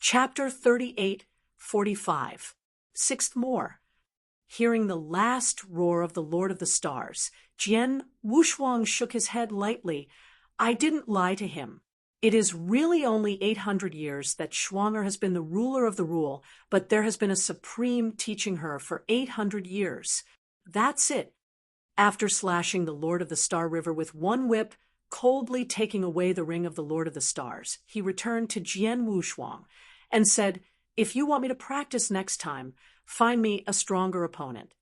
Chapter 38:45. Sixth more. Hearing the last roar of the Lord of the Stars, Jian Wushuang shook his head lightly. I didn't lie to him. It is really only 800 years that Shuang'er has been the ruler of the rule, but there has been a supreme teaching her for 800 years. That's it. After slashing the Lord of the Star River with one whip, coldly taking away the ring of the Lord of the Stars, he returned to Jian Wushuang and said, "If you want me to practice next time, find me a stronger opponent."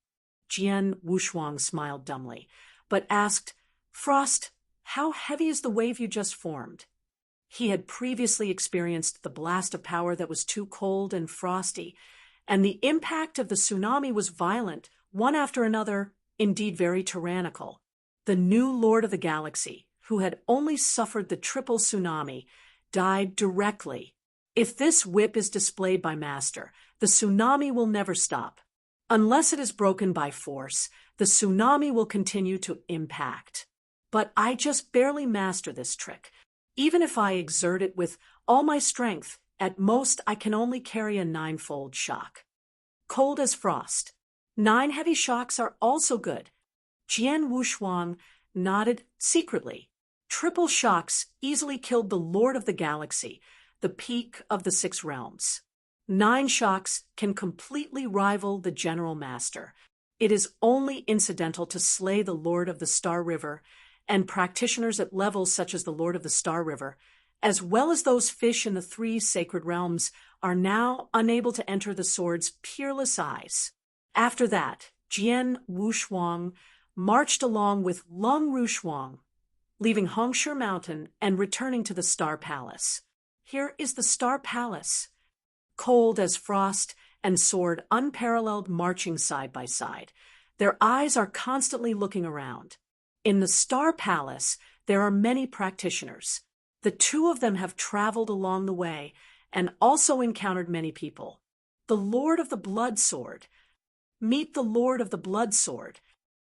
Jian Wushuang smiled dumbly, but asked, "Frost, how heavy is the wave you just formed?" He had previously experienced the blast of power that was too cold and frosty, and the impact of the tsunami was violent, one after another, indeed very tyrannical. The new Lord of the Galaxy, who had only suffered the triple tsunami, died directly. If this whip is displayed by Master, the tsunami will never stop. Unless it is broken by force, the tsunami will continue to impact. But I just barely master this trick. Even if I exert it with all my strength, at most I can only carry a 9-fold shock. Cold as frost. 9 heavy shocks are also good. Jian Wushuang nodded secretly. Triple shocks easily killed the Lord of the Galaxy, the peak of the 6 realms. 9 shocks can completely rival the General Master. It is only incidental to slay the Lord of the Star River, and practitioners at levels such as the Lord of the Star River, as well as those fish in the 3 sacred realms, are now unable to enter the sword's peerless eyes. After that, Jian Wushuang marched along with Lung Rushuang, leaving Hongshe Mountain and returning to the Star Palace. Here is the Star Palace. Cold as frost and sword unparalleled marching side by side. Their eyes are constantly looking around. In the Star Palace, there are many practitioners. The 2 of them have traveled along the way and also encountered many people. The Lord of the Blood Sword. Meet the Lord of the Blood Sword.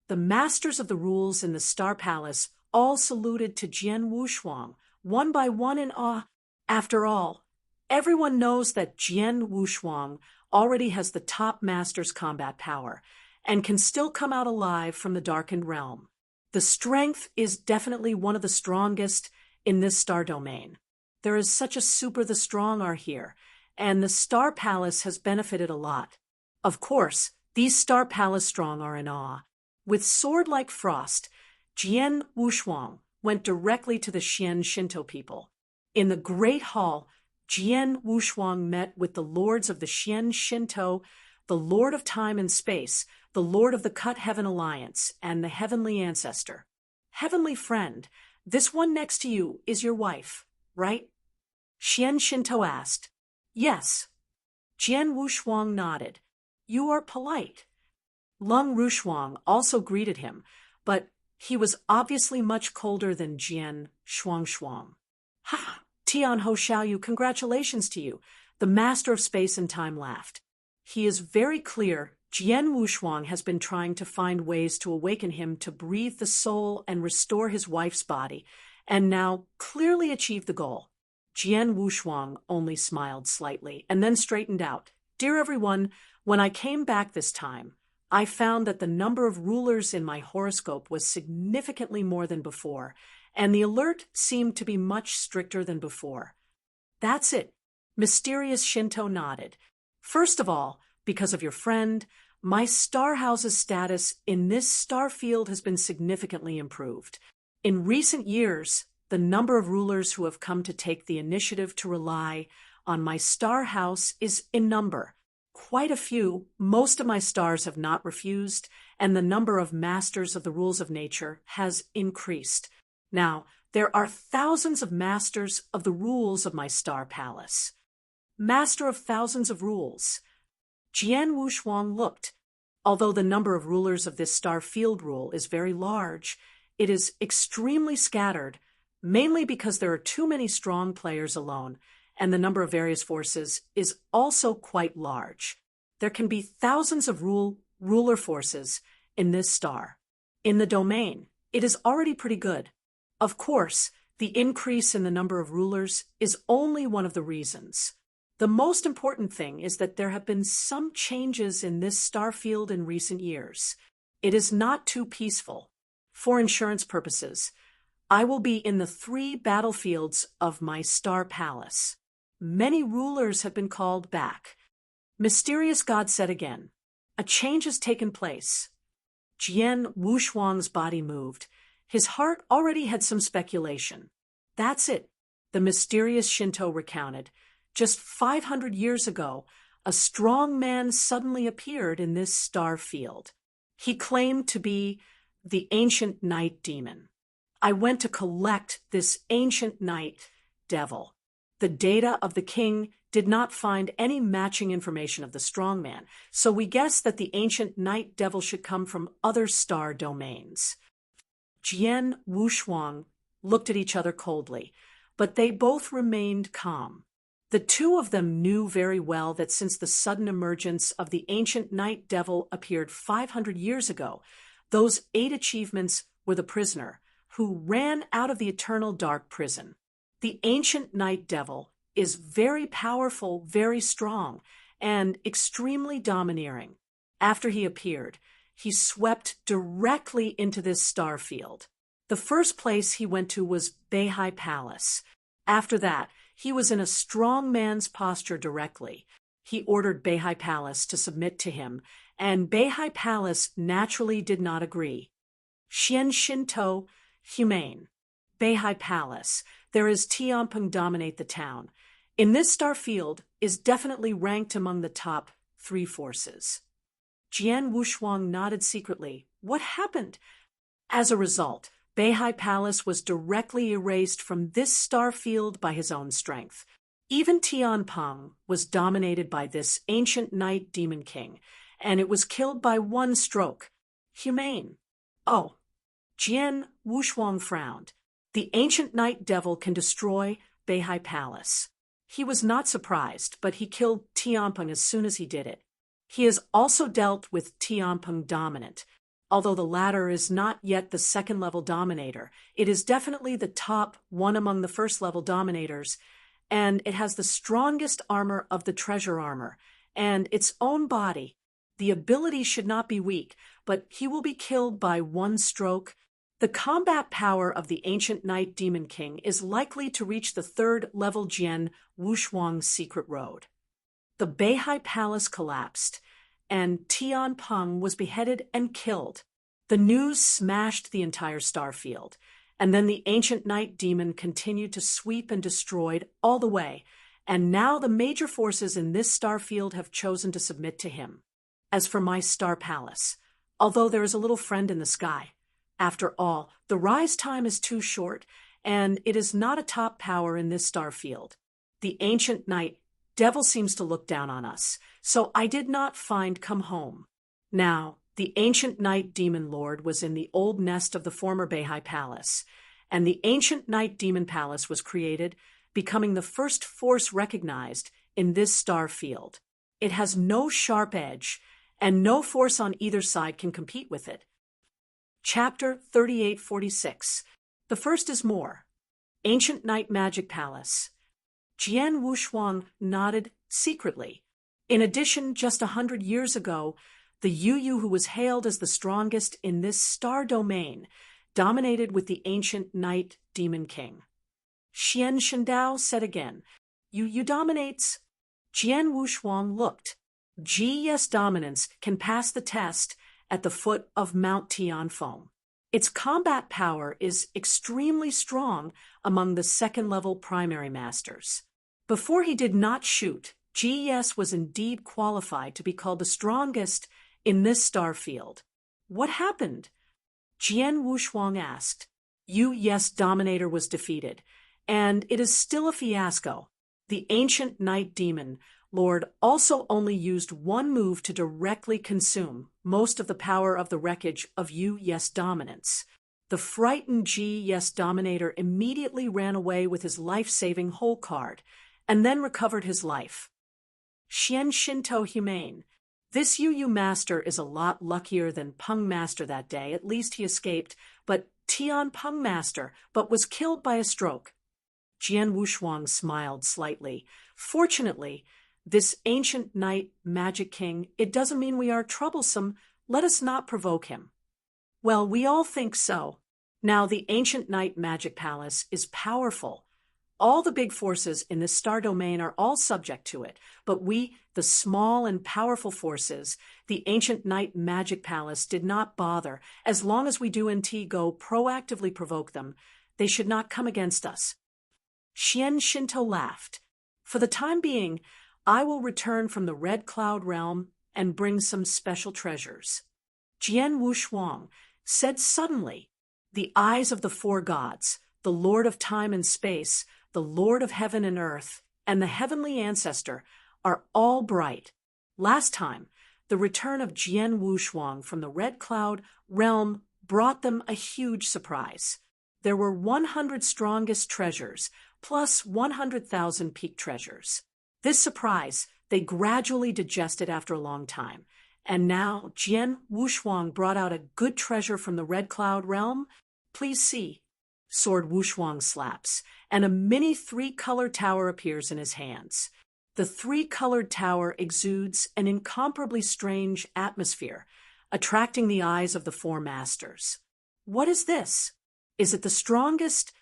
The masters of the rules in the Star Palace all saluted to Jian Wushuang, one by one in awe. After all, everyone knows that Jian Wushuang already has the top master's combat power and can still come out alive from the darkened realm. The strength is definitely one of the strongest in this star domain. There is such a super the strong are here, and the Star Palace has benefited a lot. Of course, these Star Palace strong are in awe. With sword like frost, Jian Wushuang went directly to the Xian Shinto people. In the Great Hall, Jian Wushuang met with the lords of the Xian Shinto, the Lord of Time and Space, the Lord of the Cut Heaven Alliance, and the Heavenly Ancestor. Heavenly Friend, this one next to you is your wife, right? Xian Shinto asked. Yes. Jian Wushuang nodded. You are polite. Lung Rushuang also greeted him, but he was obviously much colder than Jian Shuang. Ha! Tian Ho Xiaoyu, congratulations to you. The Master of Space and Time laughed. He is very clear Jian Wushuang has been trying to find ways to awaken him to breathe the soul and restore his wife's body, and now clearly achieved the goal. Jian Wushuang only smiled slightly and then straightened out. Dear everyone, when I came back this time, I found that the number of rulers in my horoscope was significantly more than before, and the alert seemed to be much stricter than before. That's it. Mysterious Shinto nodded. First of all, because of your friend, my star house's status in this star field has been significantly improved. In recent years, the number of rulers who have come to take the initiative to rely on my star house is in number. Quite a few. Most of my stars have not refused, and the number of masters of the rules of nature has increased. Now, there are thousands of masters of the rules of my star palace. Master of thousands of rules. Jian Wushuang looked. Although the number of rulers of this star field rule is very large, it is extremely scattered, mainly because there are too many strong players alone, and the number of various forces is also quite large. There can be thousands of ruler forces in this star. In the domain, it is already pretty good. Of course, the increase in the number of rulers is only one of the reasons. The most important thing is that there have been some changes in this star field in recent years. It is not too peaceful. For insurance purposes, I will be in the 3 battlefields of my star palace. Many rulers have been called back. Mysterious God said again, "A change has taken place." Jian Wushuang's body moved. His heart already had some speculation. That's it, the mysterious Shinto recounted. Just 500 years ago, a strong man suddenly appeared in this star field. He claimed to be the ancient night demon. I went to collect this ancient night devil. The data of the king did not find any matching information of the strong man, so we guessed that the ancient night devil should come from other star domains. Jian Wushuang looked at each other coldly, but they both remained calm. The two of them knew very well that since the sudden emergence of the ancient night devil appeared 500 years ago, those 8 achievements were the prisoner, who ran out of the eternal dark prison. The ancient night devil is very powerful, very strong, and extremely domineering. After he appeared, he swept directly into this star field. The first place he went to was Beihai Palace. After that, he was in a strong man's posture directly. He ordered Beihai Palace to submit to him, and Beihai Palace naturally did not agree. Xian Shinto, humane. Beihai Palace, there is Tianpeng dominate the town. In this star field is definitely ranked among the top 3 forces. Jian Wushuang nodded secretly. What happened? As a result, Beihai Palace was directly erased from this star field by his own strength. Even Tianpeng was dominated by this ancient night demon king, and it was killed by 1 stroke. Humane. Oh. Jian Wushuang frowned. The ancient night devil can destroy Beihai Palace. He was not surprised, but he killed Tianpeng as soon as he did it. He has also dealt with Tianpeng dominant. Although the latter is not yet the 2nd-level dominator, it is definitely the top one among the 1st-level dominators, and it has the strongest armor of the treasure armor, and its own body. The ability should not be weak, but he will be killed by 1 stroke. The combat power of the ancient night demon king is likely to reach the 3rd-level Jian Wushuang's secret road. The Beihai Palace collapsed, and Tianpeng was beheaded and killed. The news smashed the entire star field, and then the ancient night demon continued to sweep and destroyed all the way, and now the major forces in this star field have chosen to submit to him. As for my star palace, although there is a little friend in the sky, after all, the rise time is too short, and it is not a top power in this star field. The ancient night devil seems to look down on us, so I did not find come home. Now, the ancient night demon lord was in the old nest of the former Beihai Palace, and the ancient night demon palace was created, becoming the first force recognized in this star field. It has no sharp edge, and no force on either side can compete with it. Chapter 3846. The first is more. Ancient Night Magic Palace. Jian Wushuang nodded secretly. In addition, just 100 years ago, the Yu who was hailed as the strongest in this star domain dominated with the ancient night demon king. Xian Shindao said again, Yu dominates. Jian Wushuang looked. GES dominance can pass the test at the foot of Mount Tianfeng. Its combat power is extremely strong among the 2nd-level primary masters. Before he did not shoot, GES was indeed qualified to be called the strongest in this star field. What happened? Jian Wushuang asked. Yes Dominator was defeated, and it is still a fiasco. The ancient night demon Lord also only used 1 move to directly consume most of the power of the wreckage of Yes dominance. The frightened Yes Dominator immediately ran away with his life-saving hole card, and then recovered his life. Xian Shinto humane. This Yu master is a lot luckier than Peng master that day. At least he escaped, but Tian Peng master, but was killed by a stroke. Jian Wushuang smiled slightly. Fortunately, this ancient knight magic king, it doesn't mean we are troublesome. Let us not provoke him. Well, we all think so. Now, the ancient knight magic palace is powerful. All the big forces in this star domain are all subject to it, but we, the small and powerful forces, the ancient knight magic palace, did not bother. As long as we do indeed go proactively provoke them, they should not come against us. Xian Shinto laughed. For the time being, I will return from the Red Cloud realm and bring some special treasures. Jian Wushuang said suddenly, the eyes of the four gods, the Lord of time and space, the Lord of heaven and earth, and the heavenly ancestor, are all bright. Last time, the return of Jian Wushuang from the Red Cloud realm brought them a huge surprise. There were 100 strongest treasures, plus 100,000 peak treasures. This surprise they gradually digested after a long time. And now Jian Wushuang brought out a good treasure from the Red Cloud realm. Please see. Sword Wushuang slaps, and a mini 3-colored tower appears in his hands. The 3-colored tower exudes an incomparably strange atmosphere, attracting the eyes of the four masters. What is this? Is it the strongest?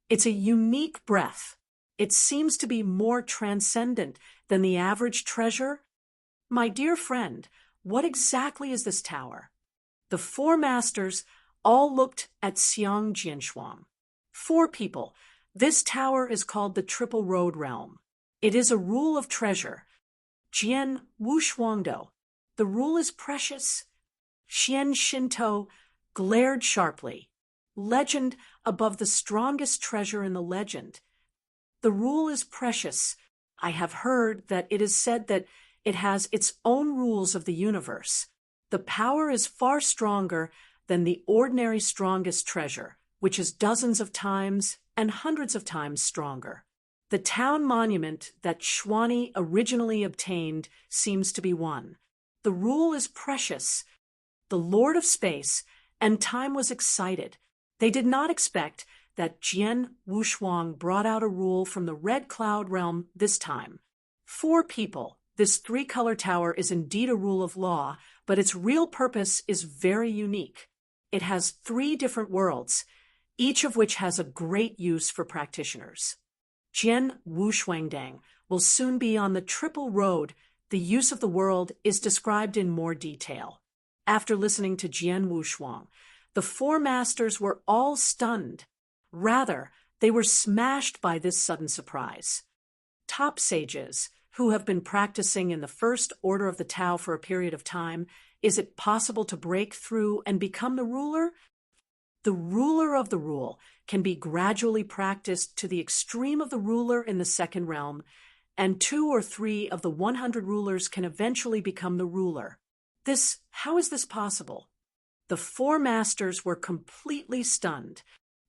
It's a unique breath. It seems to be more transcendent than the average treasure. My dear friend, what exactly is this tower? The four masters all looked at Xiang Jianshuang. 4 people. This tower is called the Triple Road Realm. It is a rule of treasure. Jian Wushuangdo. The rule is precious. Xian Shinto glared sharply. Legend above the strongest treasure in the legend. The rule is precious. I have heard that it is said that it has its own rules of the universe. The power is far stronger than the ordinary strongest treasure, which is dozens of times and hundreds of times stronger. The town monument that Xuani originally obtained seems to be one. The rule is precious. The Lord of Space and Time was excited. They did not expect that Jian Wushuang brought out a rule from the Red Cloud realm this time. 4 people. This 3-color tower is indeed a rule of law, but its real purpose is very unique. It has 3 different worlds, each of which has a great use for practitioners. Jian Wushuangdang will soon be on the Triple Road. The use of the world is described in more detail. After listening to Jian Wushuang, the 4 masters were all stunned. Rather, they were smashed by this sudden surprise. Top sages, who have been practicing in the first order of the Tao for a period of time, is it possible to break through and become the ruler? The ruler of the rule can be gradually practiced to the extreme of the ruler in the second realm, and 2 or 3 of the 100 rulers can eventually become the ruler. How is this possible? The 4 masters were completely stunned.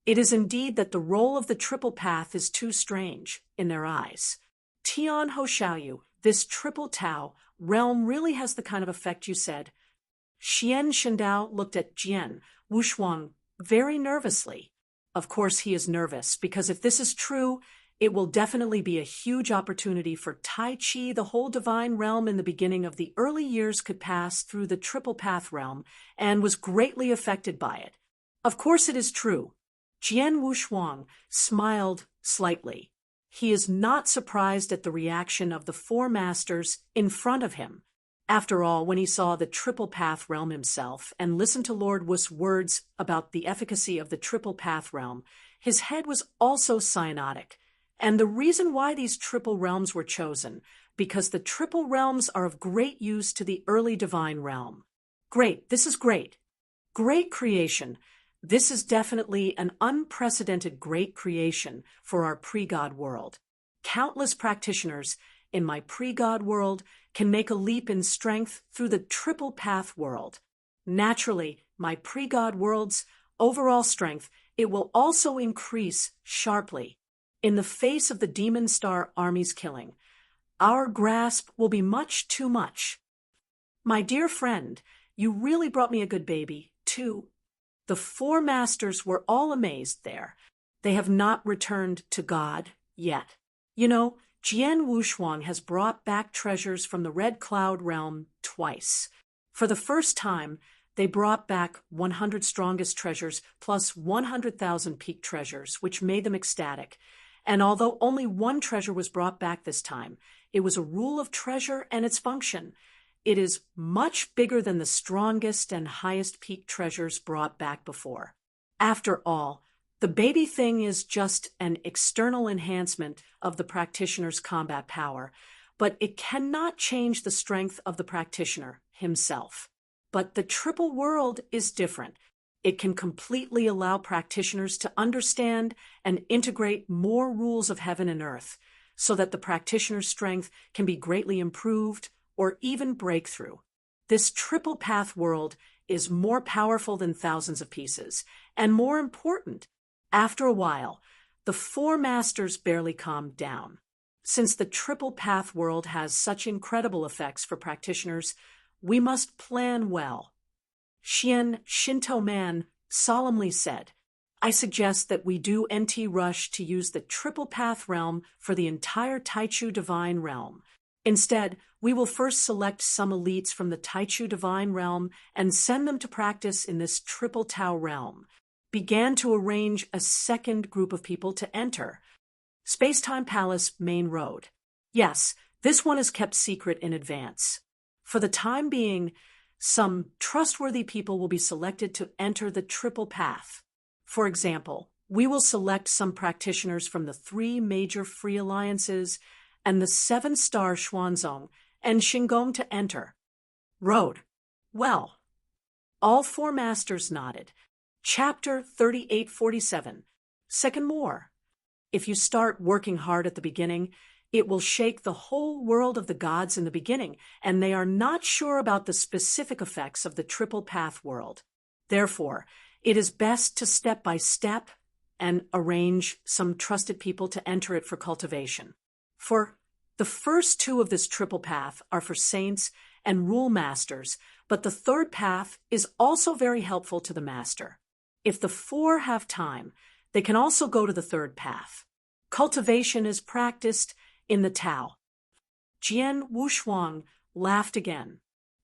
It is indeed that the role of the triple path is too strange in their eyes. Tian Ho Xiaoyu, this triple Tao realm really has the kind of effect you said. Xian Shindao looked at Jian Wushuang very nervously. Of course he is nervous, because if this is true, it will definitely be a huge opportunity for Tai Chi. The whole divine realm in the beginning of the early years could pass through the triple path realm and was greatly affected by it. Of course it is true. Jian Wushuang smiled slightly. He is not surprised at the reaction of the 4 masters in front of him. After all, when he saw the Triple Path realm himself and listened to Lord Wu's words about the efficacy of the Triple Path realm, his head was also cyanotic. And the reason why these triple realms were chosen, because the triple realms are of great use to the early divine realm. Great, this is great. Great creation. This is definitely an unprecedented great creation for our pre-God world. Countless practitioners in my pre-God world can make a leap in strength through the triple path world. Naturally, my pre-God world's overall strength, it will also increase sharply. In the face of the demon star army's killing, our grasp will be much too much. My dear friend, you really brought me a good baby, too. The 4 masters were all amazed there. They have not returned to God yet. You know, Jian Wushuang has brought back treasures from the Red Cloud realm twice. For the first time, they brought back 100 strongest treasures plus 100,000 peak treasures, which made them ecstatic. And although only one treasure was brought back this time, it was a rule of treasure and its function. It is much bigger than the strongest and highest peak treasures brought back before. After all, the baby thing is just an external enhancement of the practitioner's combat power, but it cannot change the strength of the practitioner himself. But the triple world is different. It can completely allow practitioners to understand and integrate more rules of heaven and earth, so that the practitioner's strength can be greatly improved or even breakthrough. This triple path world is more powerful than thousands of pieces, and more important. After a while, the four masters barely calmed down. Since the triple path world has such incredible effects for practitioners, we must plan well. Xian Shinto Man solemnly said, I suggest that we do NT rush to use the triple path realm for the entire Taichu divine realm. Instead, we will first select some elites from the Taichu divine realm and send them to practice in this triple Tao realm. Began to arrange a second group of people to enter. Space-Time Palace Main Road. Yes, this one is kept secret in advance. For the time being, some trustworthy people will be selected to enter the triple path. For example, we will select some practitioners from the 3 major free alliances and the 7-star Xuanzong and Xingong to enter. Road. Well, all 4 masters nodded. Chapter 3847. Second more. If you start working hard at the beginning, it will shake the whole world of the gods in the beginning, and they are not sure about the specific effects of the triple path world. Therefore, it is best to step by step and arrange some trusted people to enter it for cultivation. For the first 2 of this triple path are for saints and rule masters, but the third path is also very helpful to the master. If the 4 have time, they can also go to the third path. Cultivation is practiced in the Tao. Jian Wushuang laughed again.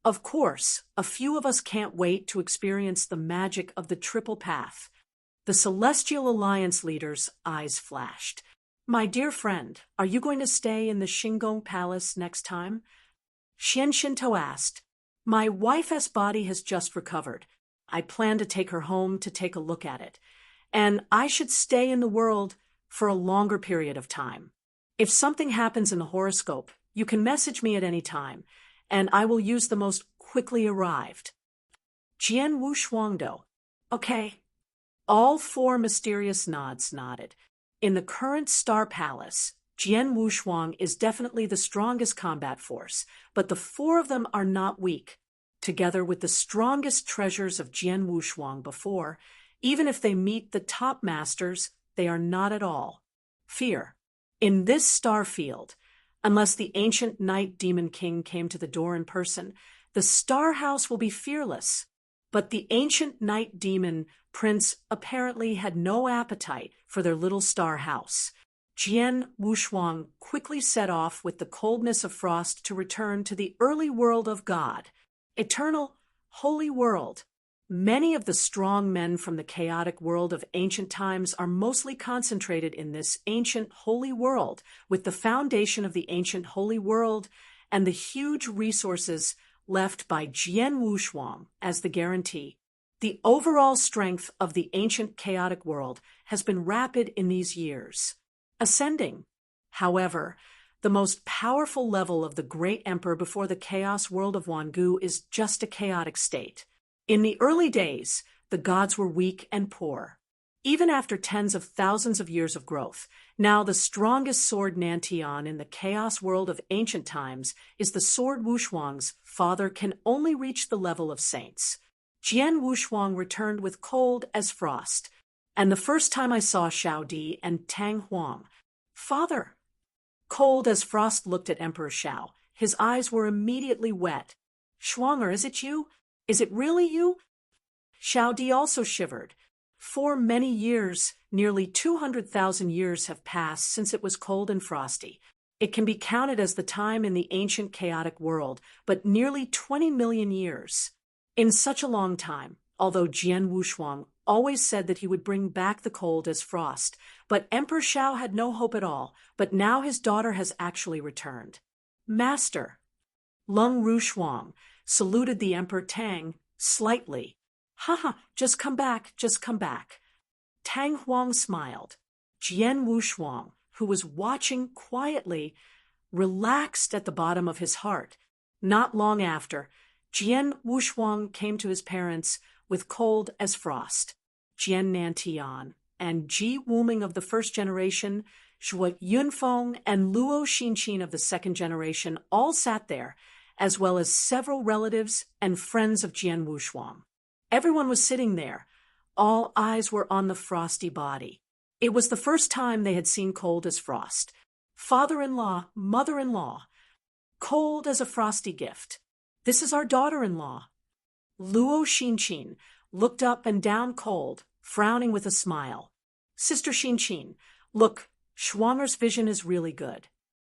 Of course, a few of us can't wait to experience the magic of the triple path. The Celestial Alliance leader's eyes flashed. My dear friend, are you going to stay in the Xingong Palace next time? Xian Shinto asked. My wife's body has just recovered. I plan to take her home to take a look at it, and I should stay in the world for a longer period of time. If something happens in the horoscope, you can message me at any time, and I will use the most quickly arrived. Jian Wushuangdo. Okay. All 4 mysterious nods nodded. In the current Star Palace, Jian Wushuang is definitely the strongest combat force, but the 4 of them are not weak. Together with the strongest treasures of Jian Wushuang before, even if they meet the top masters, they are not at all. Fear. In this star field, unless the ancient Night Demon King came to the door in person, the Star House will be fearless. But the ancient Night Demon Prince apparently had no appetite for their little star house. Jian Wushuang quickly set off with the coldness of frost to return to the early world of God. Eternal, holy world. Many of the strong men from the chaotic world of ancient times are mostly concentrated in this ancient holy world, with the foundation of the ancient holy world and the huge resources left by Jian Wushuang as the guarantee. The overall strength of the ancient chaotic world has been rapid in these years, ascending. However, the most powerful level of the great emperor before the chaos world of Wangu is just a chaotic state. In the early days, the gods were weak and poor. Even after tens of thousands of years of growth, now the strongest sword Nantian in the chaos world of ancient times is the sword Wushuang's father can only reach the level of saints. Jian Wushuang returned with cold as frost, and the first time I saw Xiao Di and Tang Huang. Father! Cold as frost looked at Emperor Xiao. His eyes were immediately wet. Shuanger, is it you? Is it really you? Xiao Di also shivered. For many years, nearly 200,000 years have passed since it was cold and frosty. It can be counted as the time in the ancient chaotic world, but nearly 20 million years. In such a long time, although Jian Wushuang always said that he would bring back the cold as frost, but Emperor Shao had no hope at all, but now his daughter has actually returned. Master. Lung Rushuang saluted the Emperor Tang slightly. Haha, just come back, just come back. Tang Huang smiled. Jian Wushuang, who was watching quietly, relaxed at the bottom of his heart. Not long after, Jian Wushuang came to his parents with cold as frost. Jian Nantian and Ji Wuming of the first generation, Zhuo Yunfeng and Luo Xinqin of the second generation all sat there, as well as several relatives and friends of Jian Wushuang. Everyone was sitting there. All eyes were on the frosty body. It was the first time they had seen cold as frost. Father-in-law, mother-in-law. Cold as a frosty gift. This is our daughter-in-law. Luo Xinqin looked up and down cold, frowning with a smile. Sister Xinqin, look, Shuang'er's vision is really good.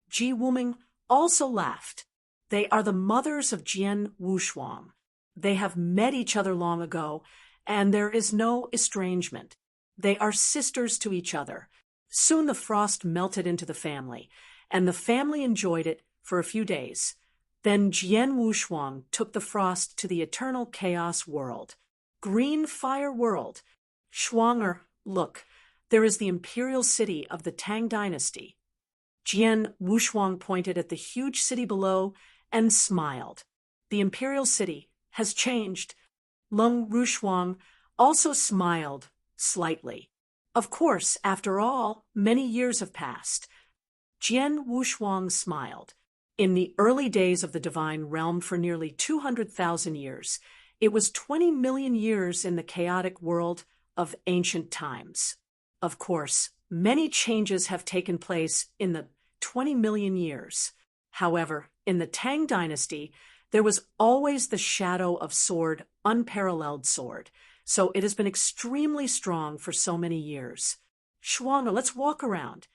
Ji Wuming also laughed. They are the mothers of Jian Wushuang. They have met each other long ago, and there is no estrangement. They are sisters to each other. Soon the frost melted into the family, and the family enjoyed it for a few days. Then Jian Wushuang took the frost to the eternal chaos world. Green fire world. Shuang'er, look, there is the imperial city of the Tang dynasty. Jian Wushuang pointed at the huge city below and smiled. The imperial city has changed. Lung Rushuang also smiled slightly. Of course, after all, many years have passed. Jian Wushuang smiled. In the early days of the divine realm for nearly 200,000 years, it was 20 million years in the chaotic world of ancient times. Of course, many changes have taken place in the 20 million years. However, in the Tang dynasty, there was always the shadow of sword, unparalleled sword, so it has been extremely strong for so many years. Shuang'er, let's walk around.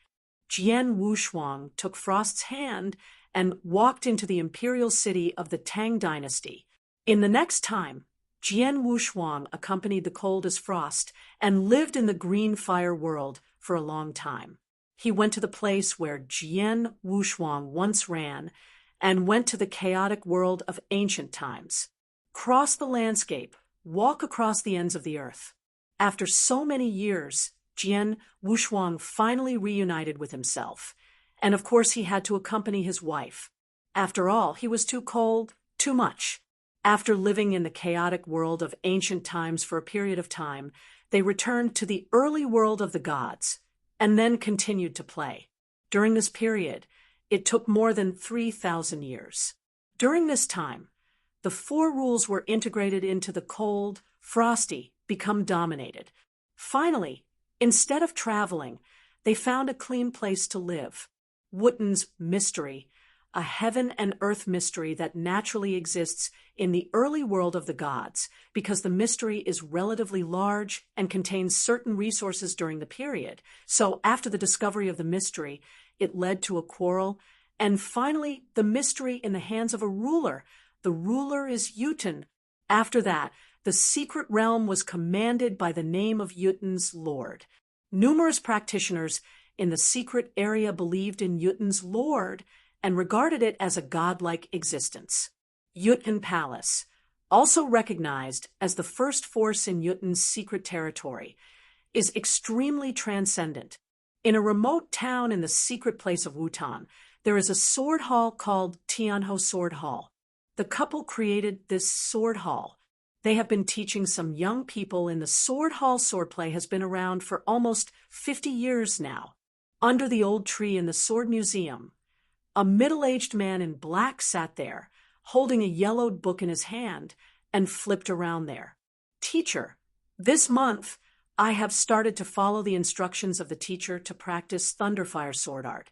Jian Wushuang took Frost's hand and walked into the imperial city of the Tang dynasty. In the next time, Jian Wushuang accompanied the cold as frost and lived in the green fire world for a long time. He went to the place where Jian Wushuang once ran and went to the chaotic world of ancient times. Cross the landscape, walk across the ends of the earth. After so many years, Jian Wushuang finally reunited with himself. And of course he had to accompany his wife. After all, he was too cold, too much. After living in the chaotic world of ancient times for a period of time, they returned to the early world of the gods, and then continued to play. During this period, it took more than 3,000 years. During this time, the four rules were integrated into the cold, frosty, become dominated. Finally, instead of traveling, they found a clean place to live. Wotan's mystery, a heaven and earth mystery that naturally exists in the early world of the gods, because the mystery is relatively large and contains certain resources during the period. So after the discovery of the mystery, it led to a quarrel, and finally the mystery in the hands of a ruler. The ruler is Yutan. After that, the secret realm was commanded by the name of Yutan's lord. Numerous practitioners in the secret area believed in Yutan's lord and regarded it as a godlike existence. Yutan Palace, also recognized as the first force in Yutan's secret territory, is extremely transcendent. In a remote town in the secret place of Wutan, there is a sword hall called Tianho Sword Hall. The couple created this sword hall. They have been teaching some young people in the sword hall. Swordplay has been around for almost 50 years now. Under the old tree in the sword museum, a middle-aged man in black sat there, holding a yellowed book in his hand, and flipped around there. Teacher, this month I have started to follow the instructions of the teacher to practice Thunderfire sword art,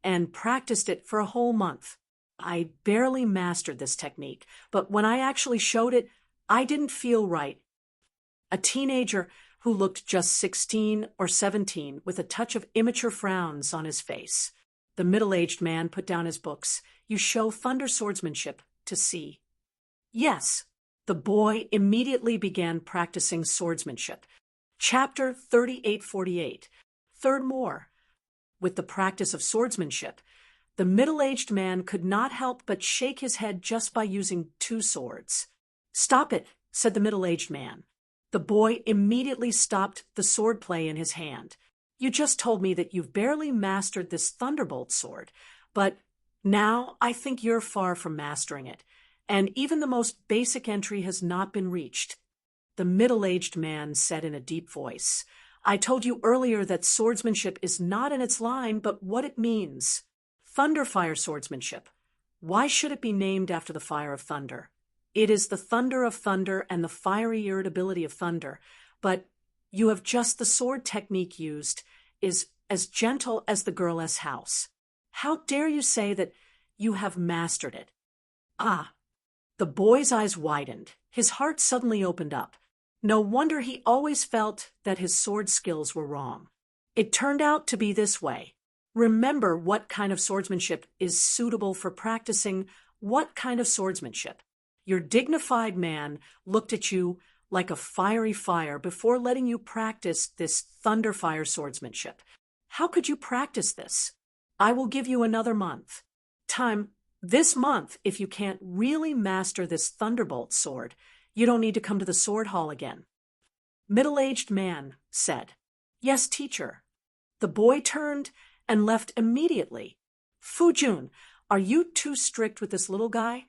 and practiced it for a whole month. I barely mastered this technique, but when I actually showed it, I didn't feel right. A teenager who looked just 16 or 17 with a touch of immature frowns on his face. The middle-aged man put down his books. You show thunder swordsmanship to see. Yes. The boy immediately began practicing swordsmanship. Chapter 3848. Third more. With the practice of swordsmanship, the middle-aged man could not help but shake his head just by using two swords. Stop it, said the middle-aged man. The boy immediately stopped the sword play in his hand. You just told me that you've barely mastered this thunderbolt sword, but now I think you're far from mastering it, and even the most basic entry has not been reached. The middle-aged man said in a deep voice, I told you earlier that swordsmanship is not in its line, but what it means. Thunderfire swordsmanship. Why should it be named after the fire of thunder? It is the thunder of thunder and the fiery irritability of thunder, but you have just the sword technique used is as gentle as the girl's house. How dare you say that you have mastered it? Ah! The boy's eyes widened. His heart suddenly opened up. No wonder he always felt that his sword skills were wrong. It turned out to be this way. Remember what kind of swordsmanship is suitable for practicing what kind of swordsmanship. Your dignified man looked at you like a fiery fire before letting you practice this thunderfire swordsmanship. How could you practice this? I will give you another month. This month, if you can't really master this thunderbolt sword, you don't need to come to the sword hall again. Middle-aged man said, Yes, teacher. The boy turned and left immediately. Fujun, are you too strict with this little guy?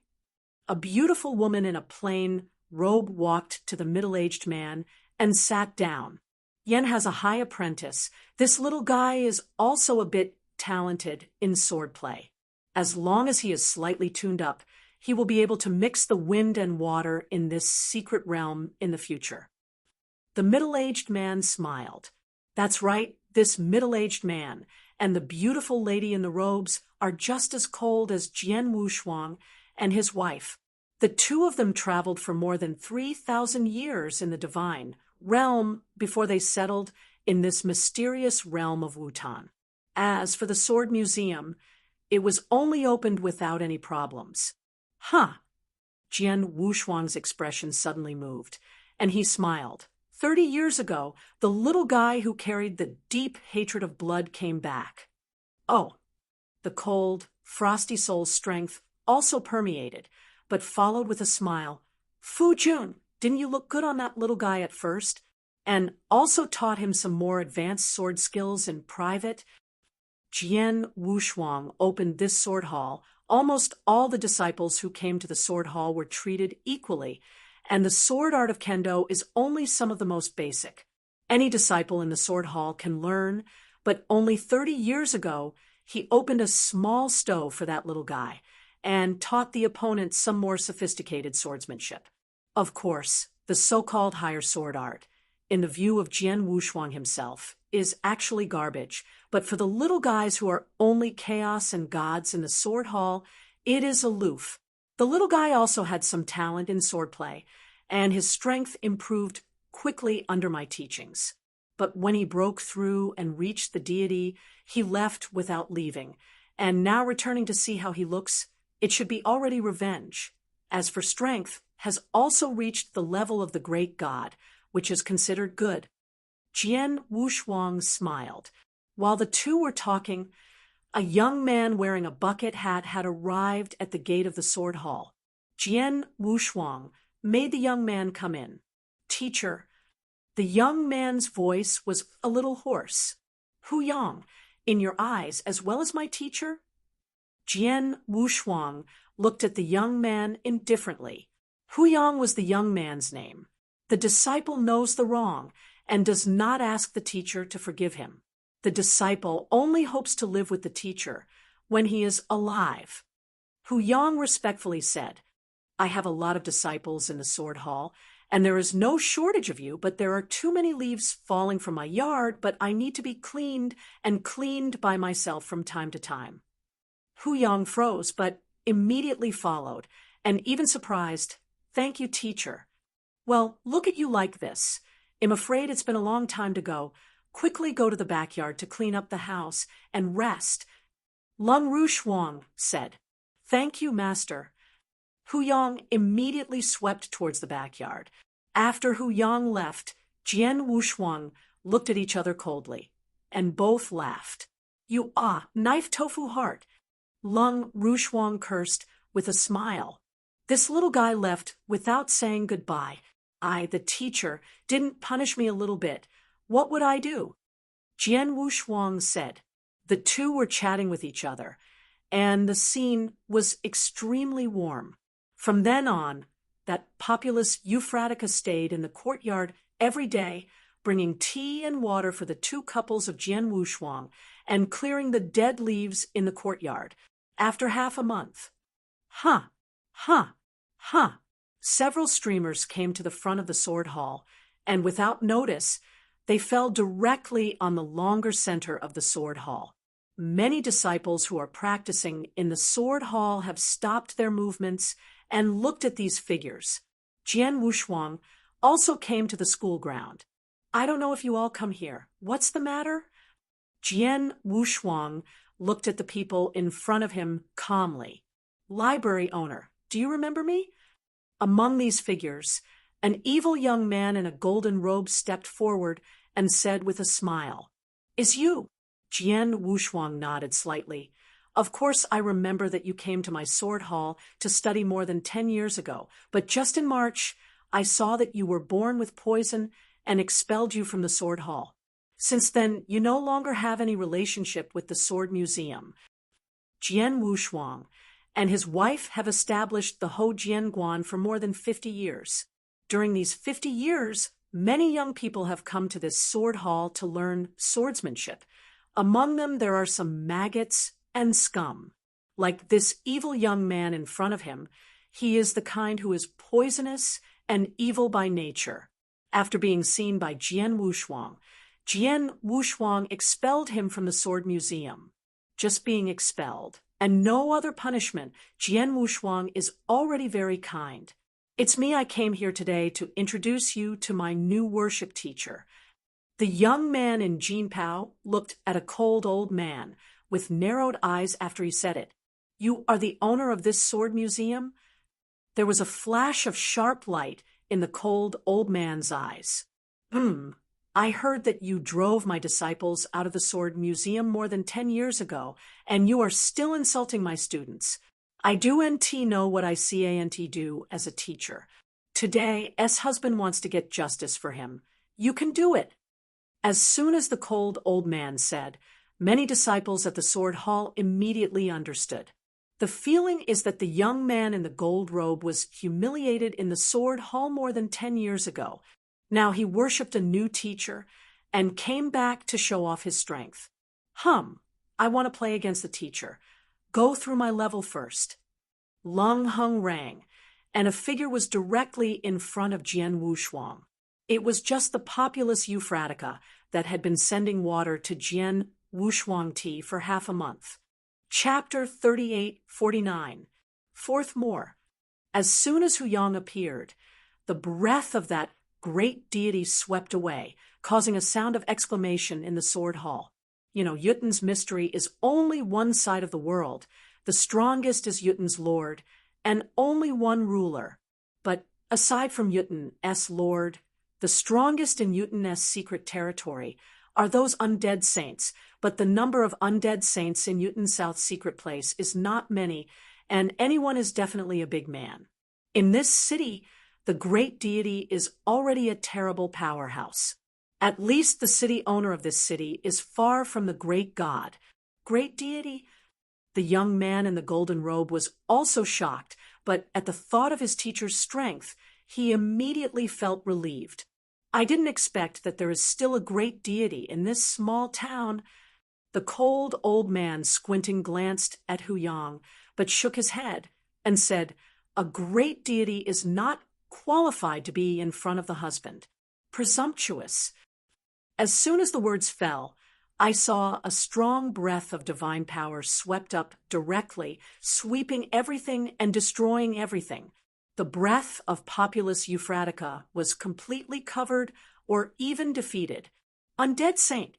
A beautiful woman in a plain robe walked to the middle-aged man and sat down. Yen has a high apprentice. This little guy is also a bit talented in swordplay. As long as he is slightly tuned up, he will be able to mix the wind and water in this secret realm in the future. The middle-aged man smiled. That's right, this middle-aged man and the beautiful lady in the robes are just as cold as Jian Wushuang and his wife. The two of them traveled for more than 3,000 years in the divine realm before they settled in this mysterious realm of Wutan. As for the Sword Museum, it was only opened without any problems. Huh! Jian Wushuang's expression suddenly moved, and he smiled. 30 years ago, the little guy who carried the deep hatred of blood came back. Oh! The cold, frosty soul's strength also permeated, but followed with a smile. Fu Jun, didn't you look good on that little guy at first? And also taught him some more advanced sword skills in private? Jian Wushuang opened this sword hall. Almost all the disciples who came to the sword hall were treated equally, and the sword art of kendo is only some of the most basic. Any disciple in the sword hall can learn, but only 30 years ago, he opened a small stove for that little guy and taught the opponent some more sophisticated swordsmanship. Of course, the so-called higher sword art, in the view of Jian Wushuang himself, is actually garbage, but for the little guys who are only chaos and gods in the sword hall, it is aloof. The little guy also had some talent in swordplay, and his strength improved quickly under my teachings. But when he broke through and reached the deity, he left without leaving, and now returning to see how he looks, it should be already revenge. As for strength, has also reached the level of the great god, which is considered good. Jian Wushuang smiled. While the two were talking, a young man wearing a bucket hat had arrived at the gate of the sword hall. Jian Wushuang made the young man come in. Teacher, the young man's voice was a little hoarse. Hu Yang, in your eyes as well as my teacher? Jian Wushuang looked at the young man indifferently. Hu Yang was the young man's name. The disciple knows the wrong and does not ask the teacher to forgive him. The disciple only hopes to live with the teacher when he is alive. Hu Yang respectfully said, I have a lot of disciples in the sword hall, and there is no shortage of you, but there are too many leaves falling from my yard, but I need to be cleaned and cleaned by myself from time to time. Hu Yang froze, but immediately followed, and even surprised, Thank you, teacher. Well, look at you like this. I'm afraid it's been a long time to go. Quickly go to the backyard to clean up the house and rest. Lung Rushuang said, "Thank you, master." Hu Yang immediately swept towards the backyard. After Hu Yang left, Jian Wushuang looked at each other coldly, and both laughed. "You knife tofu heart," Lung Rushuang cursed with a smile. "This little guy left without saying goodbye. I, the teacher, didn't punish me a little bit. What would I do?" Jian Wushuang said. The two were chatting with each other, and the scene was extremely warm. From then on, that populous Euphratica stayed in the courtyard every day, bringing tea and water for the two couples of Jian Wushuang and clearing the dead leaves in the courtyard. After half a month, huh, huh, huh, several streamers came to the front of the sword hall, and without notice, they fell directly on the longer center of the sword hall. Many disciples who are practicing in the sword hall have stopped their movements and looked at these figures. Jian Wushuang also came to the school ground. "I don't know if you all come here. What's the matter?" Jian Wushuang looked at the people in front of him calmly. "Library owner, do you remember me?" Among these figures, an evil young man in a golden robe stepped forward and said with a smile, "Is you?" Jian Wushuang nodded slightly. "Of course I remember that you came to my sword hall to study more than 10 years ago, but just in March, I saw that you were born with poison and expelled you from the sword hall. Since then, you no longer have any relationship with the Sword Museum." Jian Wushuang and his wife have established the Ho Jian Guan for more than 50 years. During these 50 years, many young people have come to this sword hall to learn swordsmanship. Among them, there are some maggots and scum. Like this evil young man in front of him, he is the kind who is poisonous and evil by nature. After being seen by Jian Wushuang expelled him from the Sword Museum. Just being expelled, and no other punishment, Jian Wushuang is already very kind. "It's me. I came here today to introduce you to my new worship teacher." The young man in Jinpao looked at a cold old man with narrowed eyes after he said it. "You are the owner of this sword museum?" There was a flash of sharp light in the cold old man's eyes. "I heard that you drove my disciples out of the sword museum more than 10 years ago, and you are still insulting my students. I do know what I can't do as a teacher. Today, husband wants to get justice for him. You can do it." As soon as the cold old man said, many disciples at the sword hall immediately understood. The feeling is that the young man in the gold robe was humiliated in the sword hall more than 10 years ago. Now he worshipped a new teacher and came back to show off his strength. I want to play against the teacher. Go through my level first." Lung Hung rang, and a figure was directly in front of Jian Wushuang. It was just the populous Euphratica that had been sending water to Jian Wushuang tea for half a month. Chapter 3849. Fourth more. As soon as Hu Yang appeared, the breath of that great deity swept away, causing a sound of exclamation in the sword hall. Yuten's mystery is only one side of the world. The strongest is Yuten's lord, and only one ruler. But aside from Yuten's lord, the strongest in Yuten's secret territory are those undead saints, but the number of undead saints in Yuten South's secret place is not many, and anyone is definitely a big man. In this city, the great deity is already a terrible powerhouse. At least the city owner of this city is far from the great god. Great deity? The young man in the golden robe was also shocked, but at the thought of his teacher's strength, he immediately felt relieved. "I didn't expect that there is still a great deity in this small town." The cold old man squinting glanced at Hu Yang, but shook his head and said, "A great deity is not qualified to be in front of the husband. Presumptuous." As soon as the words fell, I saw a strong breath of divine power swept up directly, sweeping everything and destroying everything. The breath of populous Euphratica was completely covered or even defeated. Undead saint!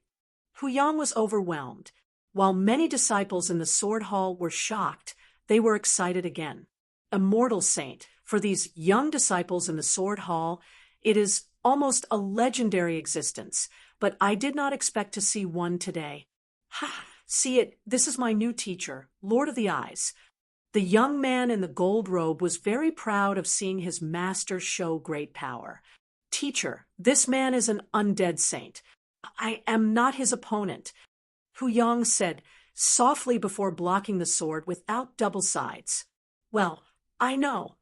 Hu Yang was overwhelmed. While many disciples in the sword hall were shocked, they were excited again. Immortal saint, for these young disciples in the sword hall, it is almost a legendary existence, but I did not expect to see one today. Ha! See it, this is my new teacher, Lord of the Eyes. The young man in the gold robe was very proud of seeing his master show great power. Teacher, this man is an undead saint. I am not his opponent. Hu Yang said, softly before blocking the sword without double sides. Well, I know.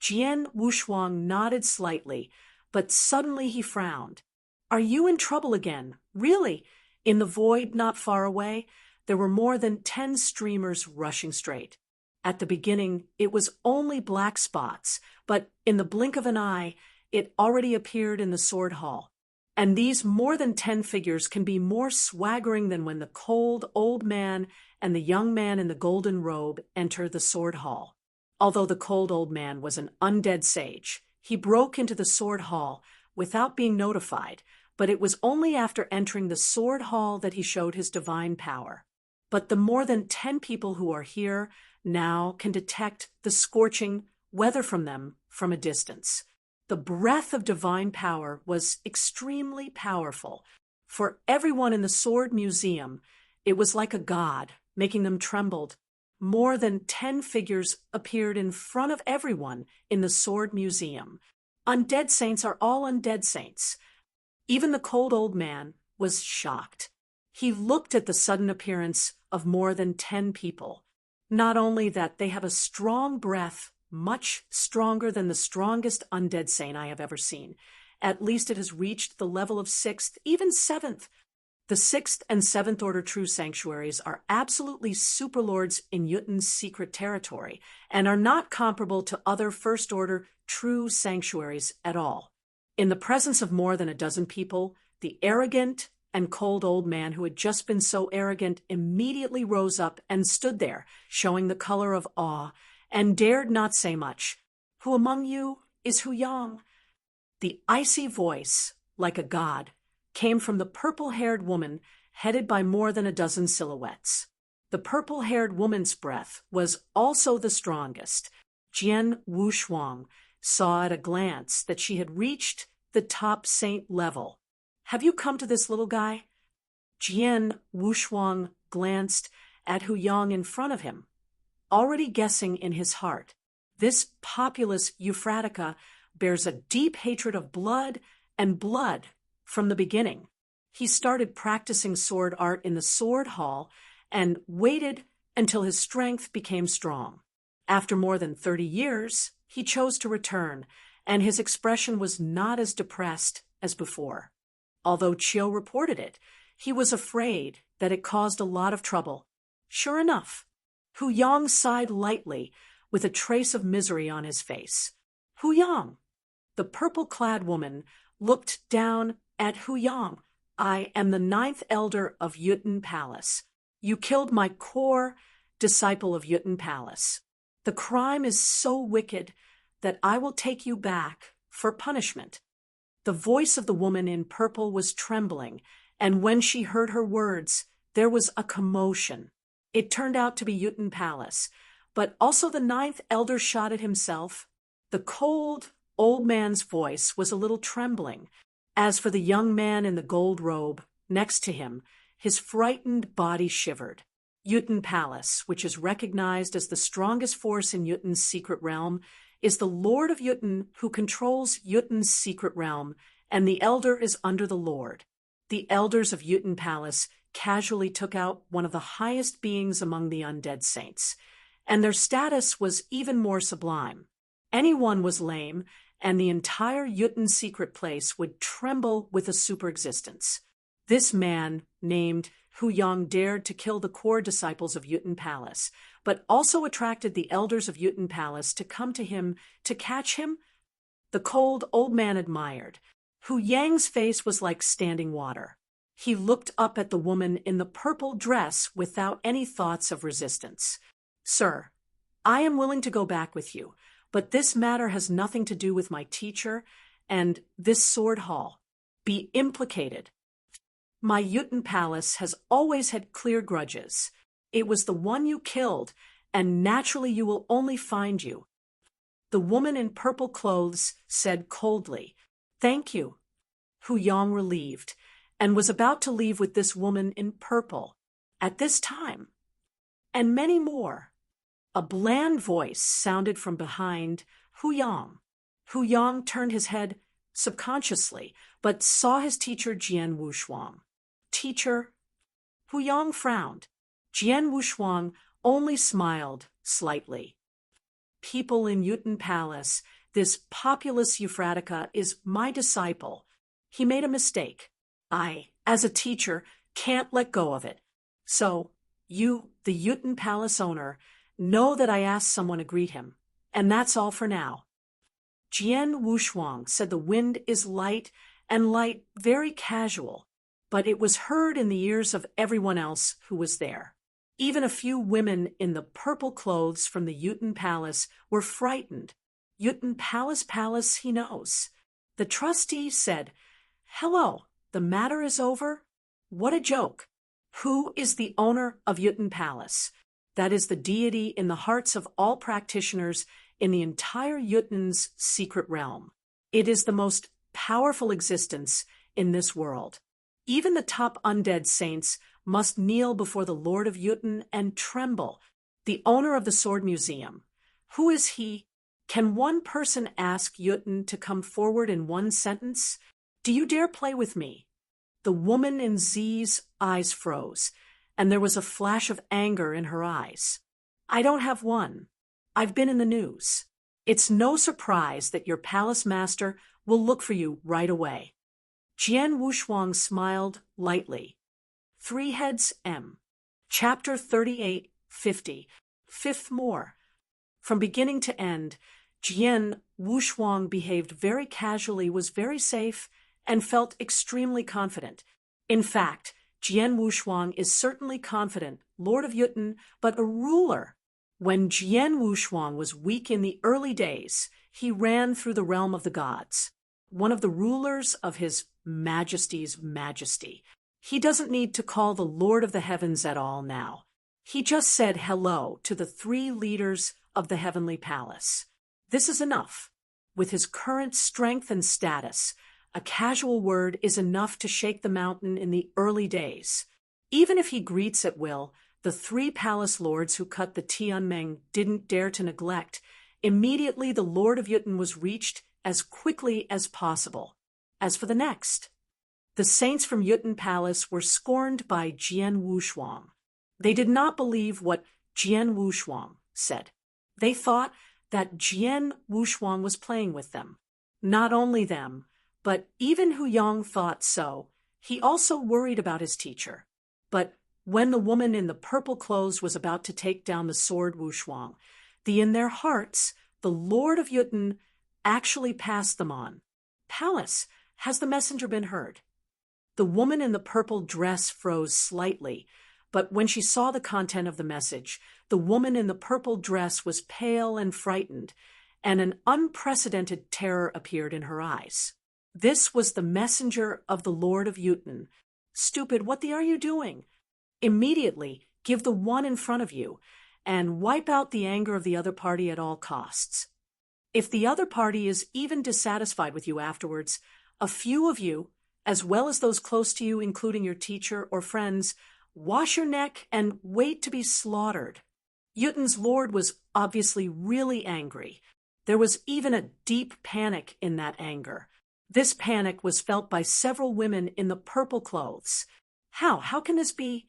Jian Wushuang nodded slightly, but suddenly he frowned. Are you in trouble again? Really? In the void not far away, there were more than 10 streamers rushing straight. At the beginning, it was only black spots, but in the blink of an eye, it already appeared in the sword hall. And these more than 10 figures can be more swaggering than when the cold old man and the young man in the golden robe enter the sword hall. Although the cold old man was an undead sage, he broke into the sword hall without being notified, but it was only after entering the sword hall that he showed his divine power. But the more than 10 people who are here now can detect the scorching weather from them from a distance. The breath of divine power was extremely powerful. For everyone in the Sword Museum, it was like a god, making them tremble. More than 10 figures appeared in front of everyone in the Sword Museum. Undead saints are all undead saints. Even the cold old man was shocked. He looked at the sudden appearance of more than 10 people. Not only that, they have a strong breath, much stronger than the strongest undead saint I have ever seen. At least it has reached the level of 6th, even 7th. The 6th and 7th order true sanctuaries are absolutely superlords in Yutin's secret territory and are not comparable to other first order true sanctuaries at all. In the presence of more than a dozen people, the arrogant and cold old man who had just been so arrogant immediately rose up and stood there, showing the color of awe, and dared not say much. Who among you is Hu Yang? The icy voice, like a god, came from the purple-haired woman headed by more than a dozen silhouettes. The purple-haired woman's breath was also the strongest. Jian Wushuang saw at a glance that she had reached the top saint level. Have you come to this little guy? Jian Wushuang glanced at Hu Yang in front of him, already guessing in his heart. This populous Euphratica bears a deep hatred of blood and blood from the beginning. He started practicing sword art in the sword hall and waited until his strength became strong. After more than 30 years, he chose to return, and his expression was not as depressed as before. Although Chiu reported it, he was afraid that it caused a lot of trouble. Sure enough, Hu Yang sighed lightly with a trace of misery on his face. Hu Yang! The purple-clad woman looked down at Hu Yang. I am the 9th elder of Yutin Palace. You killed my core disciple of Yutin Palace. The crime is so wicked that I will take you back for punishment. The voice of the woman in purple was trembling, and when she heard her words, there was a commotion. It turned out to be Yutin Palace, but also the 9th elder shot at himself. The cold, old man's voice was a little trembling. As for the young man in the gold robe next to him, his frightened body shivered. Yutin Palace, which is recognized as the strongest force in Yutin's secret realm, is the Lord of Yutin who controls Yutin's secret realm, and the elder is under the Lord. The elders of Yutin Palace casually took out one of the highest beings among the undead saints, and their status was even more sublime. Anyone was lame, and the entire Yutin secret place would tremble with a superexistence. This man, named Hu Yang, dared to kill the core disciples of Yutin Palace, but also attracted the elders of Yutin Palace to come to him to catch him. The cold old man admired. Hu Yang's face was like standing water. He looked up at the woman in the purple dress without any thoughts of resistance. Sir, I am willing to go back with you, but this matter has nothing to do with my teacher and this sword hall. Be implicated. My Juten palace has always had clear grudges. It was the one you killed, and naturally you will only find you. The woman in purple clothes said coldly, "Thank you." Hu Yong relieved, and was about to leave with this woman in purple, at this time, and many more. A bland voice sounded from behind Hu Yong. Hu Yong turned his head subconsciously, but saw his teacher Jian Wushuang. Teacher? Hu Yong frowned. Jian Wushuang only smiled slightly. People in Juten Palace, this populous Euphratica is my disciple. He made a mistake. I, as a teacher, can't let go of it. So, you, the Juten Palace owner, know that I asked someone to greet him, and that's all for now. Jian Wushuang said the wind is light, and light very casual, but it was heard in the ears of everyone else who was there. Even a few women in the purple clothes from the Juten Palace were frightened. Juten Palace, he knows. The trustee said, "Hello, the matter is over? What a joke. Who is the owner of Juten Palace? That is the deity in the hearts of all practitioners in the entire Juten's secret realm. It is the most powerful existence in this world. Even the top undead saints must kneel before the Lord of Juten and tremble. The owner of the Sword Museum. Who is he? Can one person ask Juten to come forward in one sentence? Do you dare play with me?" The woman in Z's eyes froze, and there was a flash of anger in her eyes. "I don't have one. I've been in the news. It's no surprise that your palace master will look for you right away." Jian Wushuang smiled lightly. Three Heads M. Chapter 38-50. Fifth more. From beginning to end, Jian Wushuang behaved very casually, was very safe, and felt extremely confident. In fact, Jian Wushuang is certainly confident, Lord of Juten, but a ruler. When Jian Wushuang was weak in the early days, he ran through the realm of the gods, one of the rulers of his Majesty's majesty. He doesn't need to call the Lord of the Heavens at all now. He just said hello to the three leaders of the heavenly palace. This is enough. With his current strength and status, a casual word is enough to shake the mountain in the early days. Even if he greets at will, the three palace lords who cut the Tianmeng didn't dare to neglect. Immediately the Lord of Juten was reached as quickly as possible. As for the next, the saints from Juten Palace were scorned by Jian Wushuang. They did not believe what Jian Wushuang said. They thought that Jian Wushuang was playing with them. Not only them, but even Hu Yong thought so. He also worried about his teacher. But when the woman in the purple clothes was about to take down the sword Wushuang, in their hearts, the Lord of Juten actually passed them on. "Palace, has the messenger been heard?" The woman in the purple dress froze slightly, but when she saw the content of the message, the woman in the purple dress was pale and frightened, and an unprecedented terror appeared in her eyes. This was the messenger of the Lord of Juten. "Stupid, what are you doing? Immediately give the one in front of you, and wipe out the anger of the other party at all costs. If the other party is even dissatisfied with you afterwards, a few of you, as well as those close to you, including your teacher or friends, wash your neck and wait to be slaughtered." Juten's lord was obviously really angry. There was even a deep panic in that anger. This panic was felt by several women in the purple clothes. How can this be?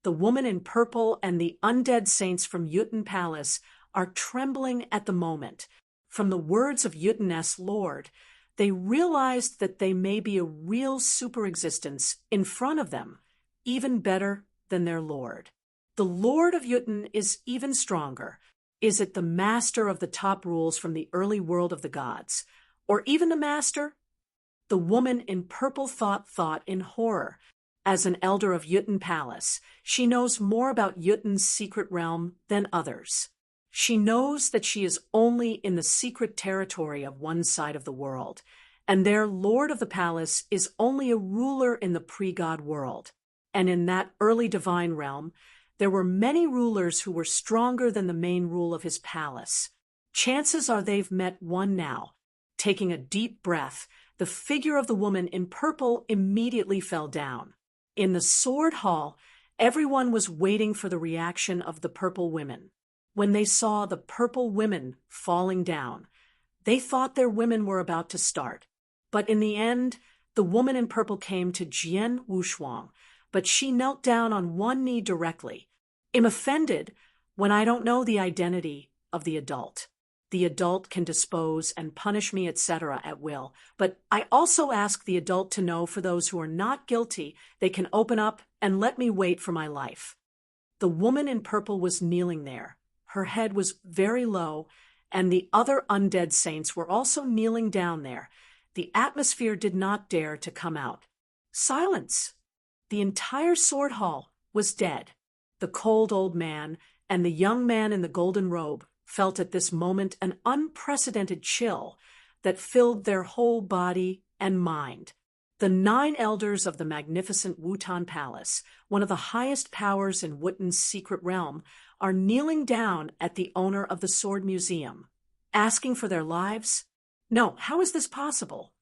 The woman in purple and the undead saints from Juten Palace are trembling at the moment. From the words of Juten's lord, they realized that they may be a real superexistence in front of them, even better than their lord. The Lord of Juten is even stronger. Is it the master of the top rules from the early world of the gods? Or even the master? The woman in purple thought in horror. As an elder of Juten Palace, she knows more about Juten's secret realm than others. She knows that she is only in the secret territory of one side of the world, and their lord of the palace is only a ruler in the pre-God world. And in that early divine realm, there were many rulers who were stronger than the main rule of his palace. Chances are they've met one now. Taking a deep breath, the figure of the woman in purple immediately fell down. In the sword hall, everyone was waiting for the reaction of the purple women. When they saw the purple women falling down, they thought their women were about to start. But in the end, the woman in purple came to Jian Wushuang, but she knelt down on one knee directly. I'm offended when I don't know the identity of the adult. The adult can dispose and punish me, etc. at will, but I also ask the adult to know for those who are not guilty, they can open up and let me wait for my life. The woman in purple was kneeling there. Her head was very low, and the other undead saints were also kneeling down there. The atmosphere did not dare to come out. Silence! The entire sword hall was dead. The cold old man and the young man in the golden robe felt at this moment an unprecedented chill that filled their whole body and mind. The 9 elders of the magnificent Wutan Palace, one of the highest powers in Wutan's secret realm, are kneeling down at the owner of the Sword Museum, asking for their lives? No, how is this possible?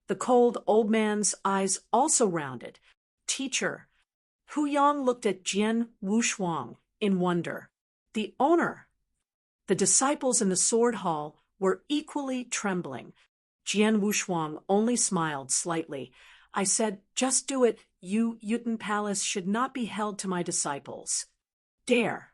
The cold old man's eyes also rounded. Teacher. Hu Yang looked at Jian Wushuang in wonder. The owner. The disciples in the sword hall were equally trembling. Jian Wushuang only smiled slightly. I said, just do it. Wutan Palace should not be held to my disciples. Dare.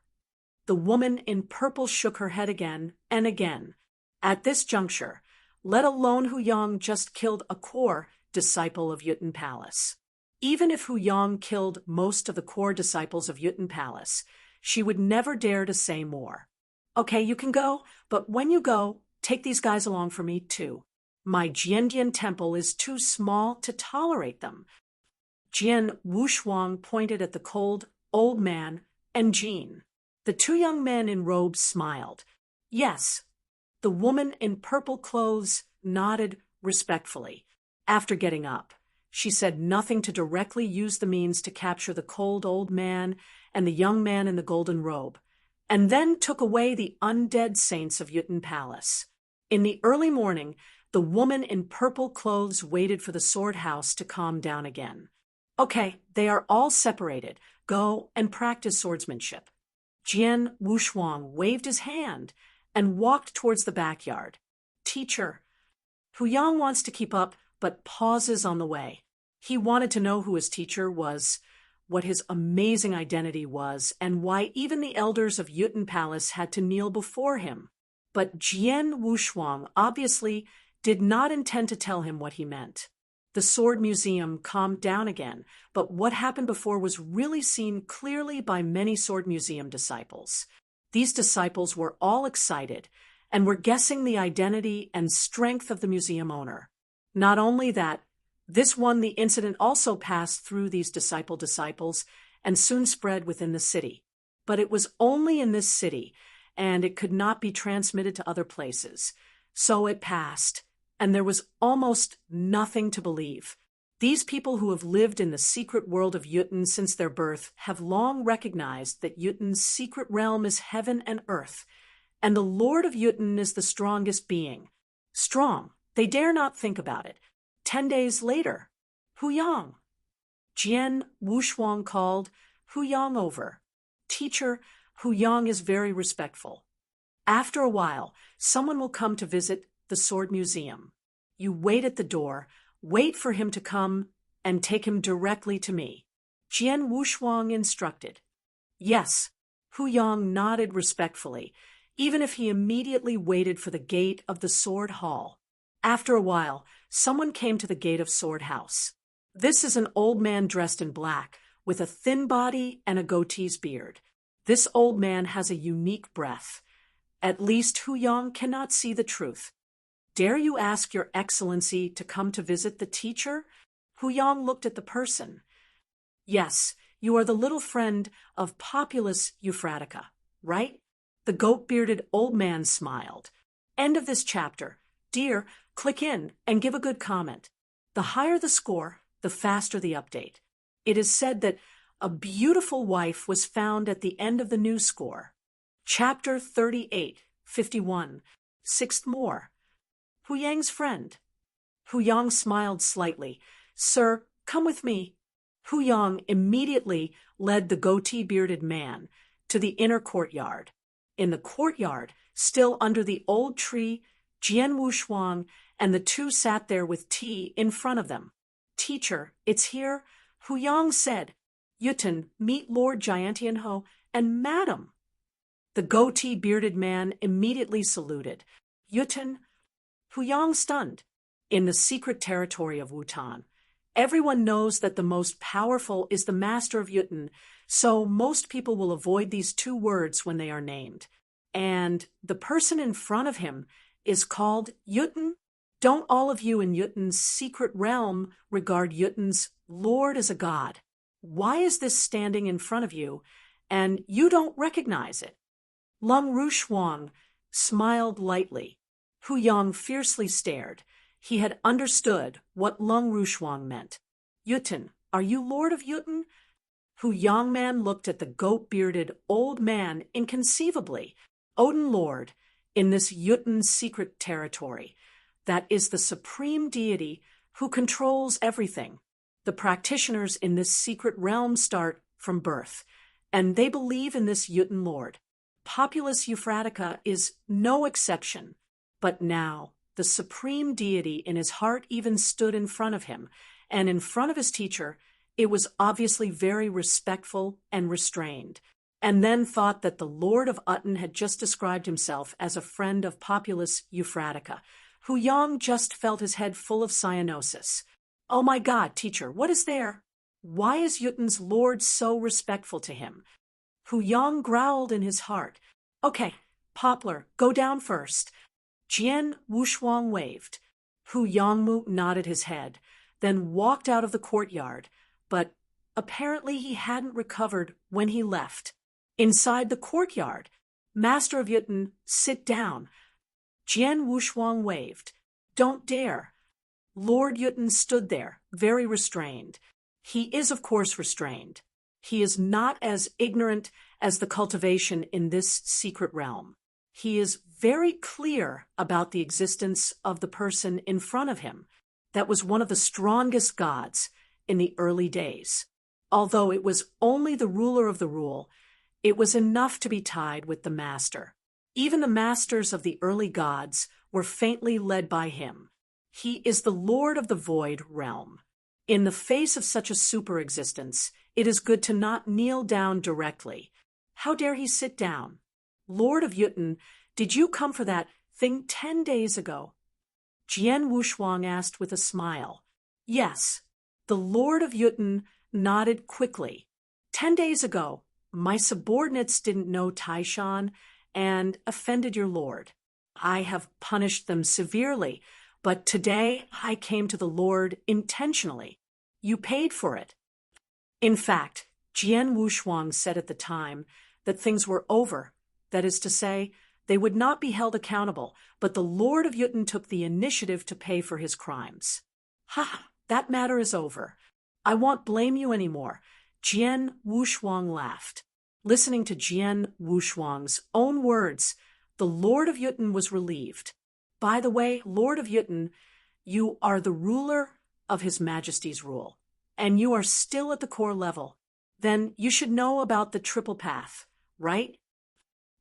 The woman in purple shook her head again and again. At this juncture, let alone Hu Yang just killed a core disciple of Wutan Palace. Even if Hu Yang killed most of the core disciples of Wutan Palace, she would never dare to say more. Okay, you can go, but when you go, take these guys along for me too. My Jiandian temple is too small to tolerate them. Jian Wushuang pointed at the cold old man and Jean. The 2 young men in robes smiled. Yes. The woman in purple clothes nodded respectfully. After getting up, she said nothing to directly use the means to capture the cold old man and the young man in the golden robe, and then took away the undead saints of Wutan Palace. In the early morning, the woman in purple clothes waited for the sword house to calm down again. Okay, they are all separated. Go and practice swordsmanship. Jian Wushuang waved his hand and walked towards the backyard. Teacher. Hu Yang wants to keep up, but pauses on the way. He wanted to know who his teacher was, what his amazing identity was, and why even the elders of Wutan Palace had to kneel before him. But Jian Wushuang obviously did not intend to tell him what he meant. The Sword Museum calmed down again, but what happened before was really seen clearly by many Sword Museum disciples. These disciples were all excited and were guessing the identity and strength of the museum owner. Not only that, the incident also passed through these disciples and soon spread within the city. But it was only in this city, and it could not be transmitted to other places. So it passed, and there was almost nothing to believe. These people who have lived in the secret world of Wutan since their birth have long recognized that Wutan's secret realm is heaven and earth, and the Lord of Wutan is the strongest being. Strong. They dare not think about it. 10 days later, Hu Yang. Jian Wushuang called Hu Yang over. Teacher, Hu Yang is very respectful. After a while, someone will come to visit the Sword Museum. You wait at the door, wait for him to come, and take him directly to me. Jian Wushuang instructed. Yes, Hu Yang nodded respectfully, even if he immediately waited for the gate of the Sword Hall. After a while, someone came to the gate of Sword House. This is an old man dressed in black, with a thin body and a goatee's beard. This old man has a unique breath. At least Hu Yang cannot see the truth. Dare you ask your excellency to come to visit the teacher? Hu Yang looked at the person. Yes, you are the little friend of Populus Euphratica, right? The goat-bearded old man smiled. End of this chapter. Dear, click in and give a good comment. The higher the score, the faster the update. It is said that a beautiful wife was found at the end of the new score. Chapter 38, 51, sixth more. Hu Yang's friend. Hu Yang smiled slightly. Sir, come with me. Hu Yang immediately led the goatee-bearded man to the inner courtyard. In the courtyard, still under the old tree, Jian Wushuang and the two sat there with tea in front of them. Teacher, it's here, Hu Yang said. Yuten, meet Lord Jiantianho and Madam. The goatee-bearded man immediately saluted. Yuten, Hu Yang stunned. In the secret territory of Wutan, everyone knows that the most powerful is the master of Yuten, so most people will avoid these two words when they are named. And the person in front of him is called Yuten. Don't all of you in Yuten's secret realm regard Yuten's Lord as a god? Why is this standing in front of you, and you don't recognize it? Lung Rushuang smiled lightly. Hu Yang fiercely stared. He had understood what Lung Rushuang meant. Yuten, are you Lord of Yuten? Hu Yang man looked at the goat-bearded old man inconceivably. Odin Lord, in this Yuten secret territory, that is the supreme deity who controls everything. The practitioners in this secret realm start from birth, and they believe in this Yuten Lord. Populus Euphratica is no exception, but now the supreme deity in his heart even stood in front of him, and in front of his teacher, it was obviously very respectful and restrained, and then thought that the Lord of Utton had just described himself as a friend of Populus Euphratica. Hu Yang just felt his head full of cyanosis. Oh my God, teacher, what is there? Why is Yuten's Lord so respectful to him? Hu Yang growled in his heart. Okay, Poplar, go down first. Jian Wushuang waved. Hu Yangmu nodded his head, then walked out of the courtyard, but apparently he hadn't recovered when he left. Inside the courtyard, Master of Yuten, sit down. Jian Wushuang waved. Don't dare. Lord Yuten stood there, very restrained. He is, of course, restrained. He is not as ignorant as the cultivation in this secret realm. He is very clear about the existence of the person in front of him that was one of the strongest gods in the early days. Although it was only the ruler of the rule, it was enough to be tied with the master. Even the masters of the early gods were faintly led by him. He is the Lord of the Void realm. In the face of such a superexistence, it is good to not kneel down directly. How dare he sit down? Lord of Yuten, did you come for that thing 10 days ago? Jian Wushuang asked with a smile. Yes. The Lord of Yuten nodded quickly. 10 days ago, my subordinates didn't know Taishan and offended your lord. I have punished them severely, but today I came to the Lord intentionally. You paid for it. In fact, Jian Wushuang said at the time that things were over. That is to say, they would not be held accountable, but the Lord of Yuten took the initiative to pay for his crimes. Ha! That matter is over. I won't blame you anymore. Jian Wushuang laughed. Listening to Jian Wushuang's own words, the Lord of Yuten was relieved. By the way, Lord of Yuten, you are the ruler of His Majesty's rule, and you are still at the core level. Then you should know about the triple path, right?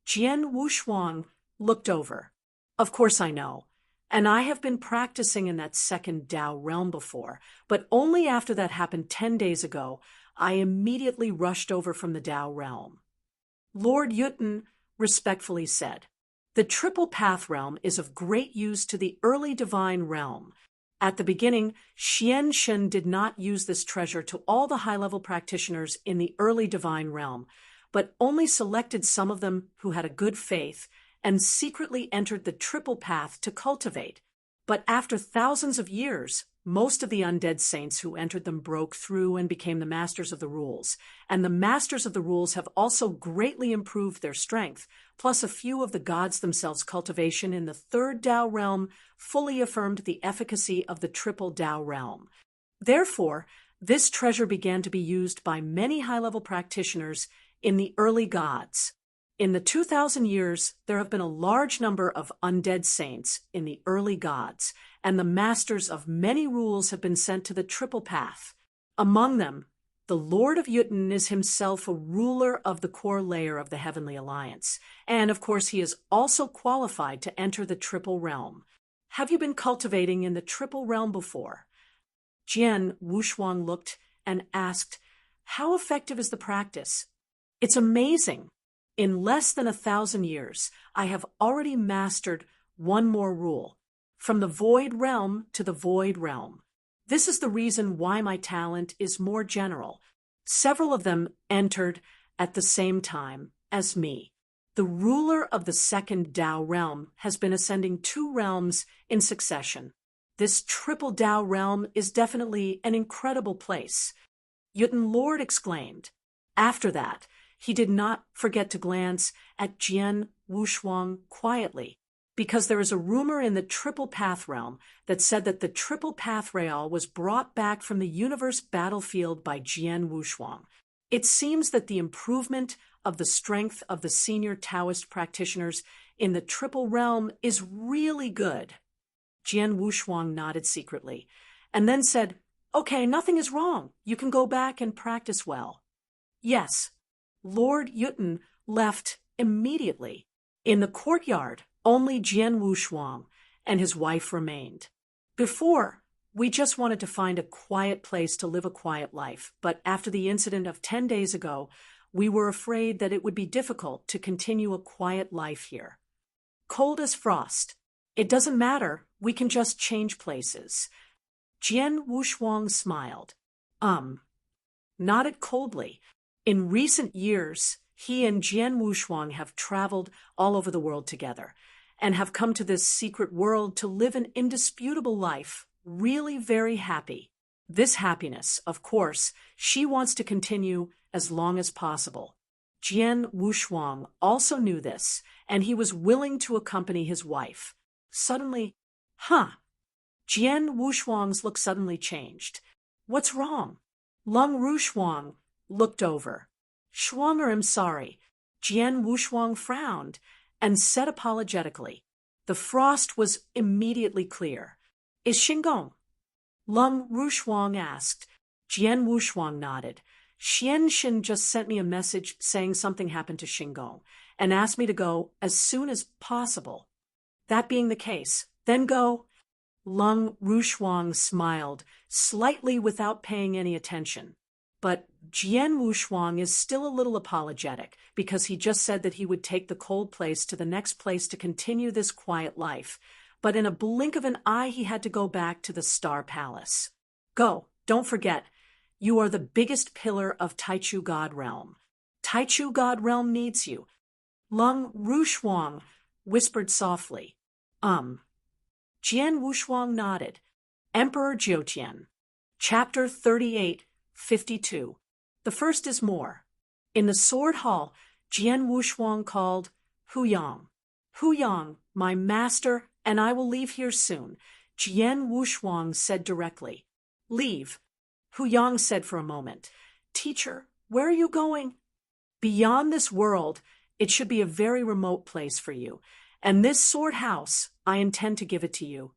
Jian Wushuang looked over. Of course I know, and I have been practicing in that second Tao realm before, but only after that happened 10 days ago, I immediately rushed over from the Tao realm. Lord Yuten respectfully said, the triple path realm is of great use to the early divine realm. At the beginning, Xian Shen did not use this treasure to all the high-level practitioners in the early divine realm, but only selected some of them who had a good faith and secretly entered the triple path to cultivate. But after thousands of years, most of the undead saints who entered them broke through and became the masters of the rules, and the masters of the rules have also greatly improved their strength, plus a few of the gods themselves' cultivation in the third Tao realm fully affirmed the efficacy of the triple Tao realm. Therefore, this treasure began to be used by many high-level practitioners in the early gods. In the 2,000 years, there have been a large number of undead saints in the early gods, and the masters of many rules have been sent to the triple path. Among them, the Lord of Yutun is himself a ruler of the core layer of the Heavenly Alliance, and of course he is also qualified to enter the triple realm. Have you been cultivating in the triple realm before? Jian Wushuang looked and asked, "How effective is the practice?" "It's amazing. In less than 1,000 years, I have already mastered one more rule, from the void realm to the void realm. This is the reason why my talent is more general. Several of them entered at the same time as me. The ruler of the second Tao realm has been ascending 2 realms in succession. This triple Tao realm is definitely an incredible place." Yutun Lord exclaimed. After that, he did not forget to glance at Jian Wushuang quietly, because there is a rumor in the Triple Path realm that said that the Triple Path Real was brought back from the universe battlefield by Jian Wushuang. It seems that the improvement of the strength of the senior Taoist practitioners in the Triple Realm is really good. Jian Wushuang nodded secretly, and then said, "Okay, nothing is wrong. You can go back and practice well." Yes. Lord Yutun left immediately. In the courtyard, only Jian Wushuang and his wife remained. "Before, we just wanted to find a quiet place to live a quiet life, but after the incident of 10 days ago, we were afraid that it would be difficult to continue a quiet life here. Cold as frost. It doesn't matter, we can just change places." Jian Wushuang smiled. Nodded coldly. In recent years, he and Jian Wushuang have traveled all over the world together and have come to this secret world to live an indisputable life, really very happy. This happiness, of course, she wants to continue as long as possible. Jian Wushuang also knew this, and he was willing to accompany his wife. Suddenly, Jian Wushuang's look suddenly changed. "What's wrong?" Lung Rushuang looked over. "Shuanger, I'm sorry." Jian Wushuang frowned and said apologetically. The frost was immediately clear. "Is Xingong?" Lung Rushuang asked. Jian Wushuang nodded. "Xianshin just sent me a message saying something happened to Xingong and asked me to go as soon as possible." "That being the case, then go." Lung Rushuang smiled, slightly without paying any attention. But Jian Wushuang is still a little apologetic because he just said that he would take the cold place to the next place to continue this quiet life. But in a blink of an eye, he had to go back to the Star Palace. "Go, don't forget, you are the biggest pillar of Taichu God Realm. Taichu God Realm needs you." Lung Rushuang whispered softly. Jian Wushuang nodded. Emperor Jiutian. Chapter 38:52. The first is more. In the Sword Hall, Jian Wushuang called Hu Yang. "Hu Yang, my master, and I will leave here soon," Jian Wushuang said directly. "Leave," Hu Yang said for a moment. "Teacher, where are you going?" "Beyond this world, it should be a very remote place for you, and this sword house, I intend to give it to you."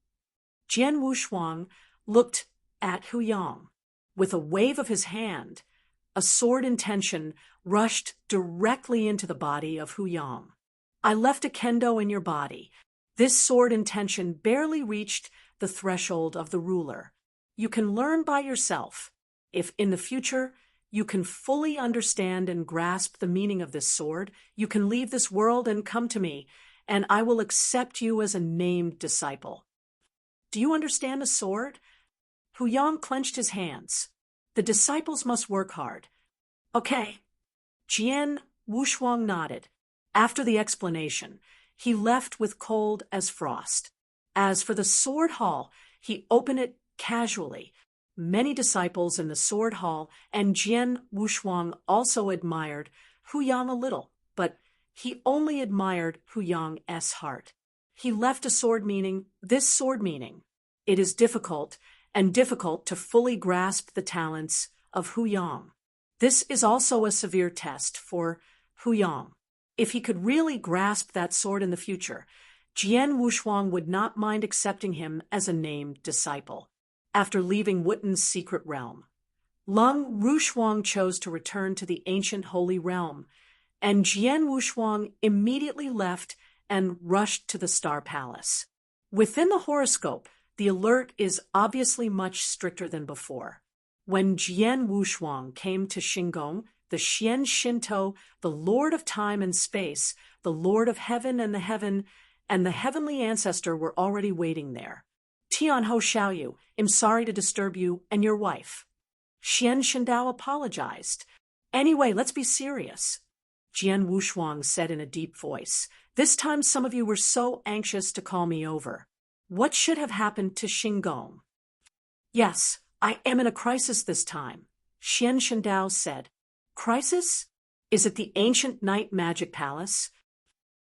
Jian Wushuang looked at Hu Yang. With a wave of his hand, a sword intention rushed directly into the body of Hu Yang. "I left a kendo in your body. This sword intention barely reached the threshold of the ruler. You can learn by yourself. If in the future you can fully understand and grasp the meaning of this sword, you can leave this world and come to me, and I will accept you as a named disciple." "Do you understand a sword?" Hu Yang clenched his hands. "The disciples must work hard." "Okay." Jian Wushuang nodded. After the explanation, he left with cold as frost. As for the sword hall, he opened it casually. Many disciples in the sword hall and Jian Wushuang also admired Hu Yang a little, but He only admired Hu Yang's heart. He left this sword meaning, it is difficult to fully grasp the talents of Hu Yang. This is also a severe test for Hu Yang. If he could really grasp that sword in the future, Jian Wushuang would not mind accepting him as a named disciple. After leaving Wutan's secret realm, Lung Wushuang chose to return to the ancient holy realm, and Jian Wushuang immediately left and rushed to the Star Palace. Within the horoscope, the alert is obviously much stricter than before. When Jian Wushuang came to Shingon, the Xian Shinto, the Lord of Time and Space, the Lord of Heaven and the heavenly ancestor were already waiting there. Tianho Xiaoyu, I'm sorry to disturb you and your wife. Xian Shindao apologized. Anyway, let's be serious, Jian Wushuang said in a deep voice. This time some of you were so anxious to call me over. What should have happened to Shingon? Yes, I am in a crisis this time, Xian Shindao said. Crisis? Is it the ancient night magic palace?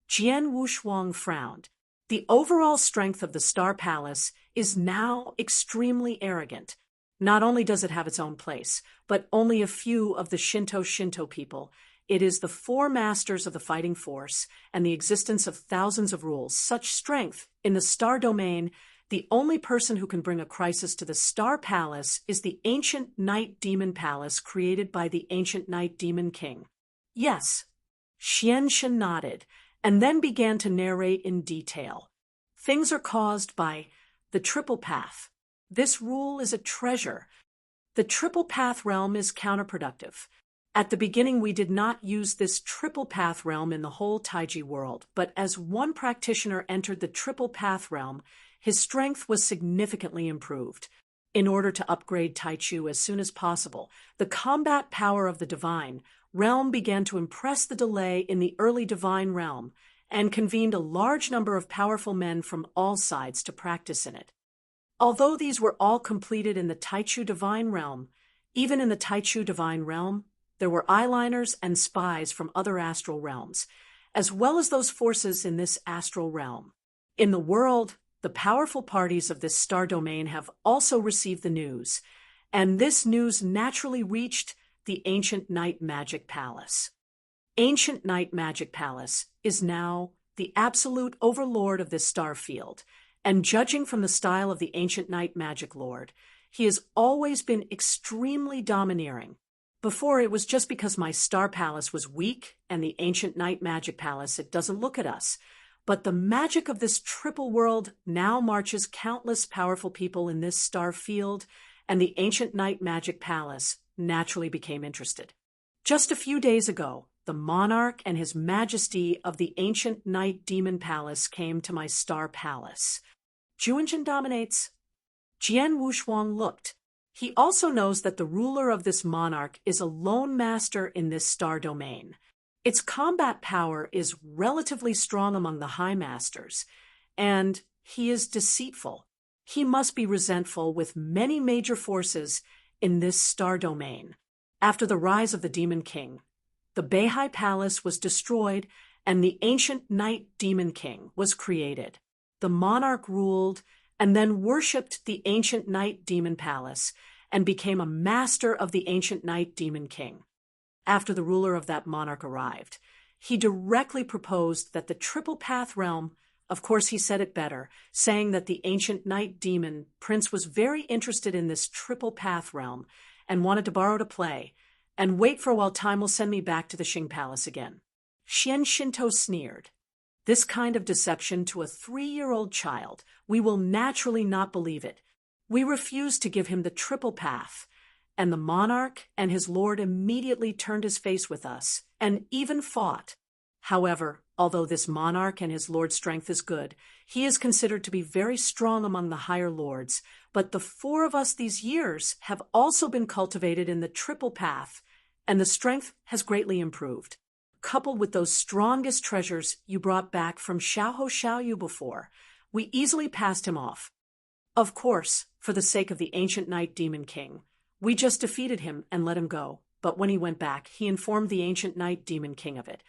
Jian Wushuang frowned. The overall strength of the Star Palace is now extremely arrogant. Not only does it have its own place, but only a few of the Shinto people. It is the four masters of the fighting force and the existence of thousands of rules. Such strength in the Star Domain, the only person who can bring a crisis to the Star Palace is the ancient Night Demon Palace created by the ancient Night Demon King. Yes, Xian Shen nodded, and then began to narrate in detail. Things are caused by the Triple Path. This rule is a treasure. The Triple Path realm is counterproductive. At the beginning, we did not use this Triple Path realm in the whole Taiji world, but as one practitioner entered the Triple Path realm, his strength was significantly improved. In order to upgrade Taichu as soon as possible, the combat power of the divine realm began to impress the delay in the early divine realm and convened a large number of powerful men from all sides to practice in it. Although these were all completed in the Taichu divine realm, even in the Taichu divine realm, there were eyeliners and spies from other astral realms, as well as those forces in this astral realm. In the world, the powerful parties of this star domain have also received the news, and this news naturally reached the Ancient Night Magic Palace. Ancient Night Magic Palace is now the absolute overlord of this star field, and judging from the style of the Ancient Night Magic Lord, he has always been extremely domineering. Before, it was just because my Star Palace was weak and the Ancient Night Magic Palace, it doesn't look at us. But the magic of this triple world now marches countless powerful people in this star field, and the Ancient Night Magic Palace naturally became interested. Just a few days ago, the monarch and his majesty of the Ancient Night Demon Palace came to my Star Palace. Juanjin dominates. Jian Wushuang looked. He also knows that the ruler of this monarch is a lone master in this star domain. Its combat power is relatively strong among the high masters, and he is deceitful. He must be resentful with many major forces in this star domain. After the rise of the Demon King, the Beihai Palace was destroyed and the ancient Night Demon King was created. The monarch ruled and then worshipped the ancient Night Demon Palace and became a master of the ancient Night Demon King. After the ruler of that monarch arrived, he directly proposed that the Triple Path realm, of course he said it better, saying that the ancient Night Demon Prince was very interested in this Triple Path realm and wanted to borrow to play, and wait for a while time will send me back to the Xing Palace again. Xian Shinto sneered. This kind of deception to a 3-year-old child, we will naturally not believe it. We refuse to give him the Triple Path. And the monarch and his lord immediately turned his face with us, and even fought. However, although this monarch and his lord's strength is good, he is considered to be very strong among the higher lords, but the 4 of us these years have also been cultivated in the Triple Path, and the strength has greatly improved. Coupled with those strongest treasures you brought back from Xiaoho Xiaoyu before, we easily passed him off. Of course, for the sake of the ancient Night Demon King, we just defeated him and let him go, but when he went back, he informed the ancient Night Demon King of it,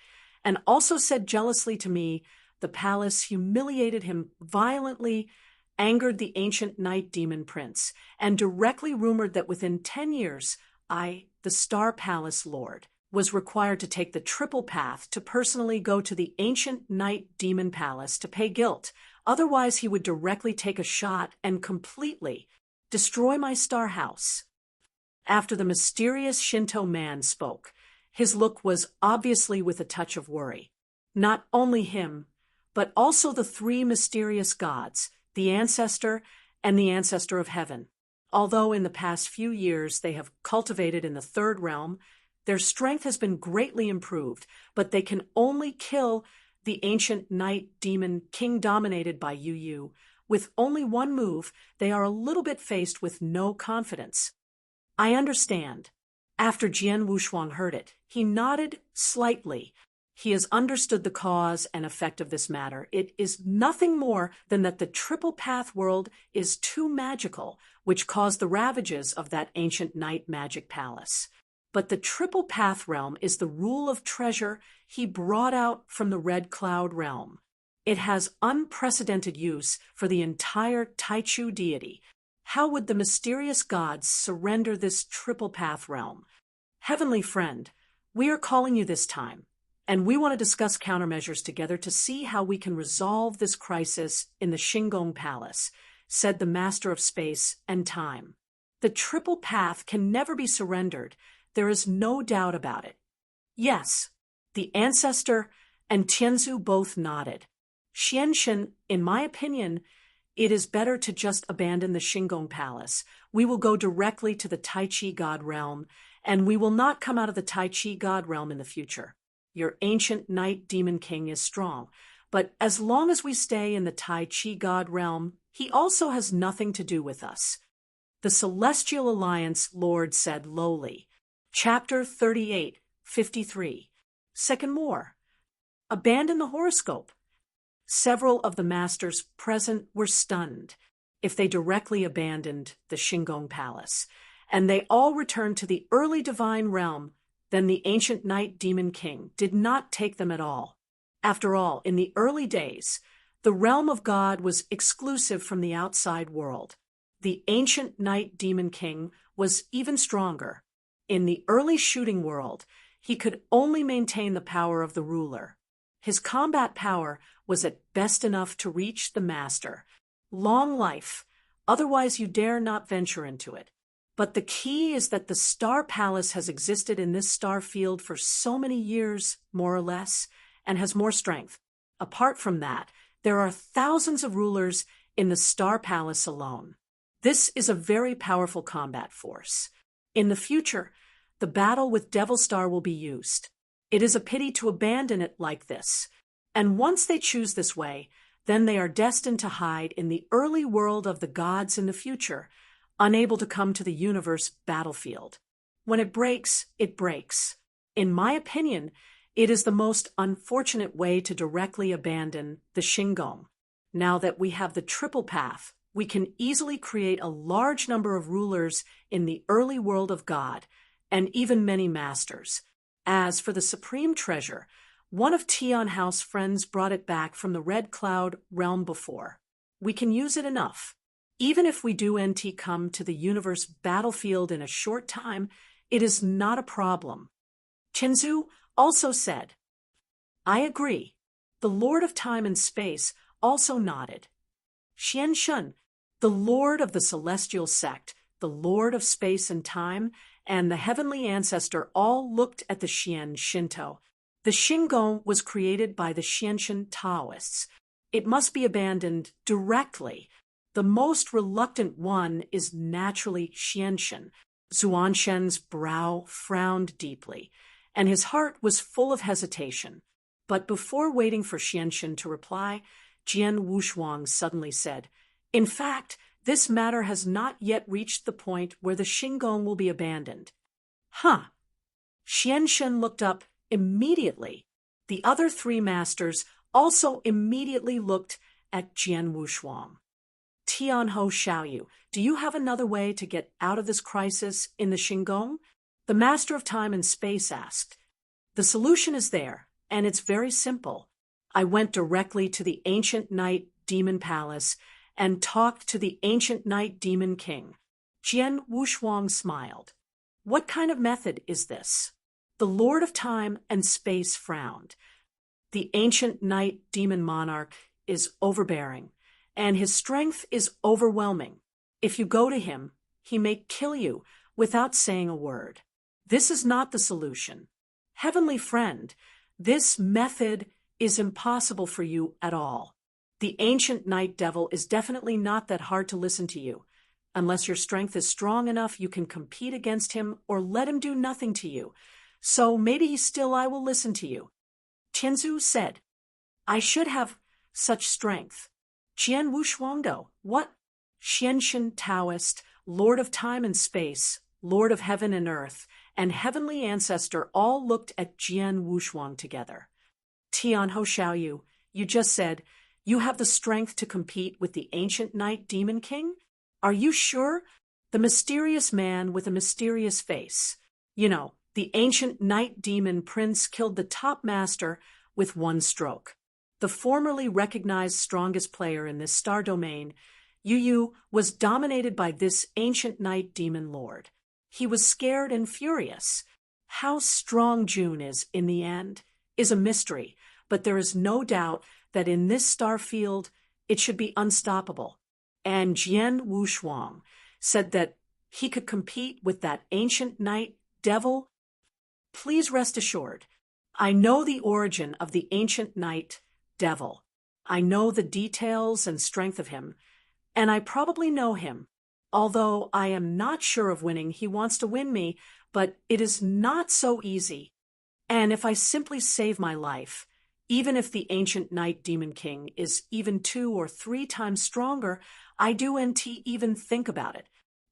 and also said jealously to me, the palace humiliated him violently, angered the ancient night demon prince, and directly rumored that within 10 years, I, the Star Palace Lord, was required to take the triple path to personally go to the ancient night demon palace to pay guilt. Otherwise, he would directly take a shot and completely destroy my star house. After the mysterious Shinto man spoke, his look was obviously with a touch of worry. Not only him, but also the three mysterious gods, the ancestor and the ancestor of heaven. Although in the past few years they have cultivated in the third realm, their strength has been greatly improved, but they can only kill the ancient night demon king dominated by Yu. With only one move, they are a little bit faced with no confidence. I understand. After Jian Wushuang heard it, he nodded slightly. He has understood the cause and effect of this matter. It is nothing more than that the triple path world is too magical, which caused the ravages of that ancient night magic palace. But the triple path realm is the rule of treasure he brought out from the red cloud realm. It has unprecedented use for the entire Taichu deity. How would the mysterious gods surrender this triple path realm? Heavenly friend, we are calling you this time, and we want to discuss countermeasures together to see how we can resolve this crisis in the Shingon Palace, said the Master of Space and Time. The triple path can never be surrendered. There is no doubt about it. Yes, the ancestor and Tianzu both nodded. Xianshen, in my opinion, it is better to just abandon the Shingon Palace. We will go directly to the Tai Chi God realm, and we will not come out of the Tai Chi God realm in the future. Your ancient night demon king is strong, but as long as we stay in the Tai Chi God realm, he also has nothing to do with us. The Celestial Alliance Lord said lowly. Chapter 38, 53. Second more. Abandon the horoscope. Several of the masters present were stunned if they directly abandoned the Shingon Palace, and they all returned to the early divine realm. Then the ancient night demon king did not take them at all. After all, in the early days, the realm of God was exclusive from the outside world. The ancient night demon king was even stronger. In the early shooting world, he could only maintain the power of the ruler. His combat power was at best enough to reach the master. Long life, otherwise you dare not venture into it. But the key is that the Star Palace has existed in this star field for so many years, more or less, and has more strength. Apart from that, there are thousands of rulers in the Star Palace alone. This is a very powerful combat force. In the future, the battle with Devil Star will be used. It is a pity to abandon it like this. And once they choose this way, then they are destined to hide in the early world of the gods in the future, unable to come to the universe battlefield. When it breaks, it breaks. In my opinion, it is the most unfortunate way to directly abandon the Shingon. Now that we have the triple path, we can easily create a large number of rulers in the early world of God, and even many masters. As for the supreme treasure, one of Tian House friends brought it back from the Red Cloud realm before. We can use it enough. Even if we do NT come to the universe battlefield in a short time, it is not a problem. Tianzu also said, I agree. The Lord of Time and Space also nodded. Xianshen, the Lord of the Celestial Sect, the Lord of Space and Time, and the Heavenly Ancestor all looked at the Xian Shinto. The Shingon was created by the Xianshen Taoists. It must be abandoned directly. The most reluctant one is naturally Xianshen. Zuanshen's brow frowned deeply, and his heart was full of hesitation. But before waiting for Xianshen to reply, Jian Wushuang suddenly said, in fact, this matter has not yet reached the point where the Shingon will be abandoned. Huh. Xianshen looked up immediately. The other three masters also immediately looked at Jian Wushuang. Tianho Xiaoyu, do you have another way to get out of this crisis in the Shingon? The Master of Time and Space asked. The solution is there. and it's very simple. I went directly to the ancient night demon palace and talked to the ancient night demon king. Jian Wushuang smiled. What kind of method is this? The Lord of Time and Space frowned. The ancient night demon monarch is overbearing, and his strength is overwhelming. If you go to him, he may kill you without saying a word. This is not the solution. Heavenly friend, this method is impossible for you at all. The ancient night devil is definitely not that hard to listen to you. Unless your strength is strong enough, you can compete against him or let him do nothing to you. So maybe I will listen to you. Tianzu said, I should have such strength. Jian Wushuangdo, what? Xianshan Taoist, Lord of Time and Space, Lord of Heaven and Earth, and Heavenly Ancestor all looked at Jian Wushuang together. Tianho Xiaoyu, you just said, you have the strength to compete with the ancient night demon king? Are you sure? The mysterious man with a mysterious face. You know, the ancient night demon prince killed the top master with one stroke. The formerly recognized strongest player in this star domain, Yu was dominated by this ancient night demon lord. He was scared and furious. How strong June is in the end is a mystery, but there is no doubt that in this star field it should be unstoppable. And Jian Wushuang said that he could compete with that ancient night devil. Please rest assured, I know the origin of the ancient night devil. I know the details and strength of him, and I probably know him. Although I am not sure of winning, he wants to win me, but it is not so easy. And if I simply save my life, even if the ancient night demon king is even 2 or 3 times stronger, I don't even think about it.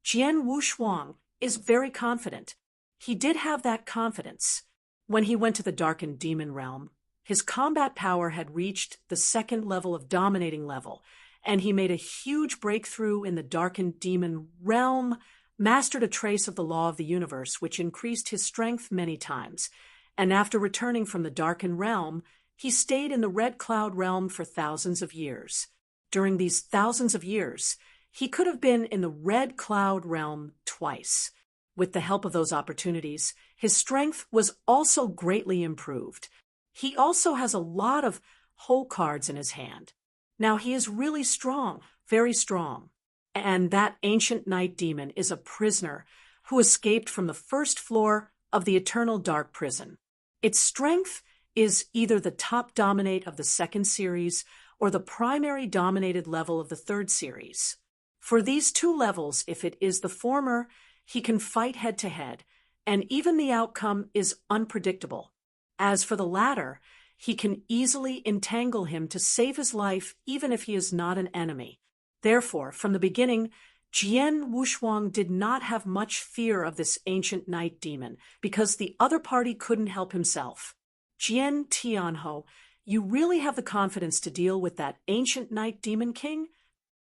Jian Wushuang is very confident. He did have that confidence. When he went to the darkened demon realm, his combat power had reached the 2nd level of dominating level, and he made a huge breakthrough in the darkened demon realm, mastered a trace of the law of the universe, which increased his strength many times. And after returning from the darkened realm, he stayed in the red cloud realm for thousands of years. During these thousands of years, he could have been in the red cloud realm twice. With the help of those opportunities, his strength was also greatly improved. He also has a lot of whole cards in his hand. Now he is really strong, very strong. And that ancient night demon is a prisoner who escaped from the 1st floor of the eternal dark prison. Its strength is either the top dominate of the 2nd series or the primary dominated level of the 3rd series. For these 2 levels, if it is the former, he can fight head to head, and even the outcome is unpredictable. As for the latter, he can easily entangle him to save his life even if he is not an enemy. Therefore, from the beginning, Jian Wushuang did not have much fear of this ancient night demon because the other party couldn't help himself. Jian Tianho, you really have the confidence to deal with that ancient night demon king?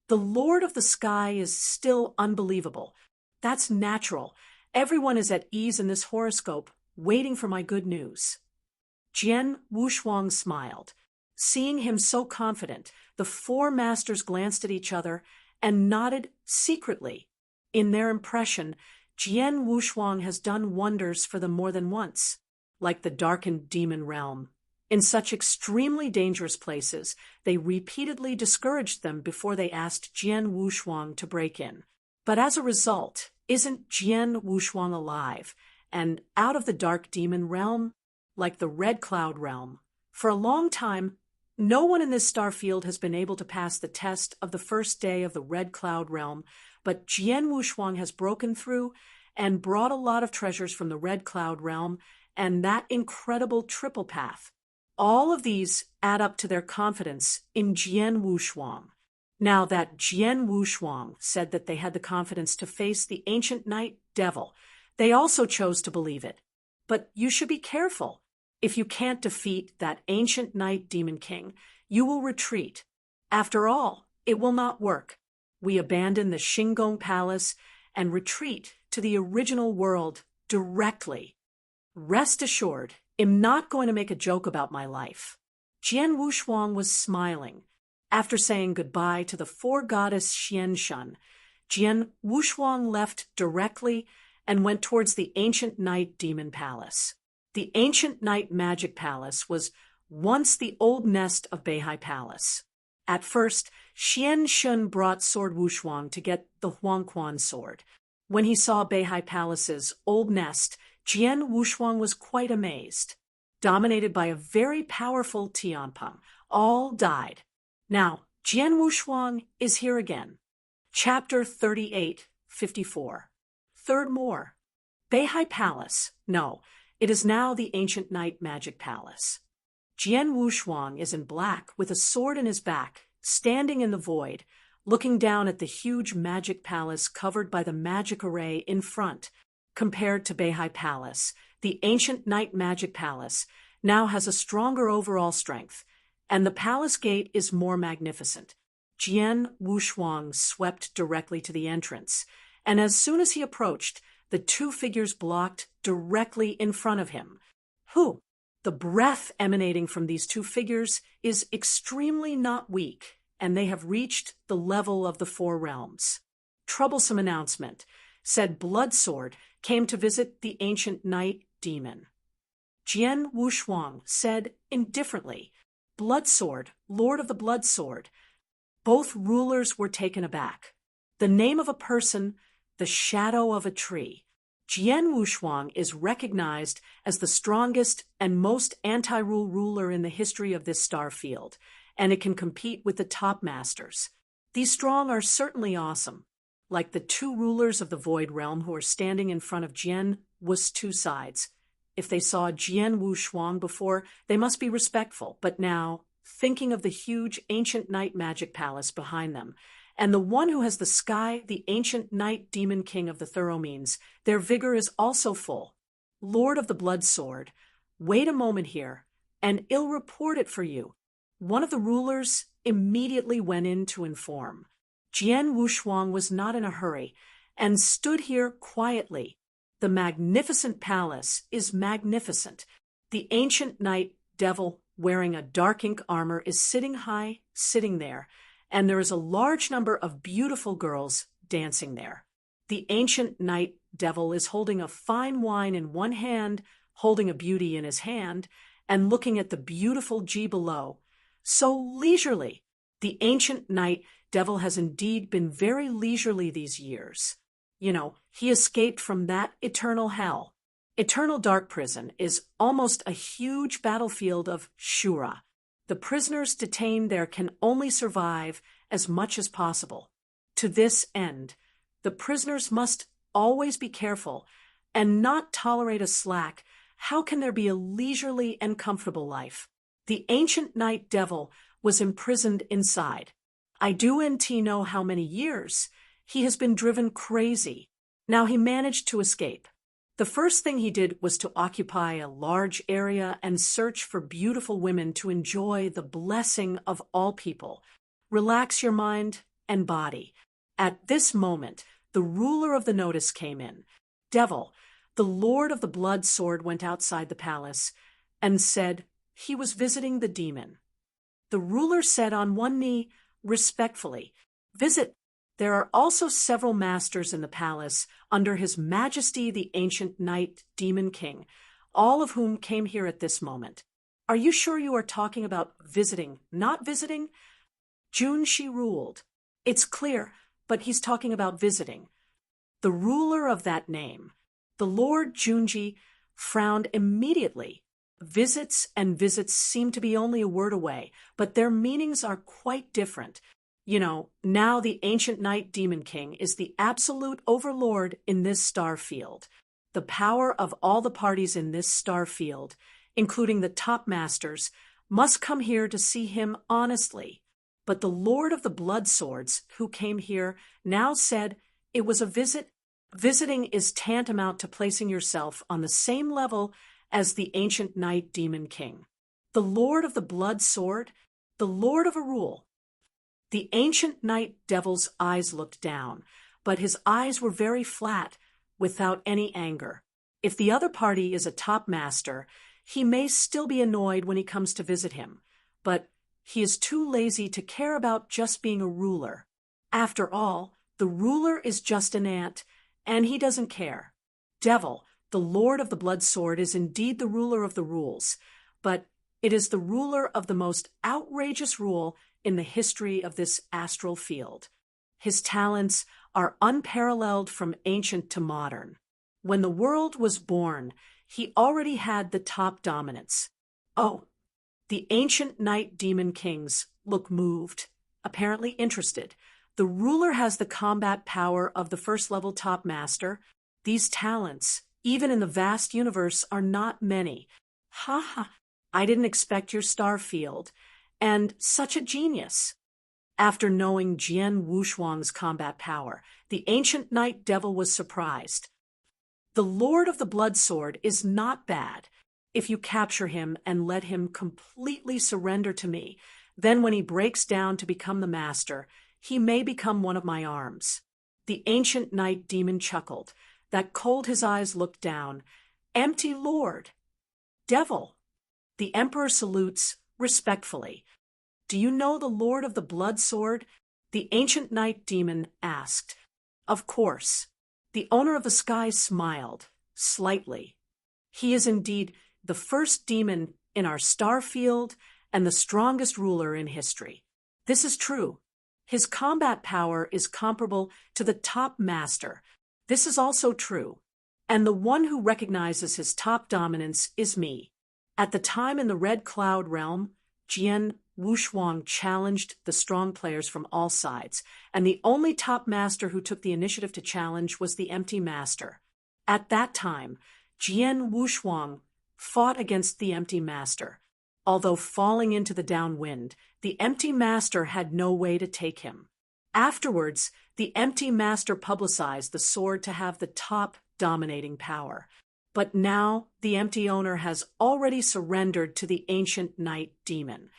The Lord of the Sky is still unbelievable. That's natural. Everyone is at ease in this horoscope, waiting for my good news. Jian Wushuang smiled. Seeing him so confident, the 4 masters glanced at each other and nodded secretly. In their impression, Jian Wushuang has done wonders for them more than once, like the darkened demon realm. In such extremely dangerous places, they repeatedly discouraged them before they asked Jian Wushuang to break in. But as a result, isn't Jian Wushuang alive and out of the dark demon realm, like the red cloud realm? For a long time, no one in this star field has been able to pass the test of the 1st day of the red cloud realm, but Jian Wushuang has broken through and brought a lot of treasures from the red cloud realm and that incredible triple path. All of these add up to their confidence in Jian Wushuang. Now that Jian Wushuang said that they had the confidence to face the ancient night devil, they also chose to believe it. But you should be careful. If you can't defeat that ancient night demon king, you will retreat. After all, it will not work. We abandon the Xingong Palace and retreat to the original world directly. Rest assured, am not going to make a joke about my life. Jian Wushuang was smiling. After saying goodbye to the four-goddess Xianshun, Jian Wushuang left directly and went towards the ancient night demon palace. The ancient night magic palace was once the old nest of Beihai Palace. At first, Xianshun brought Sword Wushuang to get the Huangquan sword. When he saw Beihai Palace's old nest, Jian Wushuang was quite amazed. Dominated by a very powerful Tianpeng, all died. Now, Jian Wushuang is here again. Chapter 38:54. Third more. Beihai Palace. No, it is now the ancient night magic palace. Jian Wushuang is in black with a sword in his back, standing in the void, looking down at the huge magic palace covered by the magic array in front. Compared to Beihai Palace, the ancient night magic palace now has a stronger overall strength, and the palace gate is more magnificent. Jian Wushuang swept directly to the entrance, and as soon as he approached, the two figures blocked directly in front of him. Who? The breath emanating from these two figures is extremely not weak, and they have reached the level of the four realms. Troublesome announcement. Said Bloodsword came to visit the ancient night demon. Jian Wushuang said indifferently, Bloodsword, Lord of the Bloodsword. Both rulers were taken aback. The name of a person, the shadow of a tree. Jian Wushuang is recognized as the strongest and most anti-rule ruler in the history of this star field, and it can compete with the top masters. These strong are certainly awesome. Like the two rulers of the Void Realm who are standing in front of Jian was two sides. If they saw Jian Wushuang before, they must be respectful, but now, thinking of the huge ancient night magic palace behind them, and the one who has the sky, the ancient night demon king of the Thoroughmeans, their vigor is also full. Lord of the Blood Sword, wait a moment here, and I'll report it for you. One of the rulers immediately went in to inform. Jian Wushuang was not in a hurry, and stood here quietly. The magnificent palace is magnificent. The ancient night devil wearing a dark ink armor is sitting high, sitting there, and there is a large number of beautiful girls dancing there. The ancient night devil is holding a fine wine in one hand, holding a beauty in his hand, and looking at the beautiful G below. So leisurely. The ancient night devil has indeed been very leisurely these years. He escaped from that eternal hell. Eternal Dark Prison is almost a huge battlefield of Shura. The prisoners detained there can only survive as much as possible. To this end, the prisoners must always be careful and not tolerate a slack. How can there be a leisurely and comfortable life? The ancient night devil was imprisoned inside. I do know how many years. He has been driven crazy. Now he managed to escape. The first thing he did was to occupy a large area and search for beautiful women to enjoy the blessing of all people. Relax your mind and body. At this moment, the ruler of the notice came in. Devil, the Lord of the Blood Sword, went outside the palace and said he was visiting the demon. The ruler said on one knee, respectfully, Visit. There are also several masters in the palace under His Majesty the Ancient Night Demon King, all of whom came here at this moment. Are you sure you are talking about visiting, not visiting? Junshi ruled. It's clear, but he's talking about visiting. The ruler of that name, the Lord Junji, frowned immediately. Visits and visits seem to be only a word away, but their meanings are quite different. Now the ancient night demon king is the absolute overlord in this star field. The power of all the parties in this star field, including the top masters, must come here to see him honestly. But the Lord of the Blood Swords, who came here, now said it was a visit. Visiting is tantamount to placing yourself on the same level as the ancient night demon king. The Lord of the Blood Sword, the Lord of a rule. The ancient night devil's eyes looked down, but his eyes were very flat, without any anger. If the other party is a top master, He may still be annoyed when he comes to visit him, but he is too lazy to care about just being a ruler. After all, the ruler is just an ant, and he doesn't care. Devil, the Lord of the Blood Sword, is indeed the ruler of the rules, but it is the ruler of the most outrageous rule in the history of this astral field. His talents are unparalleled from ancient to modern. When the world was born, he already had the top dominance. Oh, the ancient night demon kings look moved, apparently interested. The ruler has the combat power of the first-level top master. These talents, even in the vast universe, are not many. Ha ha, I didn't expect your star field. And such a genius. After knowing Jian Wushuang's combat power, the ancient night devil was surprised. The Lord of the Blood Sword is not bad. If you capture him and let him completely surrender to me, then when he breaks down to become the master, he may become one of my arms. The ancient night demon chuckled. That cold his eyes looked down. Empty Lord. Devil. The Emperor salutes respectfully. Do you know the Lord of the Blood Sword? The ancient night demon asked. Of course. The owner of the sky smiled, slightly. He is indeed the first demon in our star field and the strongest ruler in history. This is true. His combat power is comparable to the top master. This is also true. And the one who recognizes his top dominance is me. At the time in the Red Cloud realm, Jian Wushuang challenged the strong players from all sides, and the only top master who took the initiative to challenge was the Empty Master. At that time, Jian Wushuang fought against the Empty Master. Although falling into the downwind, the Empty Master had no way to take him. Afterwards, the Empty Master publicized the sword to have the top dominating power. But now the Empty Owner has already surrendered to the ancient night demon.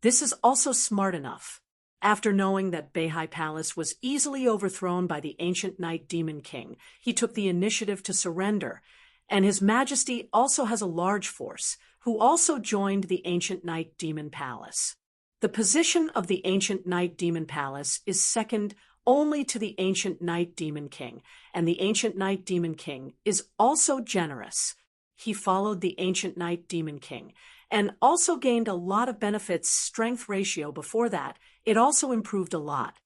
This is also smart enough. After knowing that Beihai Palace was easily overthrown by the ancient night demon king, he took the initiative to surrender, and His Majesty also has a large force, who also joined the ancient night demon palace. The position of the ancient night demon palace is second only to the ancient night demon king, and the ancient night demon king is also generous. He followed the ancient night demon king, and also gained a lot of benefits. Strength ratio before that, it also improved a lot.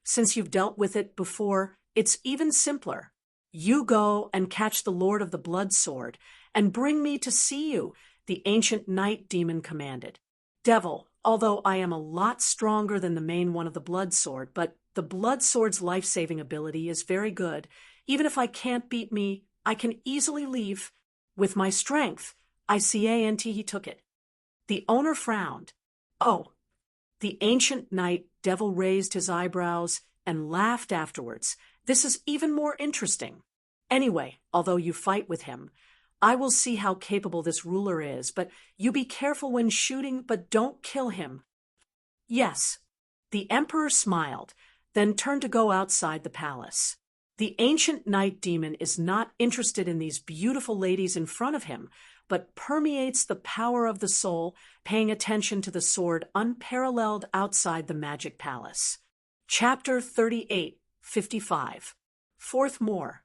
Since you've dealt with it before, it's even simpler. You go and catch the Lord of the Blood Sword, and bring me to see you, the ancient night demon commanded. Devil, although I am a lot stronger than the main one of the Blood Sword, but the Blood Sword's life-saving ability is very good. Even if I can't beat me, I can easily leave. With my strength, ICANT he took it. The owner frowned. Oh. The ancient night devil raised his eyebrows and laughed afterwards. This is even more interesting. Anyway, although you fight with him, I will see how capable this ruler is, but you be careful when shooting, but don't kill him. Yes. The emperor smiled, then turned to go outside the palace. The ancient night demon is not interested in these beautiful ladies in front of him, but permeates the power of the soul, paying attention to the sword unparalleled outside the magic palace. Chapter 38:55. Fourth more.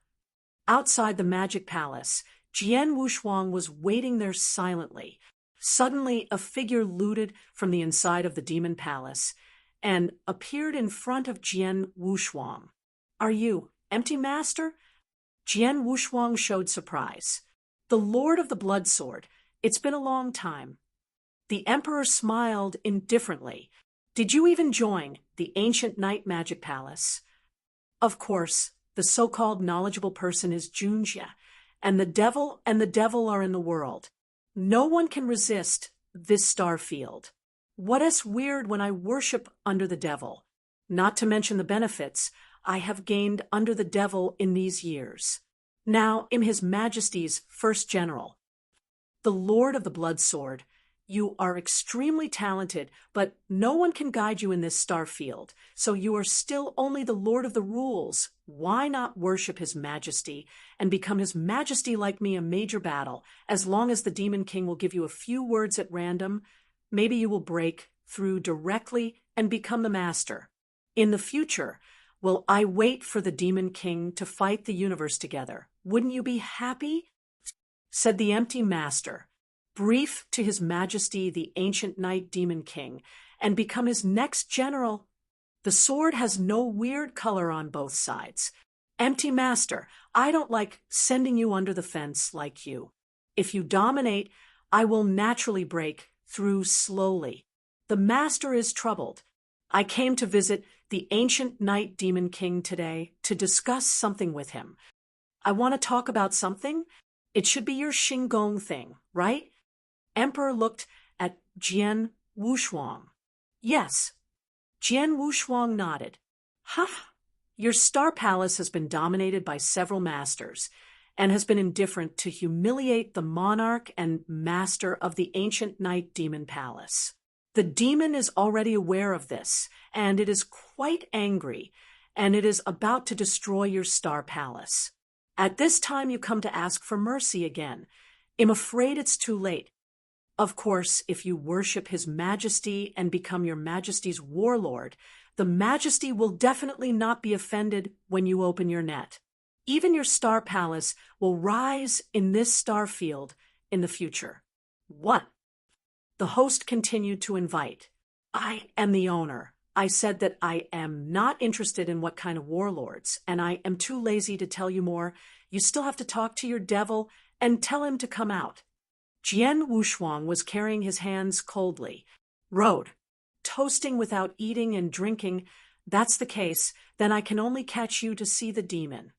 Outside the magic palace, Jian Wushuang was waiting there silently. Suddenly, a figure looted from the inside of the demon palace and appeared in front of Jian Wushuang. Are you Empty Master? Jian Wushuang showed surprise. The Lord of the Blood Sword. It's been a long time. The emperor smiled indifferently. Did you even join the ancient night magic palace? Of course, the so-called knowledgeable person is Junjia, and the devil are in the world. No one can resist this star field. What is weird when I worship under the devil? Not to mention the benefits I have gained under the devil in these years. Now, in His Majesty's first general, the Lord of the Blood Sword, You are extremely talented, but no one can guide you in this star field, so you are still only the Lord of the Rules. Why not worship His Majesty and become His Majesty like me a major battle, as long as the Demon King will give you a few words at random? Maybe you will break through directly and become the master. In the future, will I wait for the Demon King to fight the universe together? Wouldn't you be happy? Said the empty master, brief to His Majesty the ancient Night Demon King, and become his next general. The sword has no weird color on both sides. Empty master, I don't like sending you under the fence like you. If you dominate, I will naturally break through slowly. The master is troubled. I came to visit the ancient Night Demon King today to discuss something with him. I want to talk about something. It should be your Xingong thing, right? Emperor looked at Jian Wushuang. Yes. Jian Wushuang nodded. Huh. Your star palace has been dominated by several masters and has been indifferent to humiliate the monarch and master of the ancient Night Demon Palace. The demon is already aware of this, and it is quite angry, and it is about to destroy your star palace. At this time you come to ask for mercy again. I'm afraid it's too late. Of course, if you worship His Majesty and become your Majesty's warlord, the Majesty will definitely not be offended when you open your net. Even your star palace will rise in this star field in the future. What? The host continued to invite. I am the owner. I said that I am not interested in what kind of warlords, and I am too lazy to tell you more. You still have to talk to your devil and tell him to come out. Jian Wushuang was carrying his hands coldly. Road. Toasting without eating and drinking. That's the case. Then I can only catch you to see the demon.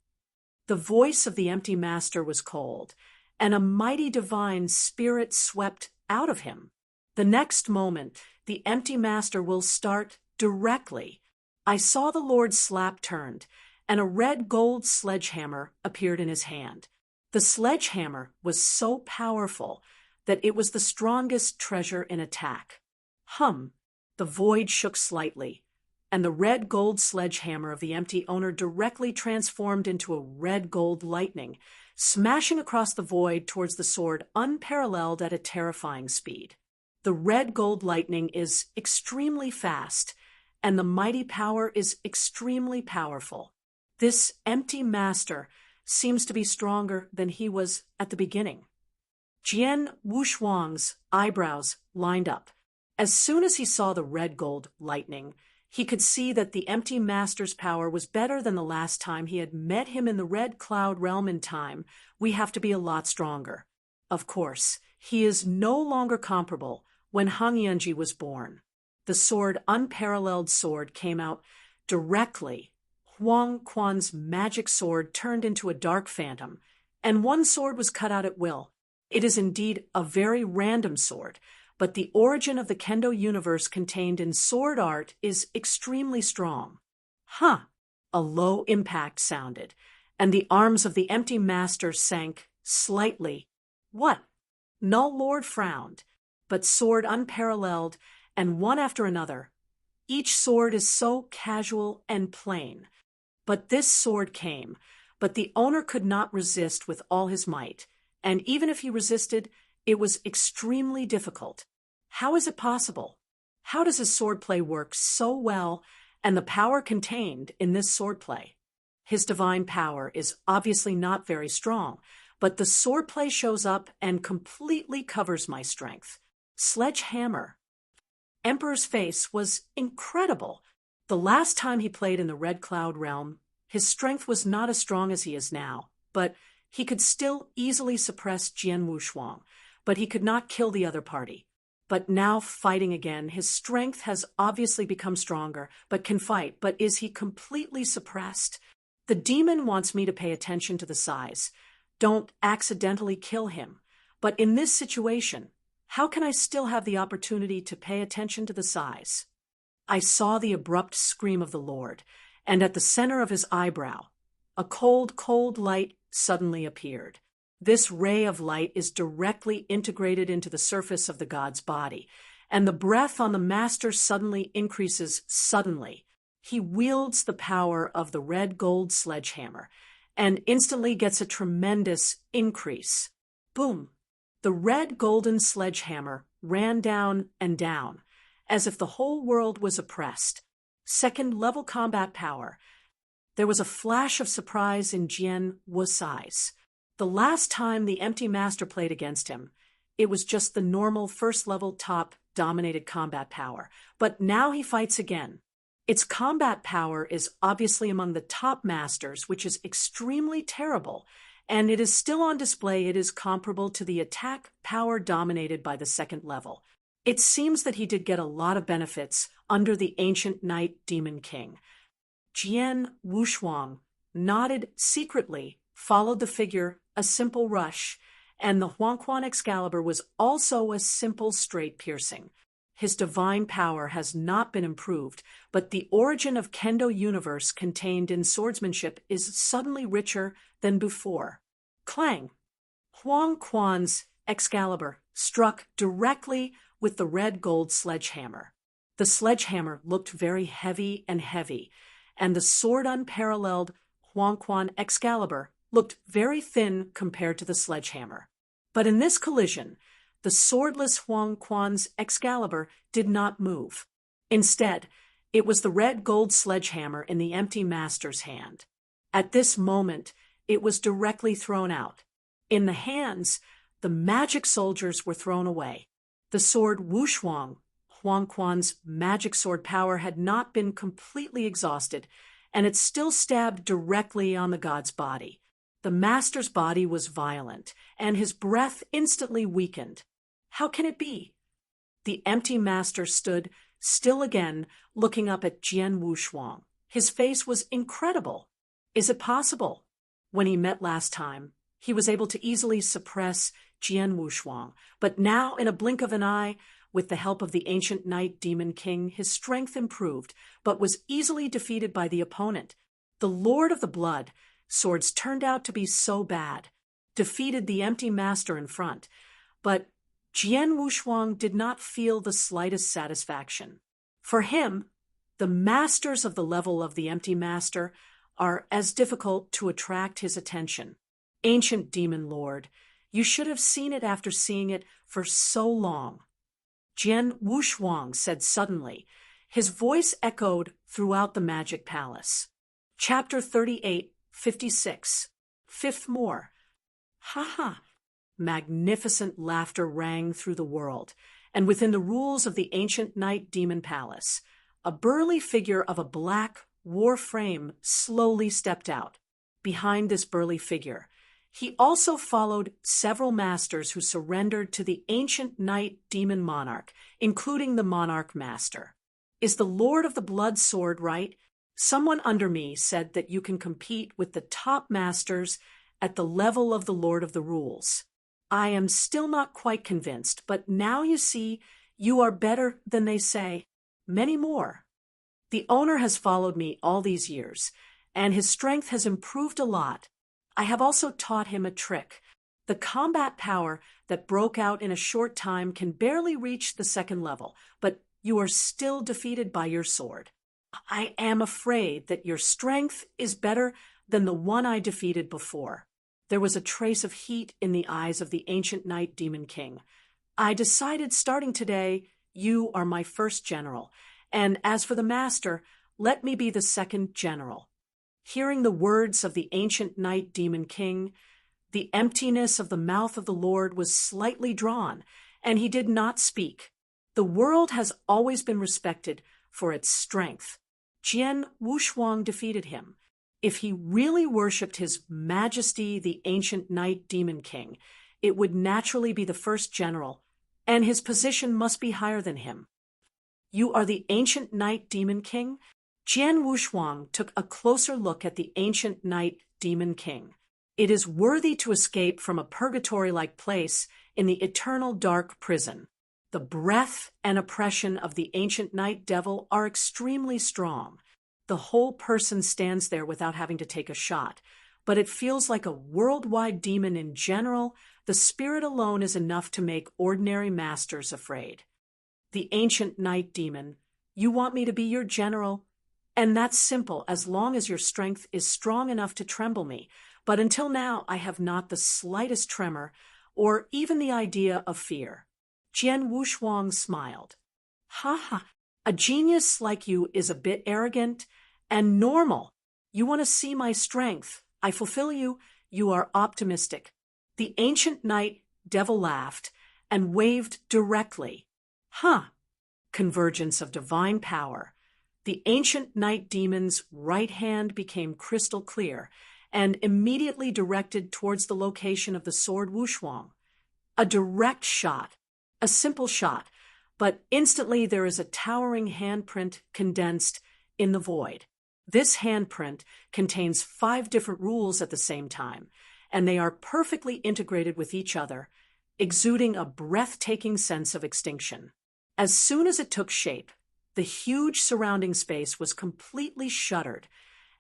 The voice of the empty master was cold, and a mighty divine spirit swept out of him. The next moment, the empty master will start directly. I saw the Lord's slap turned, and a red gold sledgehammer appeared in his hand. The sledgehammer was so powerful that it was the strongest treasure in attack. The void shook slightly, and the red gold sledgehammer of the empty owner directly transformed into a red gold lightning, smashing across the void towards the sword unparalleled at a terrifying speed. The red gold lightning is extremely fast, and the mighty power is extremely powerful. This empty master seems to be stronger than he was at the beginning. Jian Wushuang's eyebrows lined up. As soon as he saw the red gold lightning, he could see that the empty master's power was better than the last time he had met him in the red cloud realm in time. We have to be a lot stronger. Of course, he is no longer comparable when Hang Yanji was born. The sword, unparalleled sword, came out directly. Huang Quan's magic sword turned into a dark phantom, and one sword was cut out at will. It is indeed a very random sword, but the origin of the kendo universe contained in sword art is extremely strong. A low impact sounded, and the arms of the empty master sank slightly. What? Null Lord frowned, but sword unparalleled, and one after another. Each sword is so casual and plain. But this sword came, but the owner could not resist with all his might, and even if he resisted, it was extremely difficult. How is it possible? How does his swordplay work so well, and the power contained in this swordplay? His divine power is obviously not very strong, but the swordplay shows up and completely covers my strength. Sledgehammer. Emperor's face was incredible. The last time he played in the Red Cloud realm, his strength was not as strong as he is now, but he could still easily suppress Jian Wushuang, but he could not kill the other party. But now fighting again, his strength has obviously become stronger, but can fight. But is he completely suppressed? The demon wants me to pay attention to the size. Don't accidentally kill him. But in this situation, how can I still have the opportunity to pay attention to the size? I saw the abrupt scream of the Lord, and at the center of his eyebrow, a cold, cold light suddenly appeared. This ray of light is directly integrated into the surface of the god's body, and the breath on the master suddenly increases suddenly. He wields the power of the red gold sledgehammer and instantly gets a tremendous increase. Boom! The red golden sledgehammer ran down and down, as if the whole world was oppressed. Second-level combat power. There was a flash of surprise in Jian Wu's eyes. The last time the Empty Master played against him, it was just the normal first-level top-dominated combat power. But now he fights again. Its combat power is obviously among the top masters, which is extremely terrible, and it is still on display. It is comparable to the attack power dominated by the second level. It seems that he did get a lot of benefits under the ancient Knight Demon King. Jian Wushuang nodded secretly, followed the figure, a simple rush, and the Huangquan Excalibur was also a simple straight piercing. His divine power has not been improved, but the origin of Kendo universe contained in swordsmanship is suddenly richer than before. Clang! Huangquan's Excalibur struck directly with the red gold sledgehammer. The sledgehammer looked very heavy, and the sword unparalleled Huangquan Excalibur looked very thin compared to the sledgehammer. But in this collision, the swordless Huangquan's Excalibur did not move. Instead, it was the red gold sledgehammer in the Empty Master's hand. At this moment, it was directly thrown out. In the hands, the magic soldiers were thrown away. The sword Wushuang, Huangquan's magic sword power, had not been completely exhausted, and it still stabbed directly on the god's body. The master's body was violent, and his breath instantly weakened. How can it be? The Empty Master stood still again, looking up at Jian Wushuang. His face was incredible. Is it possible? When he met last time, he was able to easily suppress Jian Wushuang, but now, in a blink of an eye, with the help of the ancient Knight Demon King, his strength improved, but was easily defeated by the opponent. The Lord of the Blood swords turned out to be so bad, defeated the Empty Master in front, but Jian Wushuang did not feel the slightest satisfaction. For him, the masters of the level of the Empty Master are as difficult to attract his attention. Ancient Demon Lord, you should have seen it after seeing it for so long. Jian Wushuang said suddenly. His voice echoed throughout the Magic Palace. Chapter 38:56. Fifth more. Ha ha! Magnificent laughter rang through the world, and within the rules of the ancient Knight Demon Palace, a burly figure of a black war frame slowly stepped out. Behind this burly figure, he also followed several masters who surrendered to the ancient Knight Demon Monarch, including the Monarch Master. Is the Lord of the Blood Sword right? Someone under me said that you can compete with the top masters at the level of the Lord of the Rules. I am still not quite convinced, but now you see, you are better than they say. Many more. The owner has followed me all these years, and his strength has improved a lot. I have also taught him a trick. The combat power that broke out in a short time can barely reach the second level, but you are still defeated by your sword. I am afraid that your strength is better than the one I defeated before. There was a trace of heat in the eyes of the ancient Knight Demon King. I decided starting today, you are my first general, and as for the master, let me be the second general. Hearing the words of the ancient Knight Demon King, the emptiness of the mouth of the Lord was slightly drawn, and he did not speak. The world has always been respected for its strength. Jian Wushuang defeated him. If he really worshipped His Majesty the ancient Knight Demon King, it would naturally be the first general, and his position must be higher than him. You are the ancient Knight Demon King? Jian Wushuang took a closer look at the ancient Knight Demon King. It is worthy to escape from a purgatory-like place in the eternal dark prison. The breath and oppression of the ancient Night Devil are extremely strong. The whole person stands there without having to take a shot, but it feels like a worldwide demon in general. The spirit alone is enough to make ordinary masters afraid. The ancient night demon, you want me to be your general? And that's simple, as long as your strength is strong enough to tremble me. But until now, I have not the slightest tremor, or even the idea of fear. Jian Wushuang smiled. Ha ha, a genius like you is a bit arrogant and normal. You want to see my strength. I fulfill you. You are optimistic. The ancient night devil laughed and waved directly. Huh. Convergence of divine power. The ancient night demon's right hand became crystal clear and immediately directed towards the location of the sword Wushuang. A direct shot. A simple shot. But instantly there is a towering handprint condensed in the void. This handprint contains 5 different rules at the same time, and they are perfectly integrated with each other, exuding a breathtaking sense of extinction. As soon as it took shape, the huge surrounding space was completely shuttered,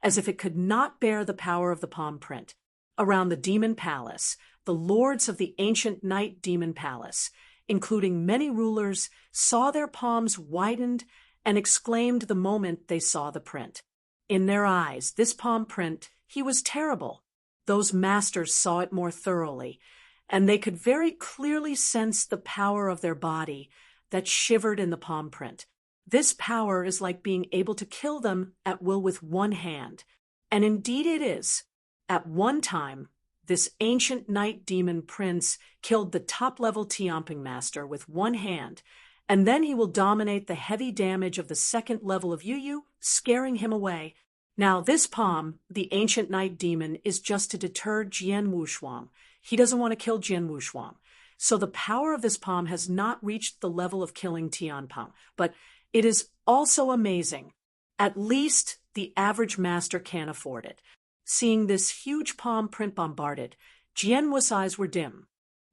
as if it could not bear the power of the palm print. Around the demon palace, the lords of the ancient night demon palace, including many rulers, saw their palms widened and exclaimed the moment they saw the print. In their eyes, this palm print, he was terrible. Those masters saw it more thoroughly, and they could very clearly sense the power of their body that shivered in the palm print. This power is like being able to kill them at will with one hand. And indeed it is. At one time, this ancient night demon prince killed the top-level Tianping master with one hand, and then he will dominate the heavy damage of the second level of Yu, scaring him away. Now this palm, the ancient night demon, is just to deter Jian Wushuang. He doesn't want to kill Jian Wushuang. So the power of this palm has not reached the level of killing Tianping, but it is also amazing. At least the average master can't afford it. Seeing this huge palm print bombarded, Jian Wu's eyes were dim.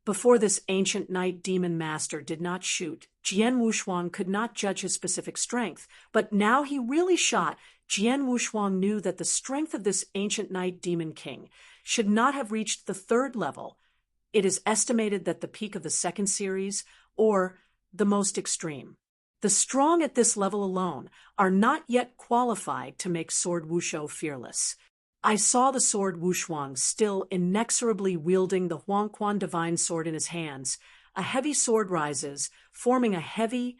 Before this ancient night demon master did not shoot, Jian Wushuang could not judge his specific strength, but now he really shot. Jian Wushuang knew that the strength of this ancient night demon king should not have reached the 3rd level. It is estimated that the peak of the 2nd series, or the most extreme. The strong at this level alone are not yet qualified to make sword Wushuo fearless. I saw the sword Wushuang still inexorably wielding the Huangquan divine sword in his hands. A heavy sword rises, forming a heavy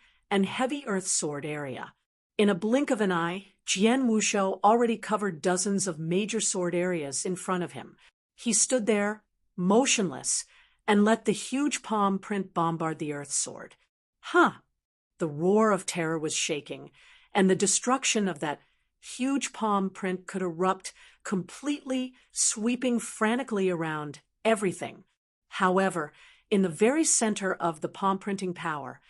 earth sword area. In a blink of an eye, Jian Wushuo already covered dozens of major sword areas in front of him. He stood there, motionless, and let the huge palm print bombard the earth sword. Huh! The roar of terror was shaking, and the destruction of that huge palm print could erupt completely, sweeping frantically around everything. However, in the very center of the palm printing power,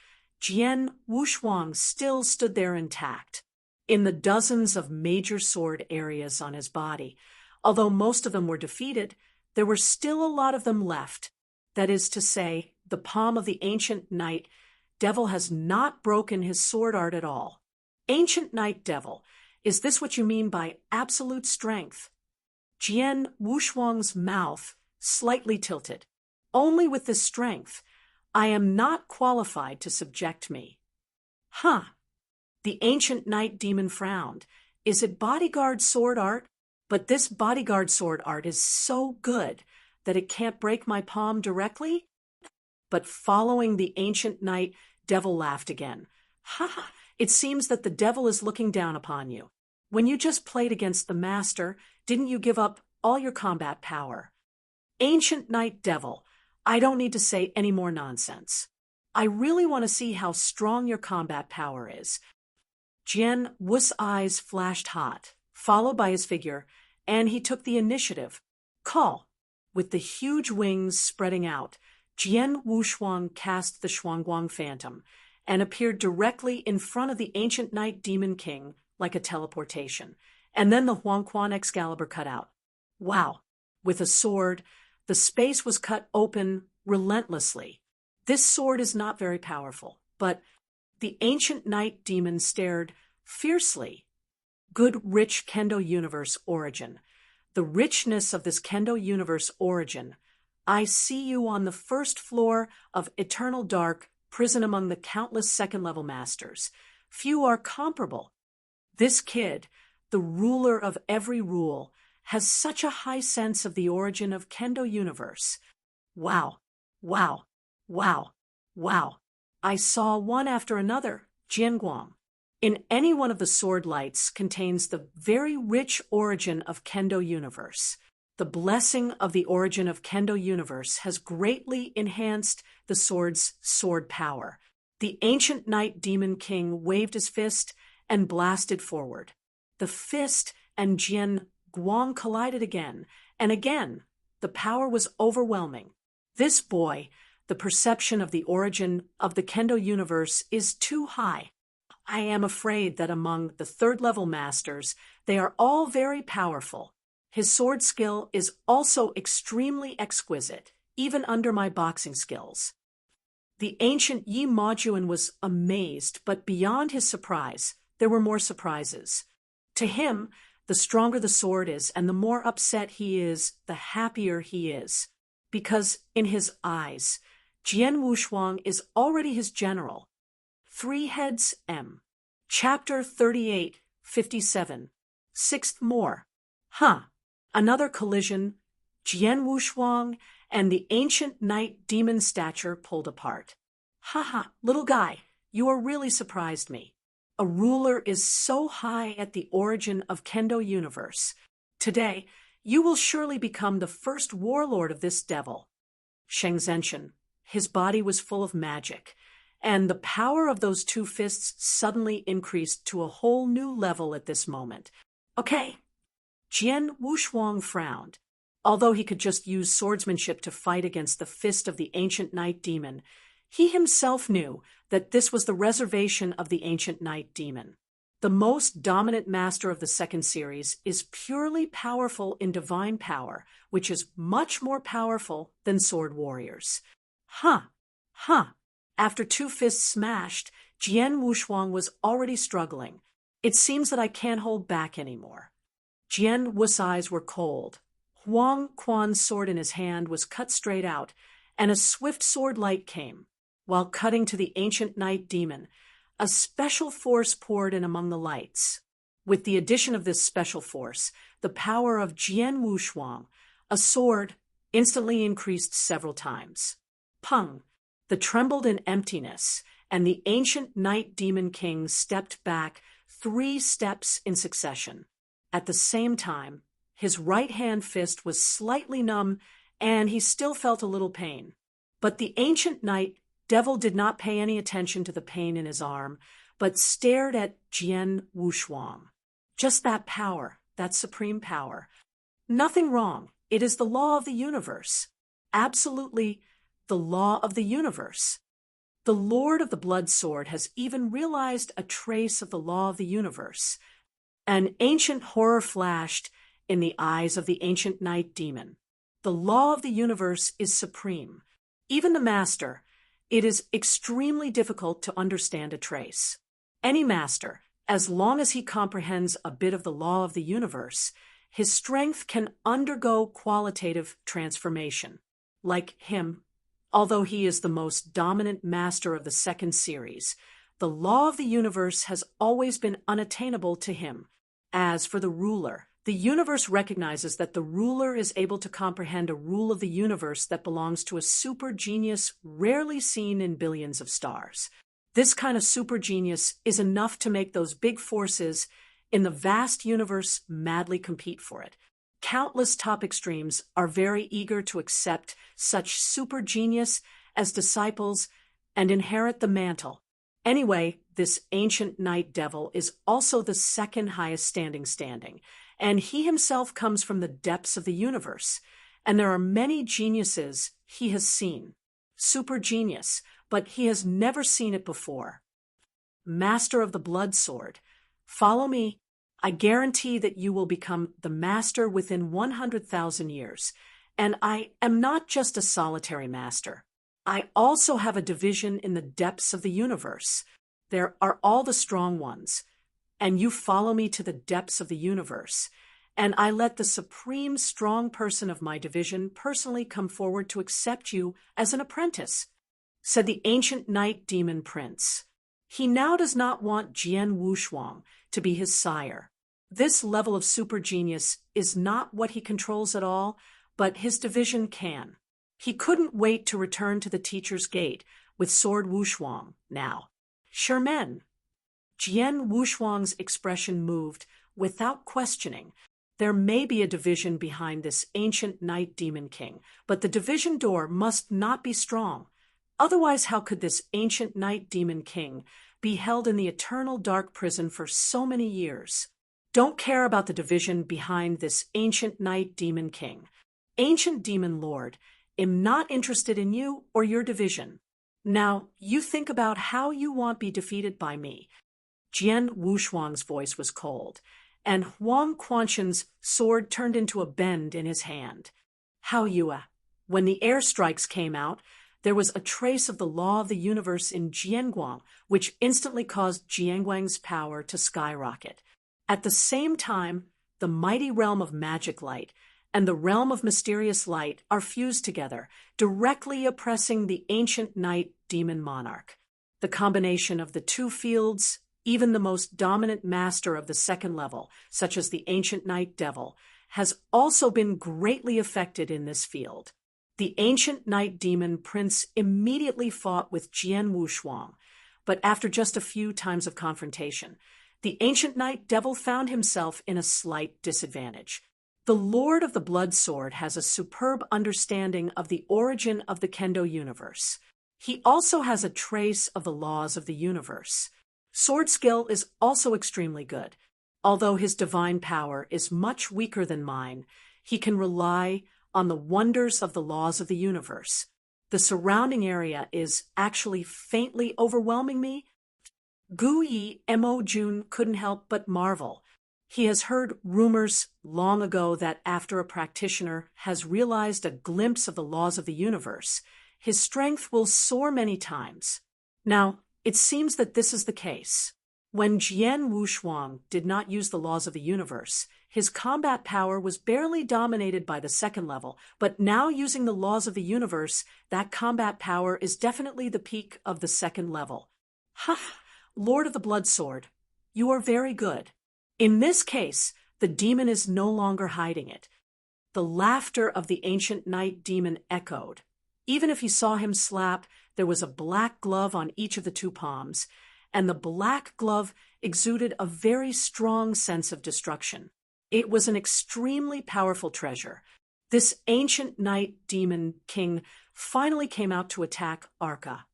Jian Wushuang still stood there intact. In the dozens of major sword areas on his body, although most of them were defeated, there were still a lot of them left. That is to say, the palm of the ancient night devil has not broken his sword art at all. Ancient night devil, is this what you mean by absolute strength? Jian Wushuang's mouth slightly tilted. Only with this strength, I am not qualified to subject me. Huh. The ancient night demon frowned. Is it bodyguard sword art? But this bodyguard sword art is so good that it can't break my palm directly? But following the ancient night, devil laughed again. Ha ha! It seems that the devil is looking down upon you. When you just played against the master, didn't you give up all your combat power? Ancient night devil, I don't need to say any more nonsense. I really want to see how strong your combat power is. Jian Wu's eyes flashed hot, followed by his figure, and he took the initiative. Call. With the huge wings spreading out, Jian Wushuang cast the Shuangguang Phantom and appeared directly in front of the ancient night demon king like a teleportation. And then the Huangquan Excalibur cut out. Wow! With a sword, the space was cut open relentlessly. This sword is not very powerful, but the ancient night demon stared fiercely. Good rich Kendo universe origin. The richness of this Kendo universe origin. I see you on the first floor of Eternal Dark, prison among the countless second-level masters. Few are comparable. This kid, the ruler of every rule, has such a high sense of the origin of Kendo universe. Wow, wow, wow, wow. I saw one after another, Jianguang. In any one of the sword lights contains the very rich origin of Kendo universe. The blessing of the origin of Kendo universe has greatly enhanced the sword's sword power. The ancient knight demon king waved his fist and blasted forward. The fist and Jian Guang collided again, and again. The power was overwhelming. This boy, the perception of the origin of the Kendo universe is too high. I am afraid that among the third-level masters, they are all very powerful. His sword skill is also extremely exquisite, even under my boxing skills. The ancient Yi Majuan was amazed, but beyond his surprise, there were more surprises. To him, the stronger the sword is and the more upset he is, the happier he is. Because in his eyes, Jian Wushuang is already his general. 3 Heads M. Chapter 38, 57. Sixth more. Another collision. Jian Wushuang and the ancient knight demon stature pulled apart. Little guy, you are really surprised me. A ruler is so high at the origin of Kendo universe. Today, you will surely become the first warlord of this devil. Sheng Zhenchen, his body was full of magic, and the power of those 2 fists suddenly increased to a whole new level at this moment. Okay. Jian Wushuang frowned. Although he could just use swordsmanship to fight against the fist of the ancient knight demon, he himself knew that this was the reservation of the ancient knight demon. The most dominant master of the second series is purely powerful in divine power, which is much more powerful than sword warriors. After 2 fists smashed, Jian Wushuang was already struggling. It seems that I can't hold back anymore. Jian Wu's eyes were cold. Huang Quan's sword in his hand was cut straight out, and a swift sword light came. While cutting to the ancient knight demon, a special force poured in among the lights. With the addition of this special force, the power of Jian Wushuang, a sword, instantly increased several times. Pung! The trembled in emptiness, and the ancient knight demon king stepped back 3 steps in succession. At the same time, his right-hand fist was slightly numb, and he still felt a little pain. But the ancient knight devil did not pay any attention to the pain in his arm, but stared at Jian Wushuang. Just that power, that supreme power. Nothing wrong. It is the law of the universe. Absolutely the law of the universe. The Lord of the Blood Sword has even realized a trace of the law of the universe. An ancient horror flashed in the eyes of the ancient knight demon. The law of the universe is supreme. Even the master, it is extremely difficult to understand a trace. Any master, as long as he comprehends a bit of the law of the universe, his strength can undergo qualitative transformation. Like him, although he is the most dominant master of the second series, the law of the universe has always been unattainable to him. As for the ruler, the universe recognizes that the ruler is able to comprehend a rule of the universe that belongs to a super genius rarely seen in billions of stars. This kind of super genius is enough to make those big forces in the vast universe madly compete for it. Countless top extremes are very eager to accept such super genius as disciples and inherit the mantle. Anyway, this ancient knight devil is also the second highest standing, and he himself comes from the depths of the universe, and there are many geniuses he has seen. Super genius, but he has never seen it before. Master of the Blood Sword, follow me. I guarantee that you will become the master within 100,000 years, and I am not just a solitary master. I also have a division in the depths of the universe. There are all the strong ones, and you follow me to the depths of the universe, and I let the supreme strong person of my division personally come forward to accept you as an apprentice," said the ancient night demon prince. He now does not want Jian Wushuang to be his sire. This level of super genius is not what he controls at all, but his division can. He couldn't wait to return to the teacher's gate with Sword Wushuang now. "Shermen." Jian Wushuang's expression moved without questioning. There may be a division behind this ancient night demon king, but the division door must not be strong. Otherwise, how could this ancient night demon king be held in the eternal dark prison for so many years? Don't care about the division behind this ancient night demon king. Ancient demon lord, am not interested in you or your division. Now, you think about how you won't be defeated by me. Jian Wushuang's voice was cold, and Huang Quanshan's sword turned into a bend in his hand. How Yue, when the airstrikes came out, there was a trace of the law of the universe in Jianguang, which instantly caused Jianguang's power to skyrocket. At the same time, the mighty realm of magic light and the realm of mysterious light are fused together, directly oppressing the ancient night demon monarch. The combination of the two fields, even the most dominant master of the second level, such as the ancient night devil, has also been greatly affected in this field. The ancient night demon prince immediately fought with Jian Wushuang, but after just a few times of confrontation, the ancient night devil found himself in a slight disadvantage. The Lord of the Blood Sword has a superb understanding of the origin of the Kendo universe. He also has a trace of the laws of the universe. Sword skill is also extremely good. Although his divine power is much weaker than mine, he can rely on the wonders of the laws of the universe. The surrounding area is actually faintly overwhelming me. Gu Yi Mo Jun couldn't help but marvel. He has heard rumors long ago that after a practitioner has realized a glimpse of the laws of the universe, his strength will soar many times. Now, it seems that this is the case. When Jian Wushuang did not use the laws of the universe, his combat power was barely dominated by the second level, but now using the laws of the universe, that combat power is definitely the peak of the second level. Ha! Lord of the Blood Sword, you are very good. In this case, the demon is no longer hiding it. The laughter of the ancient night demon echoed. Even if he saw him slap, there was a black glove on each of the two palms, and the black glove exuded a very strong sense of destruction. It was an extremely powerful treasure. This ancient night demon king finally came out to attack Arca.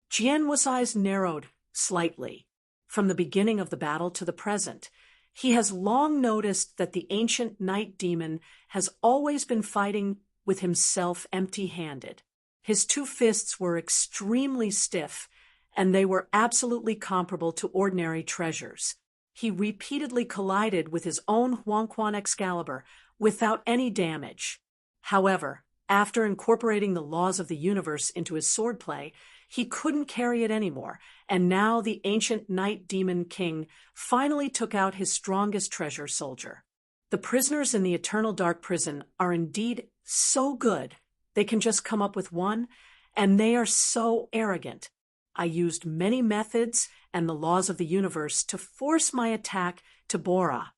Jian Wu's eyes narrowed slightly. From the beginning of the battle to the present, he has long noticed that the ancient night demon has always been fighting with himself empty-handed. His two fists were extremely stiff, and they were absolutely comparable to ordinary treasures. He repeatedly collided with his own Huangquan Excalibur without any damage. However, after incorporating the laws of the universe into his swordplay, he couldn't carry it anymore, and now the ancient night demon king finally took out his strongest treasure soldier. The prisoners in the eternal dark prison are indeed so good, they can just come up with one, and they are so arrogant. I used many methods and the laws of the universe to force my attack to Bora.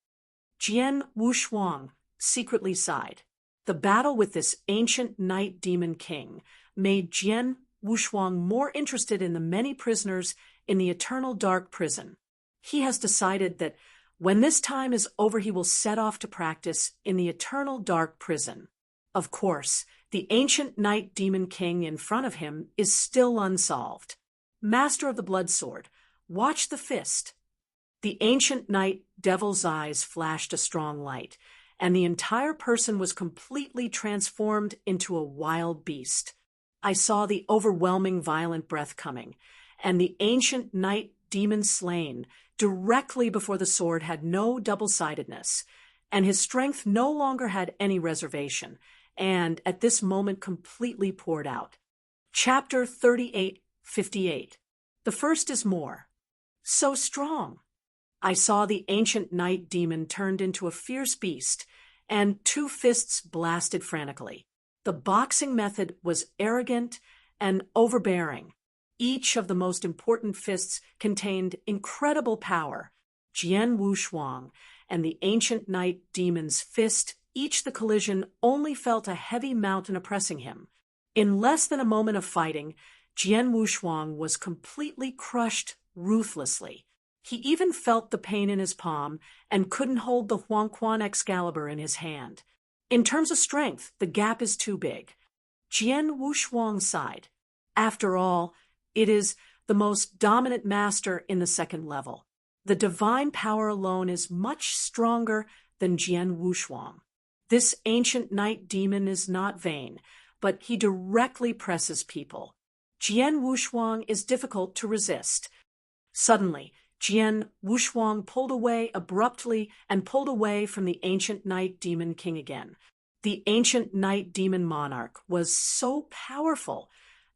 Jian Wushuang secretly sighed. The battle with this ancient night demon king made Jian Wushuang more interested in the many prisoners in the eternal dark prison. He has decided that when this time is over, he will set off to practice in the eternal dark prison. Of course, the ancient night demon king in front of him is still unsolved. Master of the Blood Sword, watch the fist. The ancient night devil's eyes flashed a strong light, and the entire person was completely transformed into a wild beast. I saw the overwhelming violent breath coming, and the ancient night demon slain directly before the sword had no double-sidedness, and his strength no longer had any reservation, and at this moment completely poured out. Chapter 38:58. The first is more. So strong. I saw the ancient night demon turned into a fierce beast, and two fists blasted frantically. The boxing method was arrogant and overbearing. Each of the most important fists contained incredible power. Jian Wushuang and the ancient night demon's fist, each the collision only felt a heavy mountain oppressing him. In less than a moment of fighting, Jian Wushuang was completely crushed ruthlessly. He even felt the pain in his palm and couldn't hold the Huangquan Excalibur in his hand. In terms of strength, the gap is too big. Jian Wushuang sighed. After all, it is the most dominant master in the second level. The divine power alone is much stronger than Jian Wushuang. This ancient night demon is not vain, but he directly presses people. Jian Wushuang is difficult to resist. Suddenly, Jian Wushuang pulled away abruptly and pulled away from the ancient night demon king again. The ancient night demon monarch was so powerful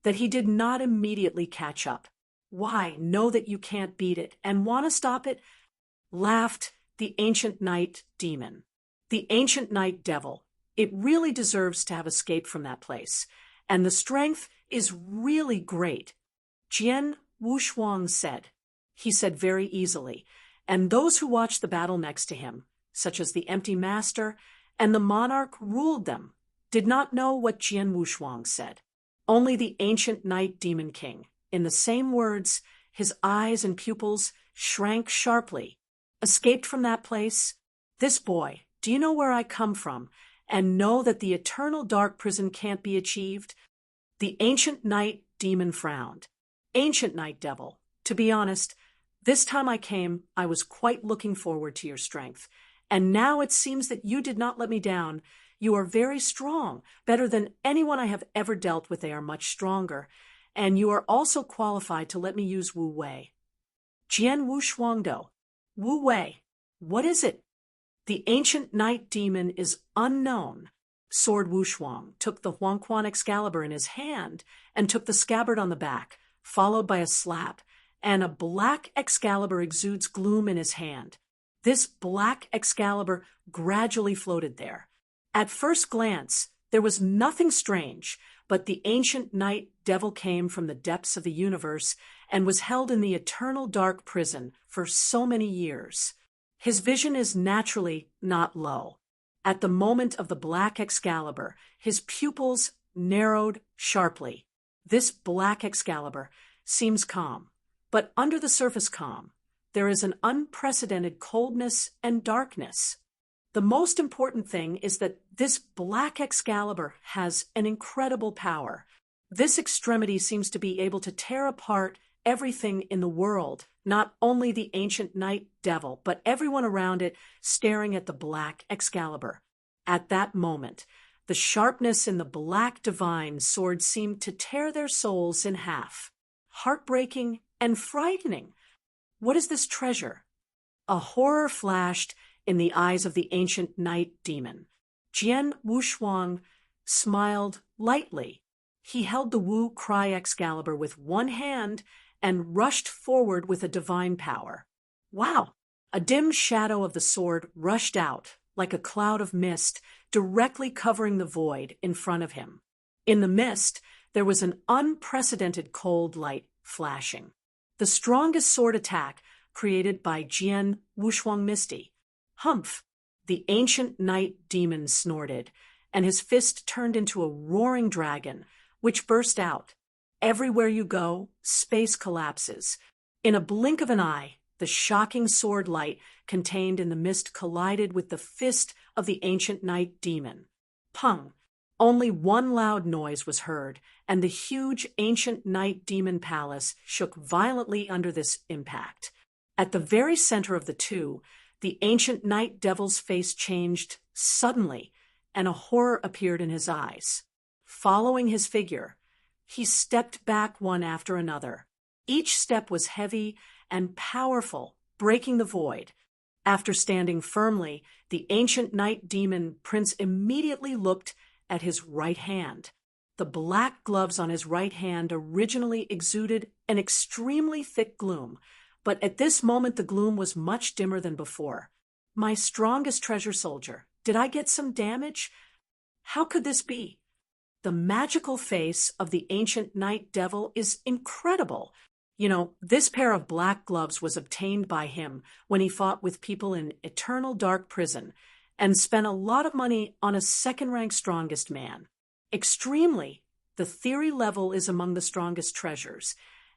that he did not immediately catch up. Why, know that you can't beat it and want to stop it? Laughed the ancient night demon. The ancient night devil. It really deserves to have escaped from that place. And the strength is really great. Jian Wushuang said. He said very easily. And those who watched the battle next to him, such as the empty master and the monarch ruled them, did not know what Jian Wushuang said. Only the ancient night demon king. In the same words, his eyes and pupils shrank sharply. Escaped from that place? This boy, do you know where I come from, and know that the eternal dark prison can't be achieved? The ancient night demon frowned. Ancient night devil, to be honest, this time I came, I was quite looking forward to your strength. And now it seems that you did not let me down. You are very strong, better than anyone I have ever dealt with. They are much stronger. And you are also qualified to let me use Wu Wei. Jian Wushuangdo. Wu Wei. What is it? The ancient night demon is unknown. Sword Wushuang took the Huangquan Excalibur in his hand and took the scabbard on the back, followed by a slap, and a black Excalibur exudes gloom in his hand. This black Excalibur gradually floated there. At first glance, there was nothing strange, but the ancient night devil came from the depths of the universe and was held in the eternal dark prison for so many years. His vision is naturally not low. At the moment of the black Excalibur, his pupils narrowed sharply. This black Excalibur seems calm, but under the surface calm, there is an unprecedented coldness and darkness. The most important thing is that this black Excalibur has an incredible power. This extremity seems to be able to tear apart everything in the world, not only the ancient night devil, but everyone around it staring at the black Excalibur. At that moment, the sharpness in the black divine sword seemed to tear their souls in half. Heartbreaking and frightening. What is this treasure? A horror flashed in the eyes of the ancient night demon. Jian Wushuang smiled lightly. He held the Wu Cry Excalibur with one hand and rushed forward with a divine power. Wow! A dim shadow of the sword rushed out, like a cloud of mist, directly covering the void in front of him. In the mist, there was an unprecedented cold light flashing. The strongest sword attack created by Jian Wushuang Misty. Humph! The ancient night demon snorted, and his fist turned into a roaring dragon, which burst out. Everywhere you go, space collapses. In a blink of an eye, the shocking sword light contained in the mist collided with the fist of the ancient night demon. Pung! Only one loud noise was heard, and the huge ancient night demon palace shook violently under this impact. At the very center of the two, the ancient night devil's face changed suddenly, and a horror appeared in his eyes. Following his figure, he stepped back one after another. Each step was heavy and powerful, breaking the void. After standing firmly, the ancient night demon prince immediately looked at his right hand. The black gloves on his right hand originally exuded an extremely thick gloom, but at this moment the gloom was much dimmer than before. My strongest treasure soldier, did I get some damage? How could this be? The magical face of the ancient night devil is incredible. This pair of black gloves was obtained by him when he fought with people in eternal dark prison and spent a lot of money on a second-rank strongest man. Extremely, the theory level is among the strongest treasures,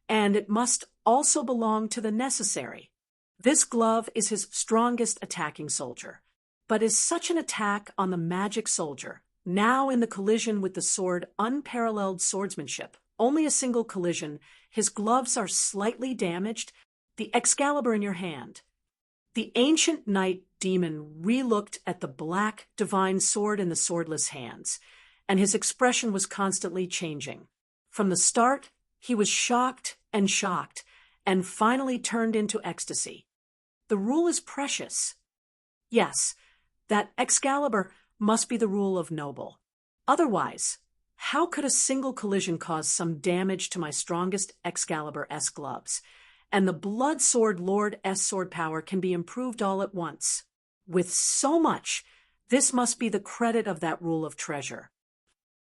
and it must also belong to the necessary. This glove is his strongest attacking soldier, but is such an attack on the magic soldier, now in the collision with the sword unparalleled swordsmanship, only a single collision, his gloves are slightly damaged, the Excalibur in your hand. The ancient knight demon re-looked at the black divine sword in the swordless hands, and his expression was constantly changing. From the start, he was shocked, and finally turned into ecstasy. The rule is precious. Yes, that Excalibur must be the rule of noble. Otherwise, how could a single collision cause some damage to my strongest Excalibur-S gloves? And the blood sword Lord S sword power can be improved all at once. With so much, this must be the credit of that rule of treasure.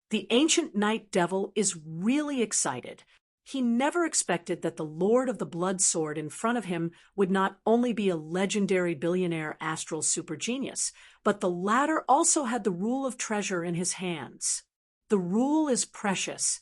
The ancient knight devil is really excited. He never expected that the Lord of the Blood Sword in front of him would not only be a legendary billionaire astral super genius, but the latter also had the rule of treasure in his hands. The rule is precious,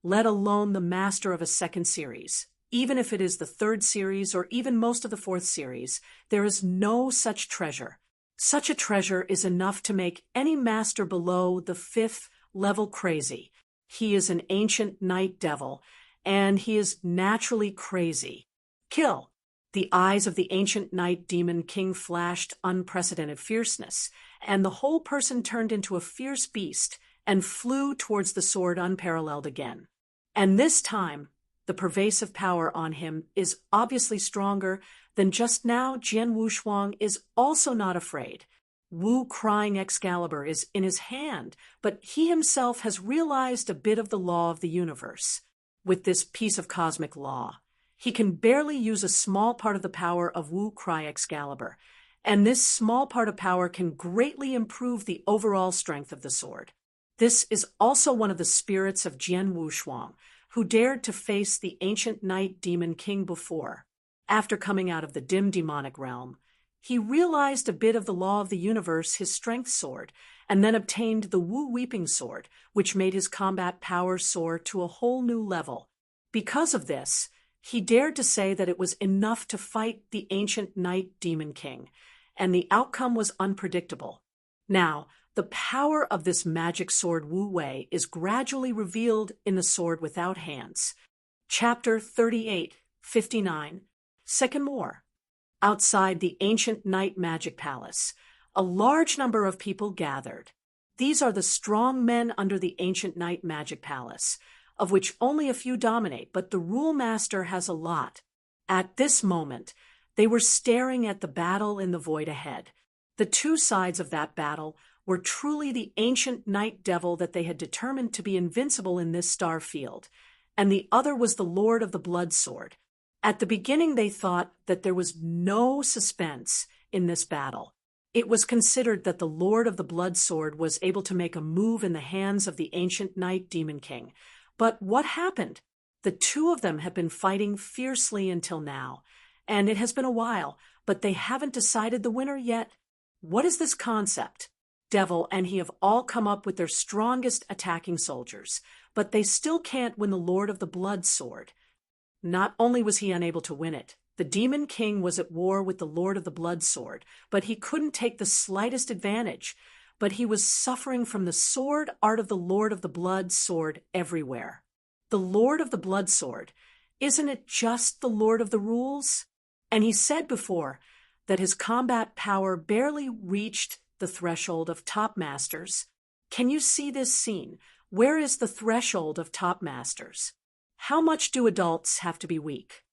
let alone the master of a second series. Even if it is the third series or even most of the fourth series, there is no such treasure. Such a treasure is enough to make any master below the fifth level crazy. He is an ancient night devil, and he is naturally crazy. Kill! The eyes of the ancient night demon king flashed unprecedented fierceness, and the whole person turned into a fierce beast and flew towards the sword unparalleled again. And this time, the pervasive power on him is obviously stronger than just now. Jian Wushuang is also not afraid. Wu crying Excalibur is in his hand, but he himself has realized a bit of the law of the universe. With this piece of cosmic law, he can barely use a small part of the power of Wu Cry Excalibur, and this small part of power can greatly improve the overall strength of the sword. This is also one of the spirits of Jian Wushuang, who dared to face the ancient night demon king before. After coming out of the dim demonic realm, he realized a bit of the law of the universe, his strength sword, and then obtained the Wu Weeping Sword, which made his combat power soar to a whole new level. Because of this, he dared to say that it was enough to fight the ancient night demon king, and the outcome was unpredictable. Now, the power of this magic sword Wu Wei is gradually revealed in the Sword Without Hands. Chapter 38:59. Second War. Outside the ancient night magic palace, a large number of people gathered. These are the strong men under the ancient night magic palace, of which only a few dominate, but the rule master has a lot. At this moment, they were staring at the battle in the void ahead. The two sides of that battle were truly the ancient night devil that they had determined to be invincible in this star field, and the other was the Lord of the Blood Sword. At the beginning, they thought that there was no suspense in this battle. It was considered that the Lord of the Blood Sword was able to make a move in the hands of the ancient night demon king. But what happened? The two of them have been fighting fiercely until now, and it has been a while, but they haven't decided the winner yet. What is this concept? Devil and he have all come up with their strongest attacking soldiers, but they still can't win the Lord of the Blood Sword. Not only was he unable to win it, the Demon King was at war with the Lord of the Blood Sword, but he couldn't take the slightest advantage. But he was suffering from the sword art of the Lord of the Blood Sword everywhere. The Lord of the Blood Sword, isn't it just the Lord of the Rules? And he said before that his combat power barely reached the threshold of top masters. Can you see this scene? Where is the threshold of top masters? How much do adults have to be weak?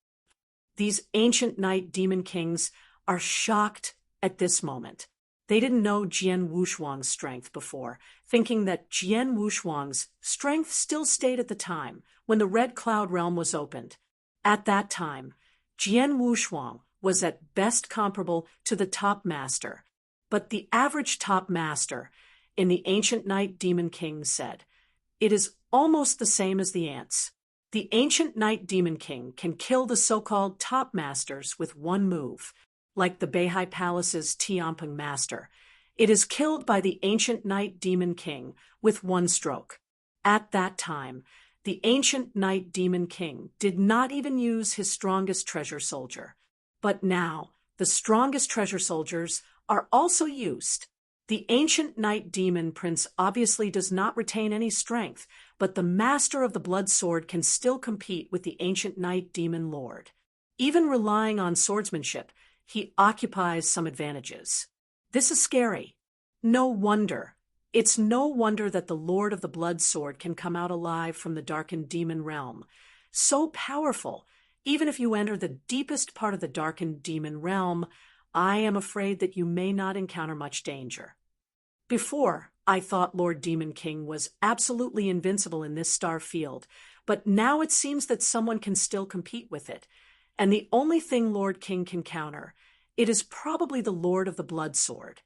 These ancient night demon kings are shocked at this moment. They didn't know Jian Wushuang's strength before, thinking that Jian Wushuang's strength still stayed at the time when the Red Cloud Realm was opened. At that time, Jian Wushuang was at best comparable to the top master, but the average top master in the ancient Night Demon King said, "It is almost the same as the ants. The ancient Night Demon King can kill the so-called top masters with one move, like the Beihai Palace's Tianping master. It is killed by the ancient Night Demon King with one stroke." At that time, the ancient Night Demon King did not even use his strongest treasure soldier. But now, the strongest treasure soldiers are also used. The ancient Night Demon Prince obviously does not retain any strength, but the master of the blood sword can still compete with the ancient Night Demon Lord. Even relying on swordsmanship, he occupies some advantages. This is scary. No wonder. It's no wonder that the Lord of the Blood Sword can come out alive from the darkened demon realm. So powerful, even if you enter the deepest part of the darkened demon realm, I am afraid that you may not encounter much danger. Before, I thought Lord Demon King was absolutely invincible in this star field, but now it seems that someone can still compete with it. And the only thing Lord King can counter, it is probably the Lord of the Blood Sword.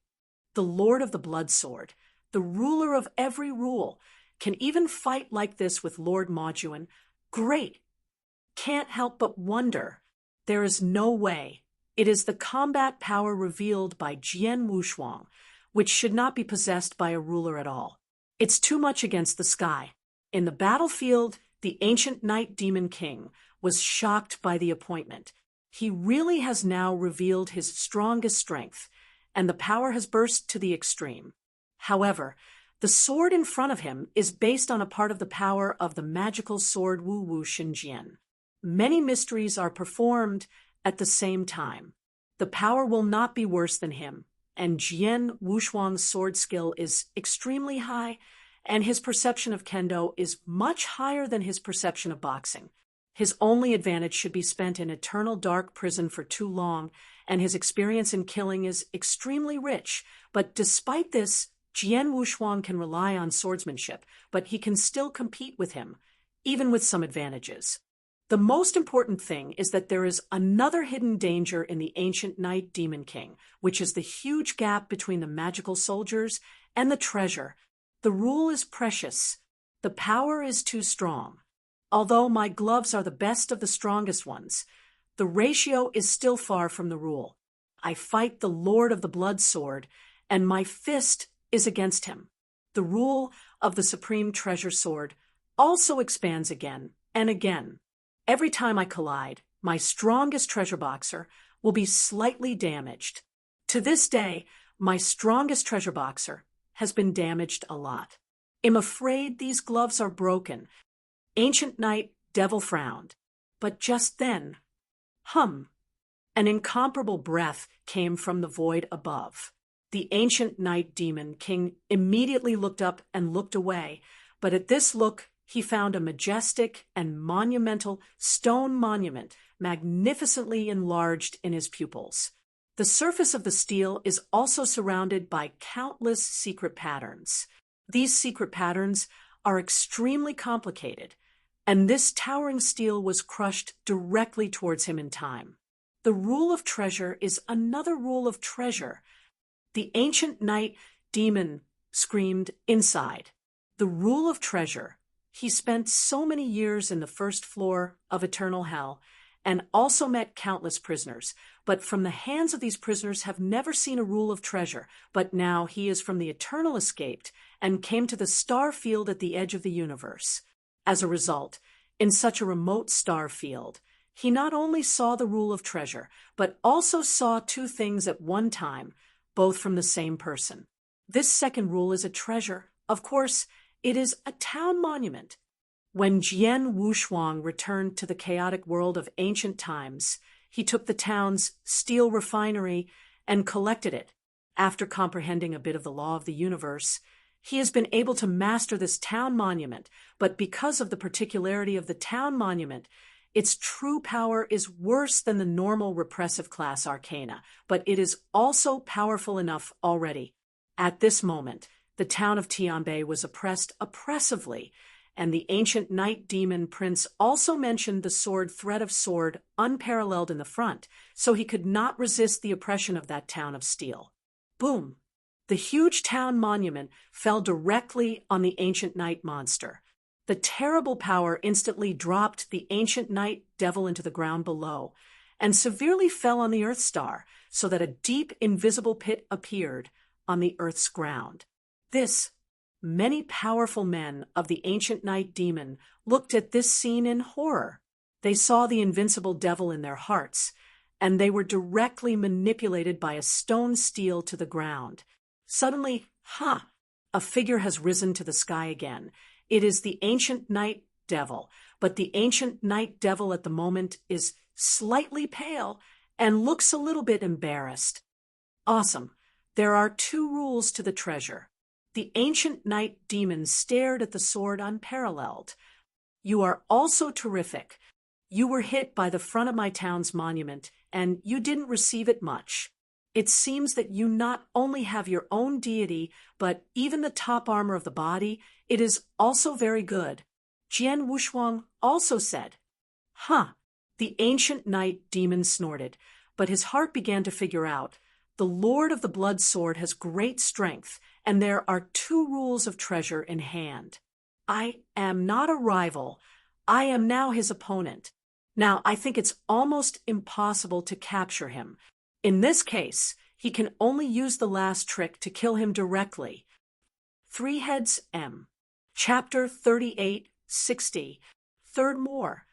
The Lord of the Blood Sword, the ruler of every rule, can even fight like this with Lord Majuan. Great! Can't help but wonder. There is no way. It is the combat power revealed by Jian Wushuang, which should not be possessed by a ruler at all. It's too much against the sky. In the battlefield, the ancient Night Demon King was shocked by the appointment. He really has now revealed his strongest strength, and the power has burst to the extreme. However, the sword in front of him is based on a part of the power of the magical sword Wu Wu Xinjian. Many mysteries are performed at the same time. The power will not be worse than him, and Jian Wushuang's sword skill is extremely high, and his perception of kendo is much higher than his perception of boxing. His only advantage should be spent in eternal dark prison for too long, and his experience in killing is extremely rich. But despite this, Jian Wushuang can rely on swordsmanship, but he can still compete with him, even with some advantages. The most important thing is that there is another hidden danger in the ancient Night Demon King, which is the huge gap between the magical soldiers and the treasure. The rule is precious. The power is too strong. Although my gloves are the best of the strongest ones, the ratio is still far from the rule. I fight the Lord of the Blood Sword, and my fist is against him. The rule of the Supreme Treasure Sword also expands again and again. Every time I collide, my strongest treasure boxer will be slightly damaged. To this day, my strongest treasure boxer has been damaged a lot. I'm afraid these gloves are broken. Ancient Knight Devil frowned, but just then, an incomparable breath came from the void above. The ancient Night Demon King immediately looked up and looked away, but at this look he found a majestic and monumental stone monument magnificently enlarged in his pupils. The surface of the steel is also surrounded by countless secret patterns. These secret patterns are extremely complicated, and this towering steel was crushed directly towards him in time. The rule of treasure is another rule of treasure. The ancient Night Demon screamed inside. The rule of treasure. He spent so many years in the first floor of eternal hell and also met countless prisoners, but from the hands of these prisoners have never seen a rule of treasure. But now he is from the eternal escaped and came to the star field at the edge of the universe. As a result, in such a remote star field, he not only saw the rule of treasure, but also saw two things at one time, both from the same person. This second rule is a treasure. Of course, it is a town monument. When Jian Wushuang returned to the chaotic world of ancient times, he took the town's steel refinery and collected it. After comprehending a bit of the law of the universe, he has been able to master this town monument, but because of the particularity of the town monument, its true power is worse than the normal repressive class arcana, but it is also powerful enough already. At this moment, the town of Tianbei was oppressed oppressively, and the ancient night demon prince also mentioned the sword threat of sword unparalleled in the front, so he could not resist the oppression of that town of steel. Boom! The huge town monument fell directly on the ancient night monster. The terrible power instantly dropped the ancient night devil into the ground below, and severely fell on the Earth Star, so that a deep invisible pit appeared on the Earth's ground. Many powerful men of the ancient night demon looked at this scene in horror. They saw the invincible devil in their hearts, and they were directly manipulated by a stone steel to the ground. Suddenly, a figure has risen to the sky again. It is the ancient night devil, but the ancient night devil at the moment is slightly pale and looks a little bit embarrassed. Awesome. There are 2 rules to the treasure. The ancient night demon stared at the sword unparalleled. You are also terrific. You were hit by the front of my town's monument, and you didn't receive it much. It seems that you not only have your own deity, but even the top armor of the body. It is also very good. Jian Wushuang also said. The ancient night demon snorted, but his heart began to figure out. The Lord of the Blood Sword has great strength, and there are 2 rules of treasure in hand. I am not a rival. I am now his opponent. Now, I think it's almost impossible to capture him. In this case, he can only use the last trick to kill him directly. 3 Heads M. Chapter 3860. Third more.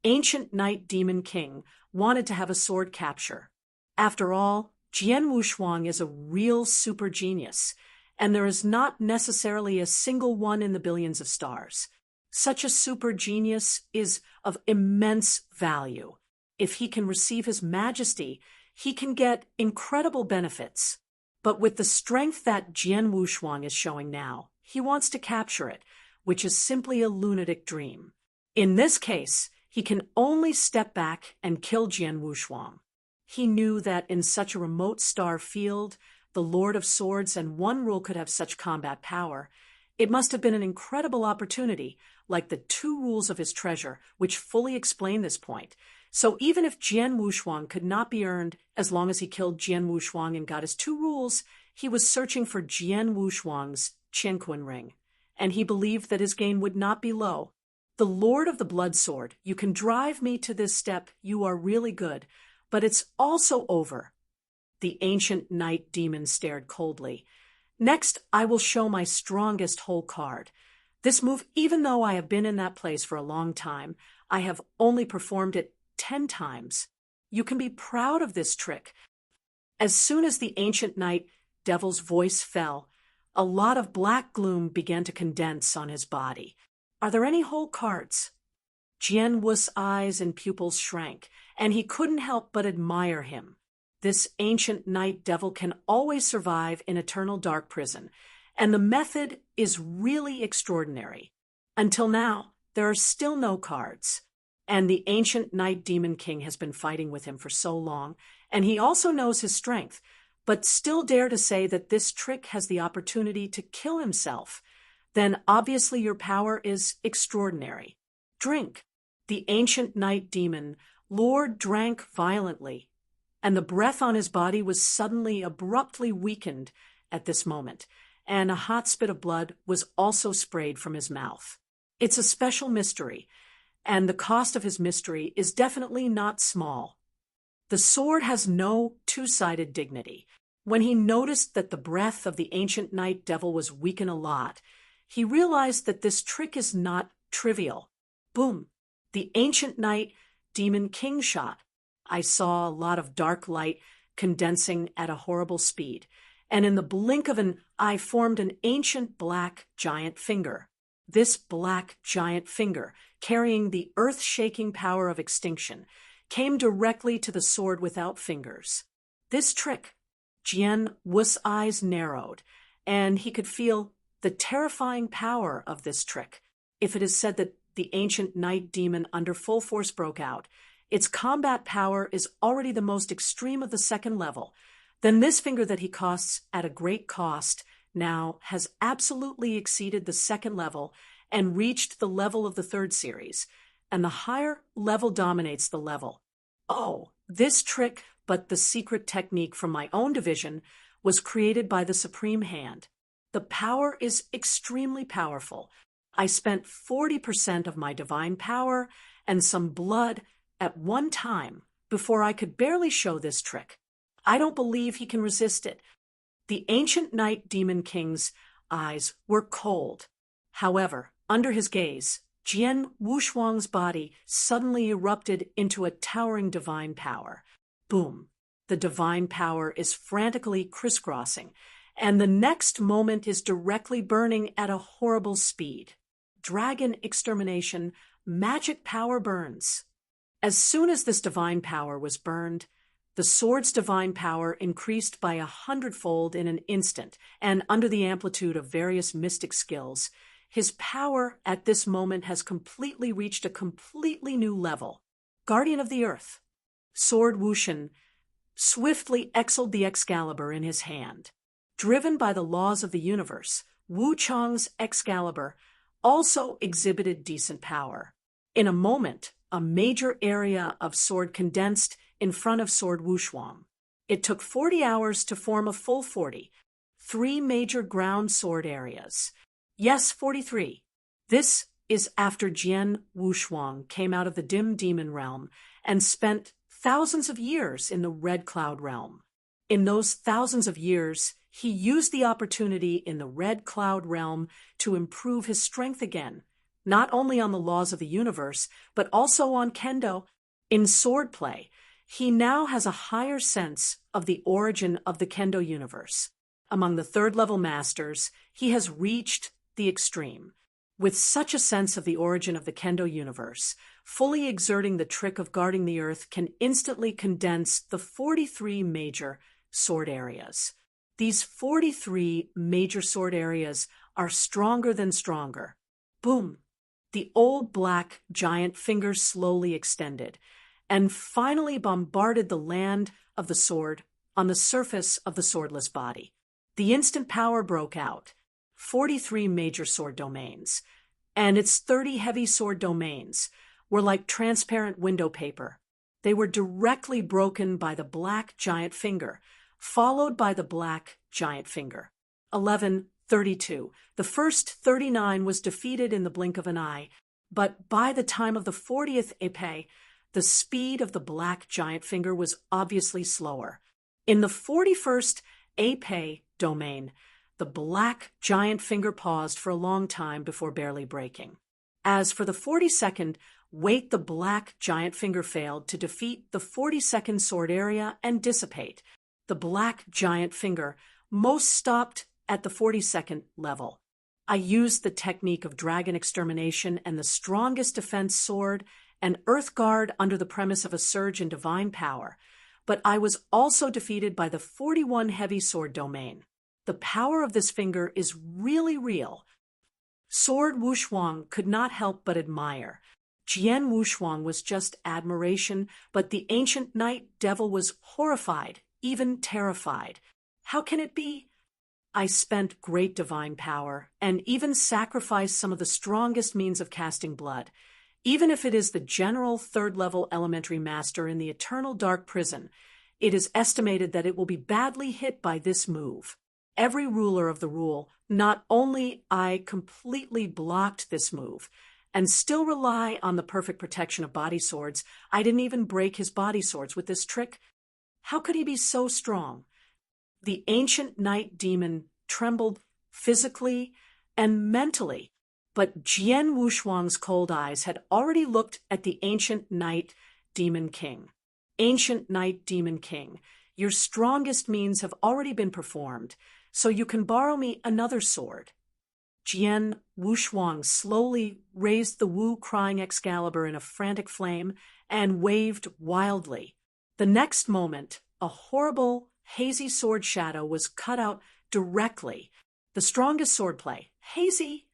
Ancient Night Demon King wanted to have a sword capture. After all, Jian Wushuang is a real super genius, and there is not necessarily a single one in the billions of stars. Such a super genius is of immense value. If he can receive his majesty, he can get incredible benefits. But with the strength that Jian Wushuang is showing now, he wants to capture it, which is simply a lunatic dream. In this case, he can only step back and kill Jian Wushuang. He knew that in such a remote star field, the Lord of Swords and one rule could have such combat power. It must have been an incredible opportunity, like the 2 rules of his treasure, which fully explain this point. So even if Jian Wushuang could not be earned as long as he killed Jian Wushuang and got his 2 rules, he was searching for Jian Wushuang's Qianqun ring, and he believed that his gain would not be low. The Lord of the Blood Sword, you can drive me to this step, you are really good, but it's also over. The ancient night demon stared coldly. Next, I will show my strongest hole card. This move, even though I have been in that place for a long time, I have only performed it 10 times. You can be proud of this trick. As soon as the ancient night devil's voice fell, a lot of black gloom began to condense on his body. Are there any hole cards? Jian Wu's eyes and pupils shrank, and he couldn't help but admire him. This ancient night devil can always survive in eternal dark prison, and the method is really extraordinary. Until now, there are still no cards, and the ancient night demon king has been fighting with him for so long, and he also knows his strength, but still dare to say that this trick has the opportunity to kill himself. Then obviously your power is extraordinary. Drink. The ancient night demon Lord drank violently, and the breath on his body was suddenly abruptly weakened at this moment, and a hot spit of blood was also sprayed from his mouth. It's a special mystery, and the cost of his mystery is definitely not small. The sword has no 2-sided dignity. When he noticed that the breath of the ancient night devil was weakened a lot, he realized that this trick is not trivial. Boom! The ancient night demon king shot. I saw a lot of dark light condensing at a horrible speed, and in the blink of an eye formed an ancient black giant finger. This black giant finger, carrying the earth-shaking power of extinction, came directly to the sword without fingers. This trick, Jian Wu's eyes narrowed, and he could feel the terrifying power of this trick. If it is said that the ancient night demon under full force broke out, its combat power is already the most extreme of the 2nd level, then this finger that he costs at a great cost now has absolutely exceeded the 2nd level and reached the level of the third series, and the higher level dominates the level. Oh, this trick, but the secret technique from my own division, was created by the Supreme Hand. The power is extremely powerful. I spent 40% of my divine power and some blood at one time before I could barely show this trick. I don't believe he can resist it. The ancient Night Demon King's eyes were cold. However, under his gaze, Jian Wushuang's body suddenly erupted into a towering divine power. Boom! The divine power is frantically crisscrossing, and the next moment is directly burning at a horrible speed. Dragon extermination, magic power burns. As soon as this divine power was burned, the sword's divine power increased by 100-fold in an instant, and under the amplitude of various mystic skills, his power at this moment has completely reached a completely new level. Guardian of the Earth. Sword Wushan swiftly exhaled the Excalibur in his hand. Driven by the laws of the universe, Wu Chang's Excalibur also exhibited decent power. In a moment, a major area of sword condensed in front of Sword Wushuang. It took 40 hours to form a full 40. 3 major ground sword areas. Yes, 43. This is after Jian Wushuang came out of the dim demon realm and spent thousands of years in the Red Cloud realm. In those thousands of years, he used the opportunity in the Red Cloud realm to improve his strength again, not only on the laws of the universe, but also on kendo. In swordplay, he now has a higher sense of the origin of the kendo universe. Among the third-level masters, he has reached the extreme. With such a sense of the origin of the kendo universe, fully exerting the trick of guarding the earth can instantly condense the 43 major sword areas. These 43 major sword areas are stronger than stronger. Boom! The old black giant fingers slowly extended and finally bombarded the land of the sword on the surface of the swordless body. The instant power broke out. 43 major sword domains, and its 30 heavy sword domains were like transparent window paper. They were directly broken by the black giant finger, followed by the black giant finger. 11:32. The first 39 was defeated in the blink of an eye, but by the time of the 40th épée, the speed of the black giant finger was obviously slower. In the 41st épée domain, the black giant finger paused for a long time before barely breaking. As for the 42nd, the black giant finger failed to defeat the 42nd sword area and dissipate. The black giant finger most stopped at the 42nd level. I used the technique of dragon extermination and the strongest defense sword and earth guard under the premise of a surge in divine power, but I was also defeated by the 41 heavy sword domain. The power of this finger is really real. Sword Wushuang could not help but admire. Jian Wushuang was just admiration, but the ancient night devil was horrified, even terrified. How can it be? I spent great divine power and even sacrificed some of the strongest means of casting blood. Even if it is the general third-level elementary master in the eternal dark prison, it is estimated that it will be badly hit by this move. Every ruler of the rule, not only I completely blocked this move and still rely on the perfect protection of body swords, I didn't even break his body swords with this trick. How could he be so strong? The ancient night demon trembled physically and mentally, but Jian Wushuang's cold eyes had already looked at the ancient night demon king. Ancient night demon king, your strongest means have already been performed, so you can borrow me another sword. Jian Wushuang slowly raised the Wu-crying Excalibur in a frantic flame and waved wildly. The next moment, a horrible, hazy sword shadow was cut out directly. The strongest swordplay, hazy.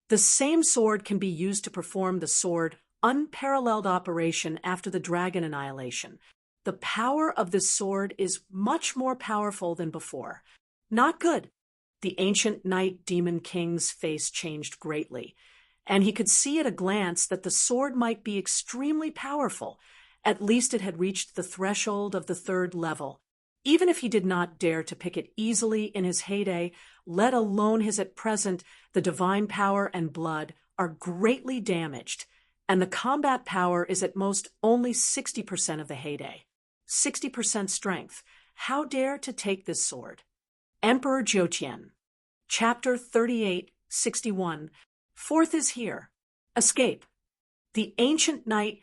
The same sword can be used to perform the sword unparalleled operation after the dragon annihilation. The power of this sword is much more powerful than before. Not good. The ancient night demon king's face changed greatly, and he could see at a glance that the sword might be extremely powerful. At least it had reached the threshold of the 3rd level. Even if he did not dare to pick it easily in his heyday, let alone his at present, the divine power and blood are greatly damaged, and the combat power is at most only 60% of the heyday. 60% strength. How dare to take this sword? Emperor Jiutian. Chapter 38:61. 4th is here. Escape. The ancient knight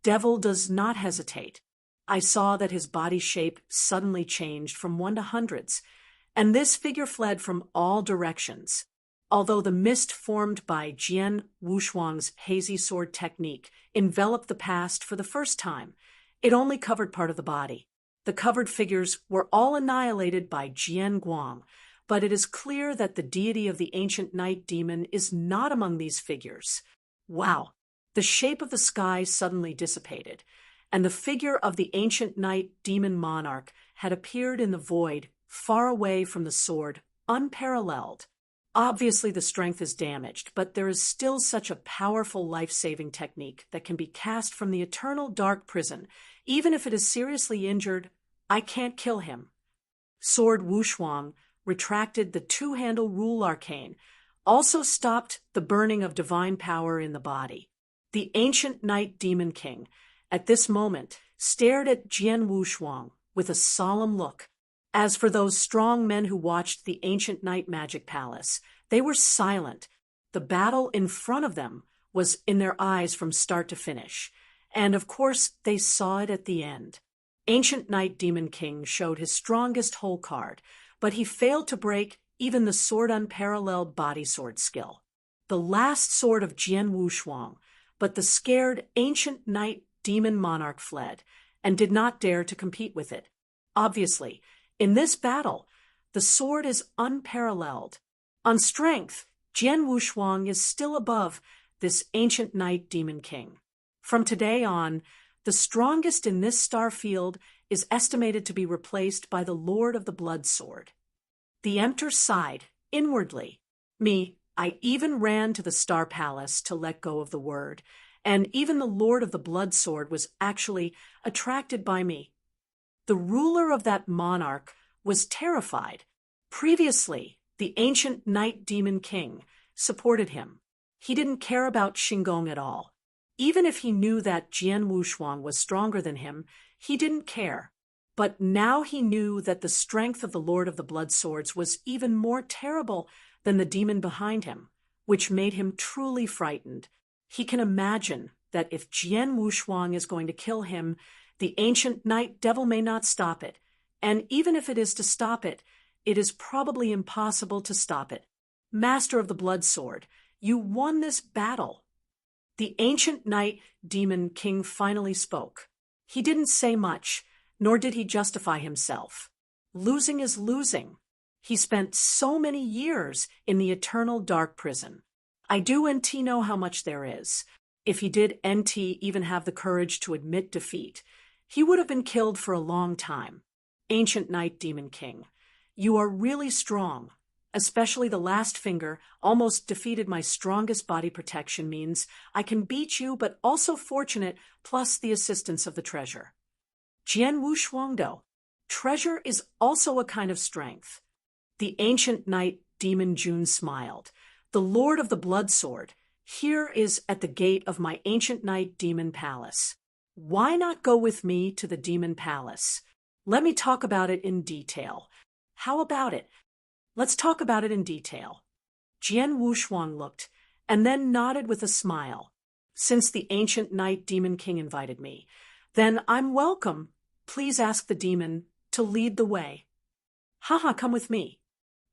devil does not hesitate. I saw that his body shape suddenly changed from 1 to hundreds, and this figure fled from all directions. Although the mist formed by Jian Wushuang's hazy sword technique enveloped the past for the first time, it only covered part of the body. The covered figures were all annihilated by Jian Guang, but it is clear that the deity of the ancient night demon is not among these figures. Wow! The shape of the sky suddenly dissipated, and the figure of the ancient night demon monarch had appeared in the void, far away from the sword, unparalleled. Obviously the strength is damaged, but there is still such a powerful life-saving technique that can be cast from the eternal dark prison. Even if it is seriously injured, I can't kill him. Sword Wushuang retracted the 2-handle rule arcane, also stopped the burning of divine power in the body. The ancient night demon king, at this moment, stared at Jian Wushuang with a solemn look. As for those strong men who watched the ancient night magic palace, they were silent. The battle in front of them was in their eyes from start to finish, and of course they saw it at the end. Ancient Night Demon King showed his strongest hole card, but he failed to break even the sword unparalleled body sword skill. The last sword of Jian Wushuang, but the scared ancient night demon monarch fled, and did not dare to compete with it. Obviously, in this battle, the sword is unparalleled. On strength, Jian Wushuang is still above this ancient night demon king. From today on, the strongest in this star field is estimated to be replaced by the Lord of the Blood Sword. The Emperor sighed inwardly. I even ran to the Star Palace to let go of the word, and even the Lord of the Blood Sword was actually attracted by me. The ruler of that monarch was terrified. Previously, the ancient night demon king supported him. He didn't care about Xingong at all. Even if he knew that Jian Wushuang was stronger than him, he didn't care. But now he knew that the strength of the Lord of the Blood Swords was even more terrible than the demon behind him, which made him truly frightened. He can imagine that if Jian Wushuang is going to kill him, the ancient night devil may not stop it, and even if it is to stop it, it is probably impossible to stop it. Master of the Blood Sword, you won this battle. The ancient night demon king finally spoke. He didn't say much, nor did he justify himself. Losing is losing. He spent so many years in the eternal dark prison. I do NT know how much there is. If he did NT even have the courage to admit defeat, he would have been killed for a long time. Ancient Night Demon King, you are really strong. Especially the last finger almost defeated my strongest body protection means I can beat you, but also fortunate, plus the assistance of the treasure. Jian Wushuangdo, treasure is also a kind of strength. The ancient knight Demon Jun smiled. The Lord of the Blood Sword, here is at the gate of my ancient night demon palace. Why not go with me to the demon palace? Let me talk about it in detail. How about it? Let's talk about it in detail. Jian Wushuang looked, and then nodded with a smile. Since the ancient night demon king invited me, then I'm welcome. Please ask the demon to lead the way. Haha, come with me.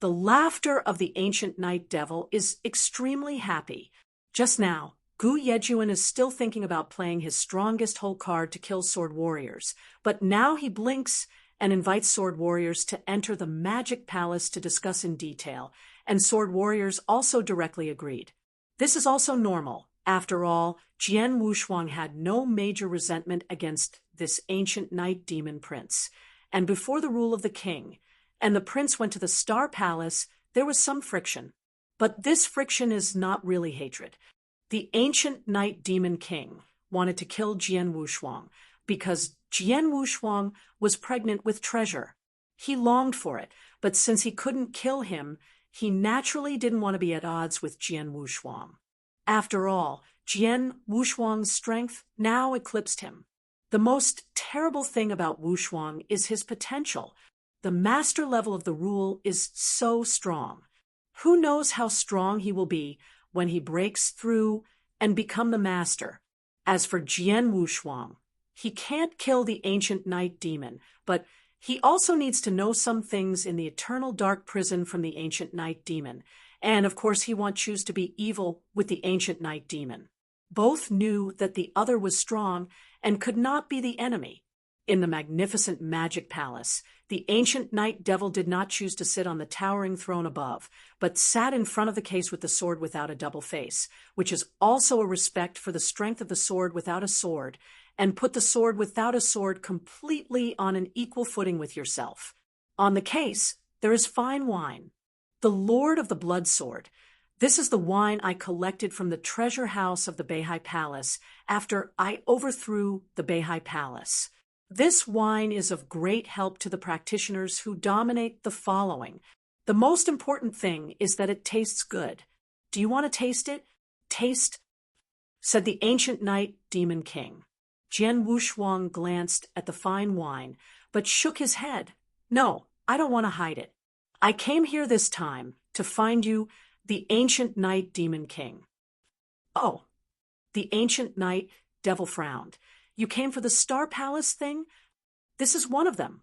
The laughter of the ancient night devil is extremely happy. Just now, Gu Yejuan is still thinking about playing his strongest hole card to kill sword warriors, but now he blinks and invites sword warriors to enter the magic palace to discuss in detail, and sword warriors also directly agreed. This is also normal. After all, Jian Wushuang had no major resentment against this ancient night demon prince, and before the rule of the king, and the prince went to the Star Palace, there was some friction. But this friction is not really hatred. The ancient night demon king wanted to kill Jian Wushuang because Jian Wushuang was pregnant with treasure. He longed for it, but since he couldn't kill him, he naturally didn't want to be at odds with Jian Wushuang. After all, Jian Wushuang's strength now eclipsed him. The most terrible thing about Wushuang is his potential. The master level of the rule is so strong. Who knows how strong he will be when he breaks through and become the master. As for Jian Wushuang, he can't kill the ancient night demon, but he also needs to know some things in the eternal dark prison from the ancient night demon. And of course he won't choose to be evil with the ancient night demon. Both knew that the other was strong and could not be the enemy. In the magnificent magic palace, the ancient night devil did not choose to sit on the towering throne above, but sat in front of the case with the sword without a double face, which is also a respect for the strength of the sword without a sword, and put the sword without a sword completely on an equal footing with yourself. On the case, there is fine wine. The Lord of the Blood Sword. This is the wine I collected from the treasure house of the Beihai Palace after I overthrew the Beihai Palace. This wine is of great help to the practitioners who dominate the following. The most important thing is that it tastes good. Do you want to taste it? Taste, said the ancient night demon king. Jian Wushuang glanced at the fine wine, but shook his head. No, I don't want to hide it. I came here this time to find you, the ancient night demon king. Oh, the ancient night devil frowned. You came for the Star Palace thing? This is one of them.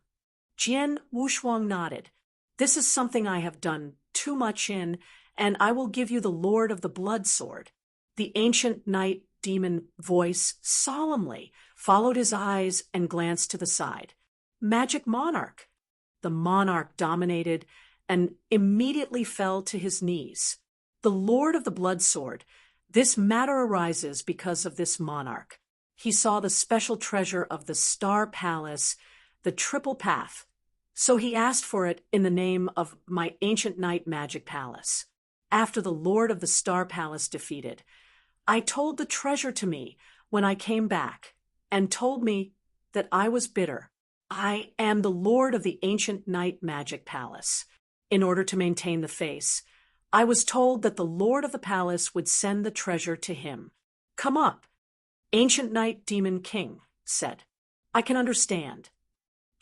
Jian Wushuang nodded. This is something I have done too much in, and I will give you the Lord of the Blood Sword. The ancient night demon voice solemnly followed his eyes and glanced to the side. Magic monarch. The monarch dominated and immediately fell to his knees. The Lord of the Blood Sword. This matter arises because of this monarch. He saw the special treasure of the Star Palace, the Triple Path. So he asked for it in the name of my ancient night magic palace. After the Lord of the Star Palace defeated, I told the treasure to me when I came back and told me that I was bitter. I am the Lord of the ancient night magic palace. In order to maintain the face, I was told that the Lord of the palace would send the treasure to him. Come up. Ancient Night Demon King said, I can understand.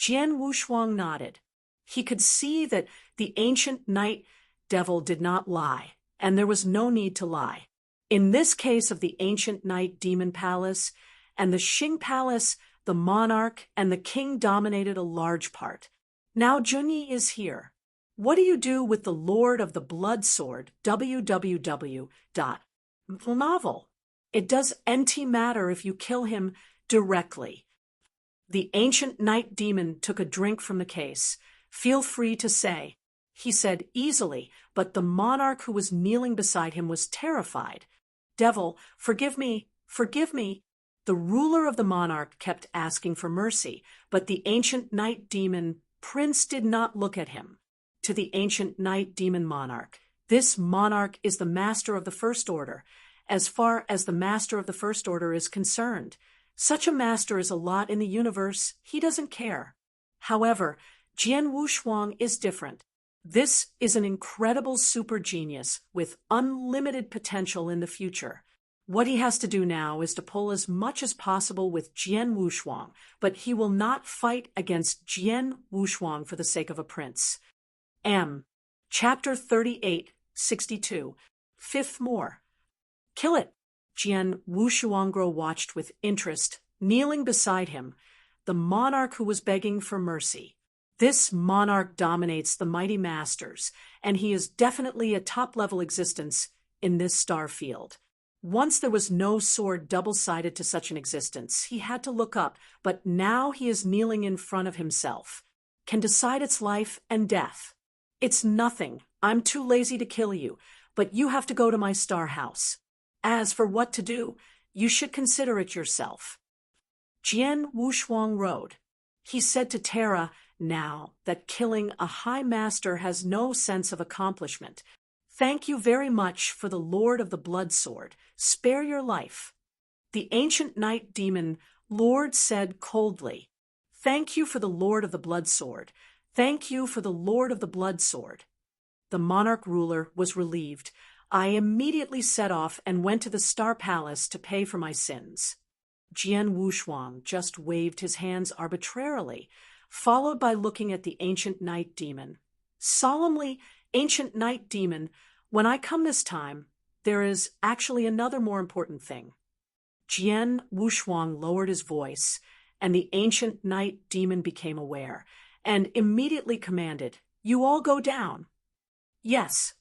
Jian Wushuang nodded. He could see that the ancient night devil did not lie, and there was no need to lie. In this case of the ancient night demon palace and the Xing palace, the monarch and the king dominated a large part. Now Junyi is here. What do you do with the Lord of the Blood Sword? www. Novel. It does NT matter if you kill him directly. The ancient night demon took a drink from the case. Feel free to say, he said easily, but the monarch who was kneeling beside him was terrified. Devil, forgive me, forgive me. The ruler of the monarch kept asking for mercy, but the ancient night demon prince did not look at him. To the ancient night demon monarch, this monarch is the master of the First Order. As far as the master of the First Order is concerned, such a master is a lot in the universe. He doesn't care. However, Jian Wushuang is different. This is an incredible super genius with unlimited potential in the future. What he has to do now is to pull as much as possible with Jian Wushuang, but he will not fight against Jian Wushuang for the sake of a prince. Chapter 38, 62. Fifth more. Kill it. Jian Wushuang watched with interest, kneeling beside him, the monarch who was begging for mercy. This monarch dominates the mighty masters, and he is definitely a top-level existence in this star field. Once there was no sword double-sided to such an existence. He had to look up, but now he is kneeling in front of himself. Can decide its life and death. It's nothing. I'm too lazy to kill you, but you have to go to my star house. As for what to do, you should consider it yourself. Jian Wushuang rode. He said to Terra now that killing a high master has no sense of accomplishment. Thank you very much for the Lord of the Blood Sword. Spare your life. The ancient night demon Lord said coldly, Thank you for the Lord of the Blood Sword. Thank you for the Lord of the Blood Sword. The monarch ruler was relieved. I immediately set off and went to the Star Palace to pay for my sins. Jian Wushuang just waved his hands arbitrarily, followed by looking at the ancient night demon. Solemnly, ancient night demon, when I come this time, there is actually another more important thing. Jian Wushuang lowered his voice, and the ancient night demon became aware, and immediately commanded, You all go down. Yes.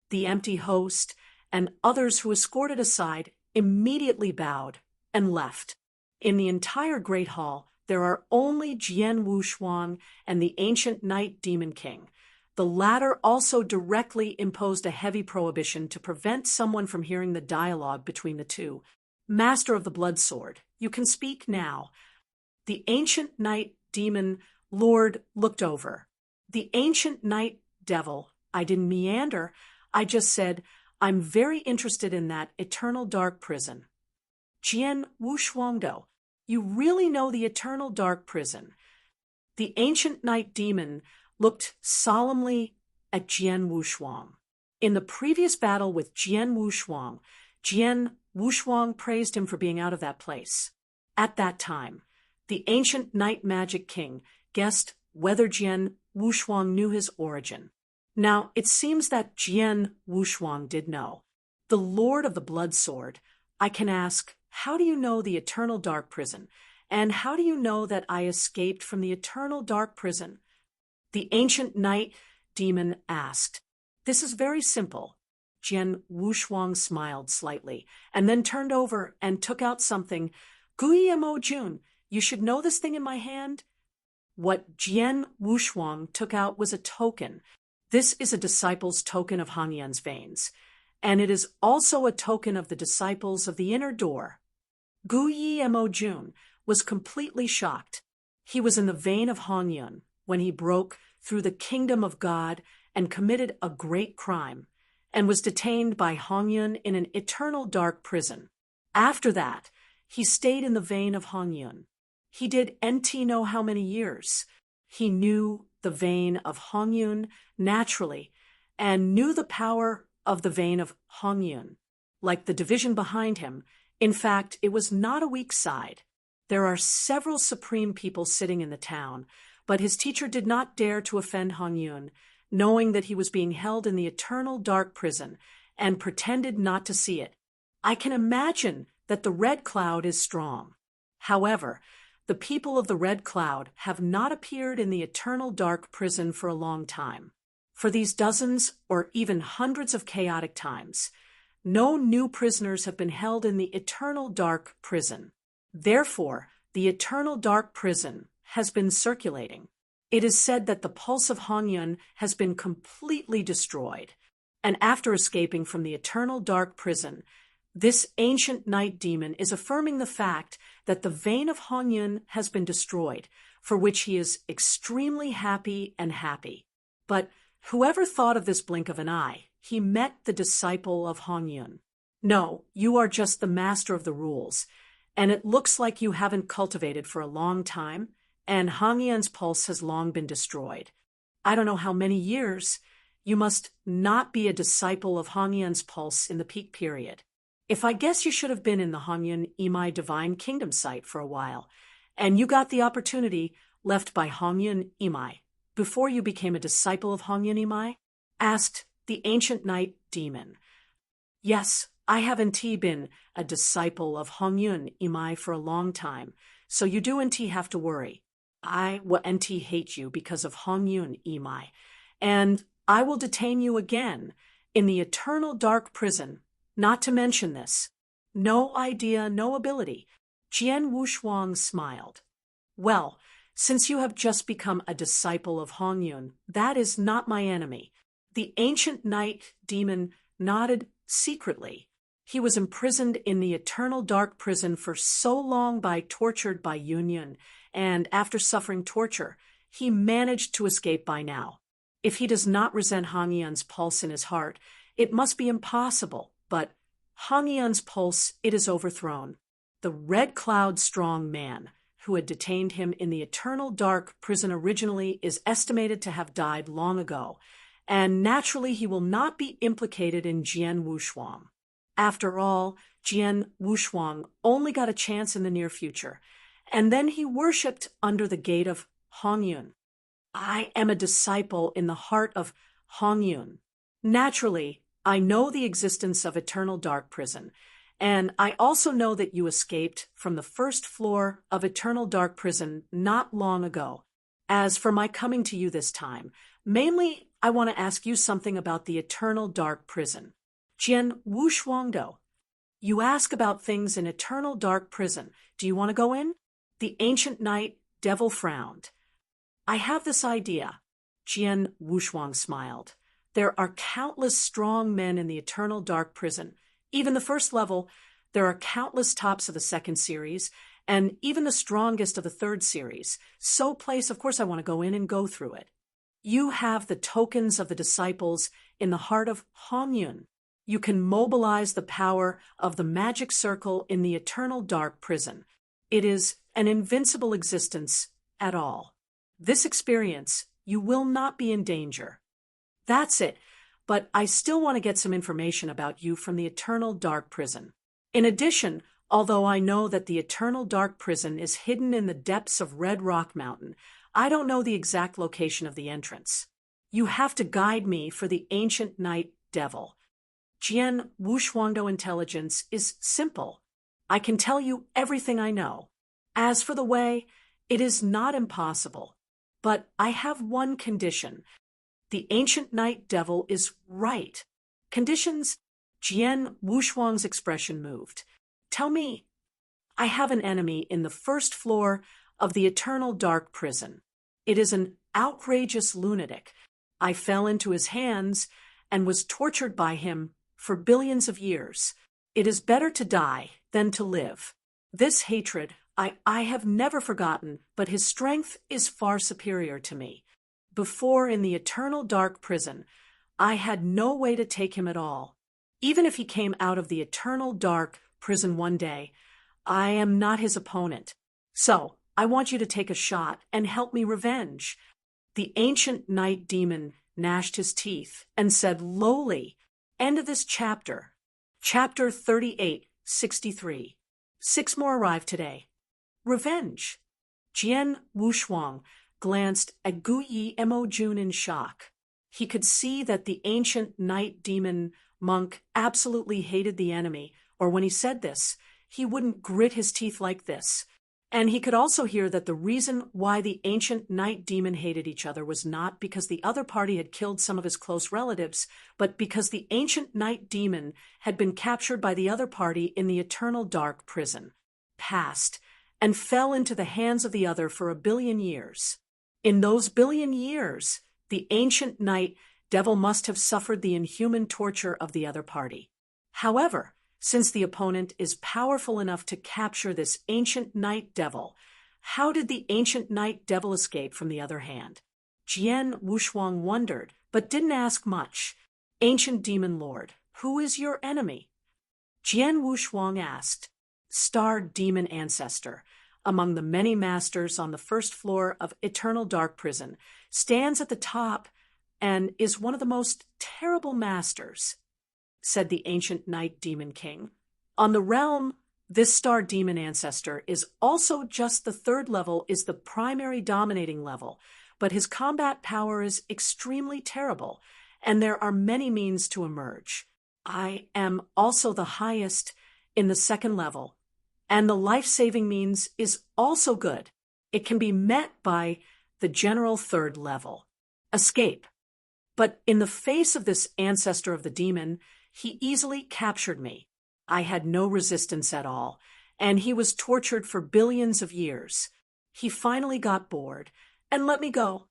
The empty host and others who escorted aside immediately bowed and left. In the entire Great Hall, there are only Jian Wushuang and the ancient night demon king. The latter also directly imposed a heavy prohibition to prevent someone from hearing the dialogue between the two. Master of the Blood Sword, you can speak now. The ancient night demon Lord looked over. The ancient night devil, I didn't meander, I just said, I'm very interested in that eternal dark prison. Jian Wushuangdo, you really know the eternal dark prison. The ancient night demon looked solemnly at Jian Wushuang. In the previous battle with Jian Wushuang praised him for being out of that place. At that time, the ancient night magic king guessed whether Jian Wushuang knew his origin. Now, it seems that Jian Wushuang did know. The Lord of the Blood Sword, I can ask, how do you know the eternal dark prison? And how do you know that I escaped from the eternal dark prison? The ancient night demon asked. This is very simple. Jian Wushuang smiled slightly, and then turned over and took out something. Guiyemo Jun, you should know this thing in my hand. What Jian Wushuang took out was a token. This is a disciple's token of Hangyun's veins, and it is also a token of the disciples of the inner door. Guiyemo Jun was completely shocked. He was in the vein of Hangyun when he broke through the kingdom of God and committed a great crime, and was detained by Hangyun in an eternal dark prison. After that, he stayed in the vein of Hangyun. He did NT know how many years. He knew the vein of Hangyun naturally, and knew the power of the vein of Hangyun. Like the division behind him, in fact, it was not a weak side. There are several supreme people sitting in the town, but his teacher did not dare to offend Hangyun, knowing that he was being held in the eternal dark prison, and pretended not to see it. I can imagine that the Red Cloud is strong. However, the people of the Red Cloud have not appeared in the eternal dark prison for a long time. For these dozens or even hundreds of chaotic times, no new prisoners have been held in the eternal dark prison. Therefore, the eternal dark prison has been circulating. It is said that the pulse of Hangyun has been completely destroyed, and after escaping from the eternal dark prison, this ancient night demon is affirming the fact that the vein of Hangyun has been destroyed, for which he is extremely happy. But whoever thought of this blink of an eye, he met the disciple of Hangyun. No, you are just the master of the rules, and it looks like you haven't cultivated for a long time, and Hangyun's pulse has long been destroyed. I don't know how many years. You must not be a disciple of Hangyun's pulse in the peak period. If I guess you should have been in the Hangyun Imai Divine Kingdom site for a while, and you got the opportunity left by Hangyun Imai before you became a disciple of Hangyun Imai? Asked the ancient night demon. Yes, I haven't been a disciple of Hangyun Imai for a long time, so you do have to worry. I will hate you because of Hangyun Imai, and I will detain you again in the eternal dark prison, not to mention this. No idea, no ability. Jian Wushuang smiled. Well, since you have just become a disciple of Hangyun, that is not my enemy. The ancient night demon nodded secretly. He was imprisoned in the eternal dark prison for so long tortured by Yun, and after suffering torture, he managed to escape by now. If he does not resent Hangyun's pulse in his heart, It must be impossible, but Hongyun's pulse, it is overthrown. The Red Cloud strong man, who had detained him in the eternal dark prison originally, is estimated to have died long ago, and naturally he will not be implicated in Jian Wushuang. After all, Jian Wushuang only got a chance in the near future, and then he worshipped under the gate of Hongyun. I am a disciple in the heart of Hongyun. Naturally, I know the existence of Eternal Dark Prison, and I also know that you escaped from the first floor of Eternal Dark Prison not long ago. As for my coming to you this time, mainly I want to ask you something about the Eternal Dark Prison. Jian Wushuangdo, you ask about things in Eternal Dark Prison. Do you want to go in? The ancient knight devil frowned. I have this idea. Jian Wushuang smiled. There are countless strong men in the Eternal Dark Prison. Even the first level, there are countless tops of the second series, and even the strongest of the third series. So place, of course I want to go in and go through it. You have the tokens of the disciples in the heart of Hongyun. You can mobilize the power of the magic circle in the Eternal Dark Prison. It is an invincible existence at all. This experience, you will not be in danger. That's it, but I still want to get some information about you from the Eternal Dark Prison. In addition, although I know that the Eternal Dark Prison is hidden in the depths of Red Rock Mountain, I don't know the exact location of the entrance. You have to guide me for the ancient night devil. Jian Wushuangdo intelligence is simple. I can tell you everything I know. As for the way, it is not impossible. But I have one condition. The ancient night devil is right. Conditions? Jian Wushuang's expression moved. Tell me. I have an enemy in the first floor of the Eternal Dark Prison. It is an outrageous lunatic. I fell into his hands and was tortured by him for billions of years. It is better to die than to live. This hatred I have never forgotten, but his strength is far superior to me. Before, in the Eternal Dark Prison, I had no way to take him at all. Even if he came out of the Eternal Dark Prison one day, I am not his opponent. So, I want you to take a shot and help me revenge. The ancient night demon gnashed his teeth and said lowly, End of this chapter. Chapter 3863. 6 more arrived today. Revenge. Jian Wushuang glanced at Guyi Emojun in shock. He could see that the ancient night demon monk absolutely hated the enemy, or when he said this, he wouldn't grit his teeth like this. And he could also hear that the reason why the ancient night demon hated each other was not because the other party had killed some of his close relatives, but because the ancient night demon had been captured by the other party in the Eternal Dark Prison, passed, and fell into the hands of the other for 1 billion years. In those 1 billion years, the ancient night devil must have suffered the inhuman torture of the other party. However, since the opponent is powerful enough to capture this ancient night devil, how did the ancient night devil escape from the other hand? Jian Wushuang wondered, but didn't ask much. Ancient demon lord, who is your enemy? Jian Wushuang asked. Star demon ancestor, among the many masters on the first floor of Eternal Dark Prison, stands at the top and is one of the most terrible masters, said the ancient night demon king. On the realm, this star demon ancestor is also just the third level, is the primary dominating level, but his combat power is extremely terrible, and there are many means to emerge. I am also the highest in the second level, and the life-saving means is also good. It can be met by the general third level. Escape. But in the face of this ancestor of the demon, he easily captured me. I had no resistance at all, and he was tortured for billions of years. He finally got bored and let me go.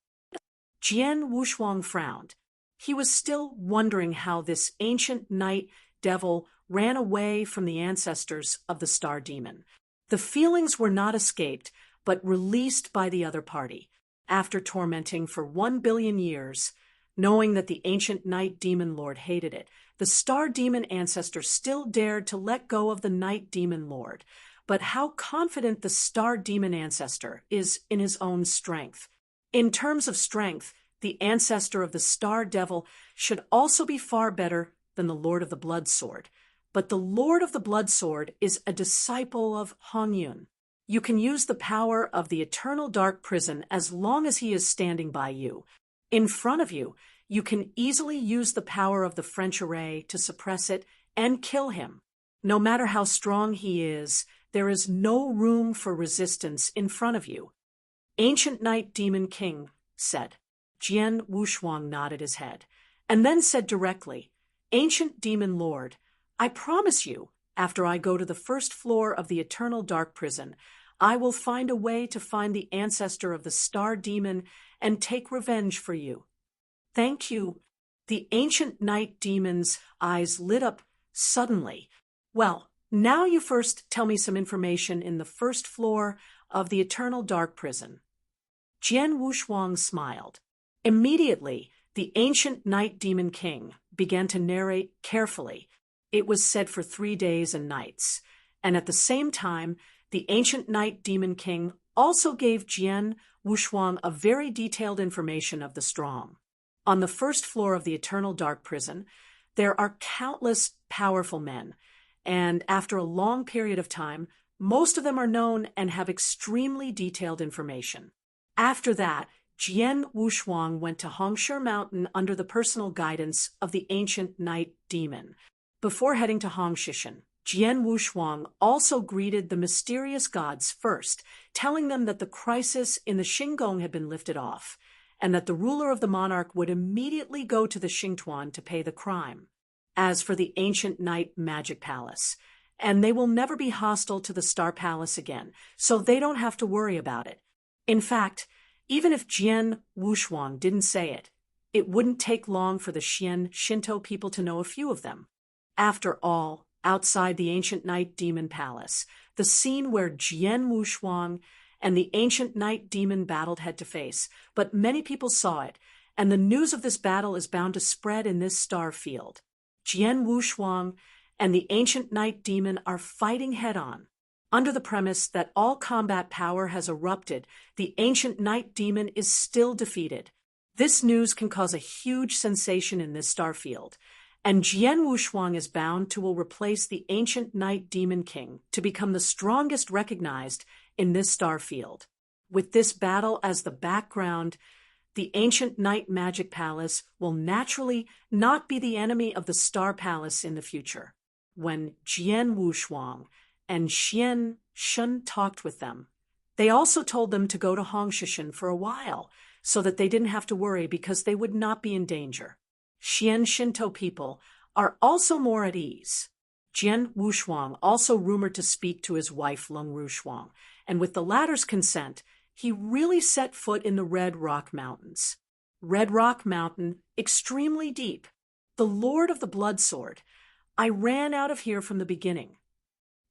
Jian Wushuang frowned. He was still wondering how this ancient night devil ran away from the ancestors of the star demon. The feelings were not escaped, but released by the other party. After tormenting for 1 billion years, knowing that the ancient night demon lord hated it, the star demon ancestor still dared to let go of the night demon lord. But how confident the star demon ancestor is in his own strength. In terms of strength, the ancestor of the star devil should also be far better than the Lord of the Blood Sword. But the Lord of the Blood Sword is a disciple of Hongyun. You can use the power of the eternal dark prison as long as he is standing by you. In front of you, you can easily use the power of the French array to suppress it and kill him. No matter how strong he is, there is no room for resistance in front of you. Ancient Night Demon King said. Jian Wushuang nodded his head, and then said directly, Ancient Demon Lord, I promise you, after I go to the first floor of the Eternal Dark Prison, I will find a way to find the ancestor of the Star Demon and take revenge for you. Thank you. The Ancient Night Demon's eyes lit up suddenly. Well, now you first tell me some information in the first floor of the Eternal Dark Prison. Jian Wushuang smiled. Immediately, the Ancient Night Demon King began to narrate carefully. It was said for 3 days and nights, and at the same time, the Ancient Night Demon King also gave Jian Wushuang a very detailed information of the strong. On the first floor of the Eternal Dark Prison, there are countless powerful men, and after a long period of time, most of them are known and have extremely detailed information. After that, Jian Wushuang went to Hongshe Mountain under the personal guidance of the Ancient Night Demon. Before heading to Hongshishan, Jian Wushuang also greeted the mysterious gods first, telling them that the crisis in the Xinggong had been lifted off, and that the ruler of the monarch would immediately go to the Xingtuan to pay the crime. As for the Ancient Night Magic Palace, and they will never be hostile to the Star Palace again, so they don't have to worry about it. In fact, even if Jian Wushuang didn't say it, it wouldn't take long for the Xian Shinto people to know a few of them. After all, outside the Ancient Night Demon Palace, the scene where Jian Wushuang and the Ancient Night Demon battled head to face, but many people saw it, and the news of this battle is bound to spread in this star field. Jian Wushuang and the Ancient Night Demon are fighting head-on. Under the premise that all combat power has erupted, the Ancient Night Demon is still defeated. This news can cause a huge sensation in this star field, and Jian Wushuang is bound to will replace the Ancient Night Demon King to become the strongest recognized in this star field. With this battle as the background, the Ancient Night Magic Palace will naturally not be the enemy of the Star Palace in the future. When Jian Wushuang and Xian Shun talked with them, they also told them to go to Hongshishan for a while, so that they didn't have to worry because they would not be in danger. Xian Shinto people are also more at ease. Jian Wushuang also rumored to speak to his wife Lung Rushuang, and with the latter's consent, he really set foot in the Red Rock Mountains. Red Rock Mountain, extremely deep. The Lord of the Blood Sword. I ran out of here from the beginning.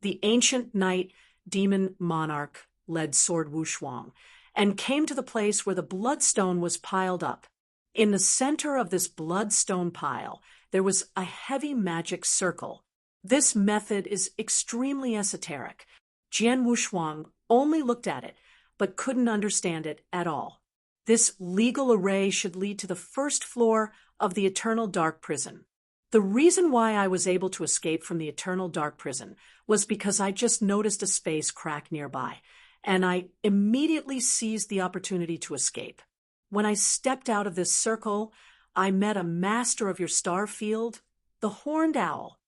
The Ancient Night Demon Monarch led Sword Wushuang, and came to the place where the bloodstone was piled up. In the center of this bloodstone pile, there was a heavy magic circle. This method is extremely esoteric. Jian Wushuang only looked at it, but couldn't understand it at all. This legal array should lead to the first floor of the Eternal Dark Prison. The reason why I was able to escape from the Eternal Dark Prison was because I just noticed a space crack nearby, and I immediately seized the opportunity to escape. When I stepped out of this circle, I met a master of your star field, the Horned Owl.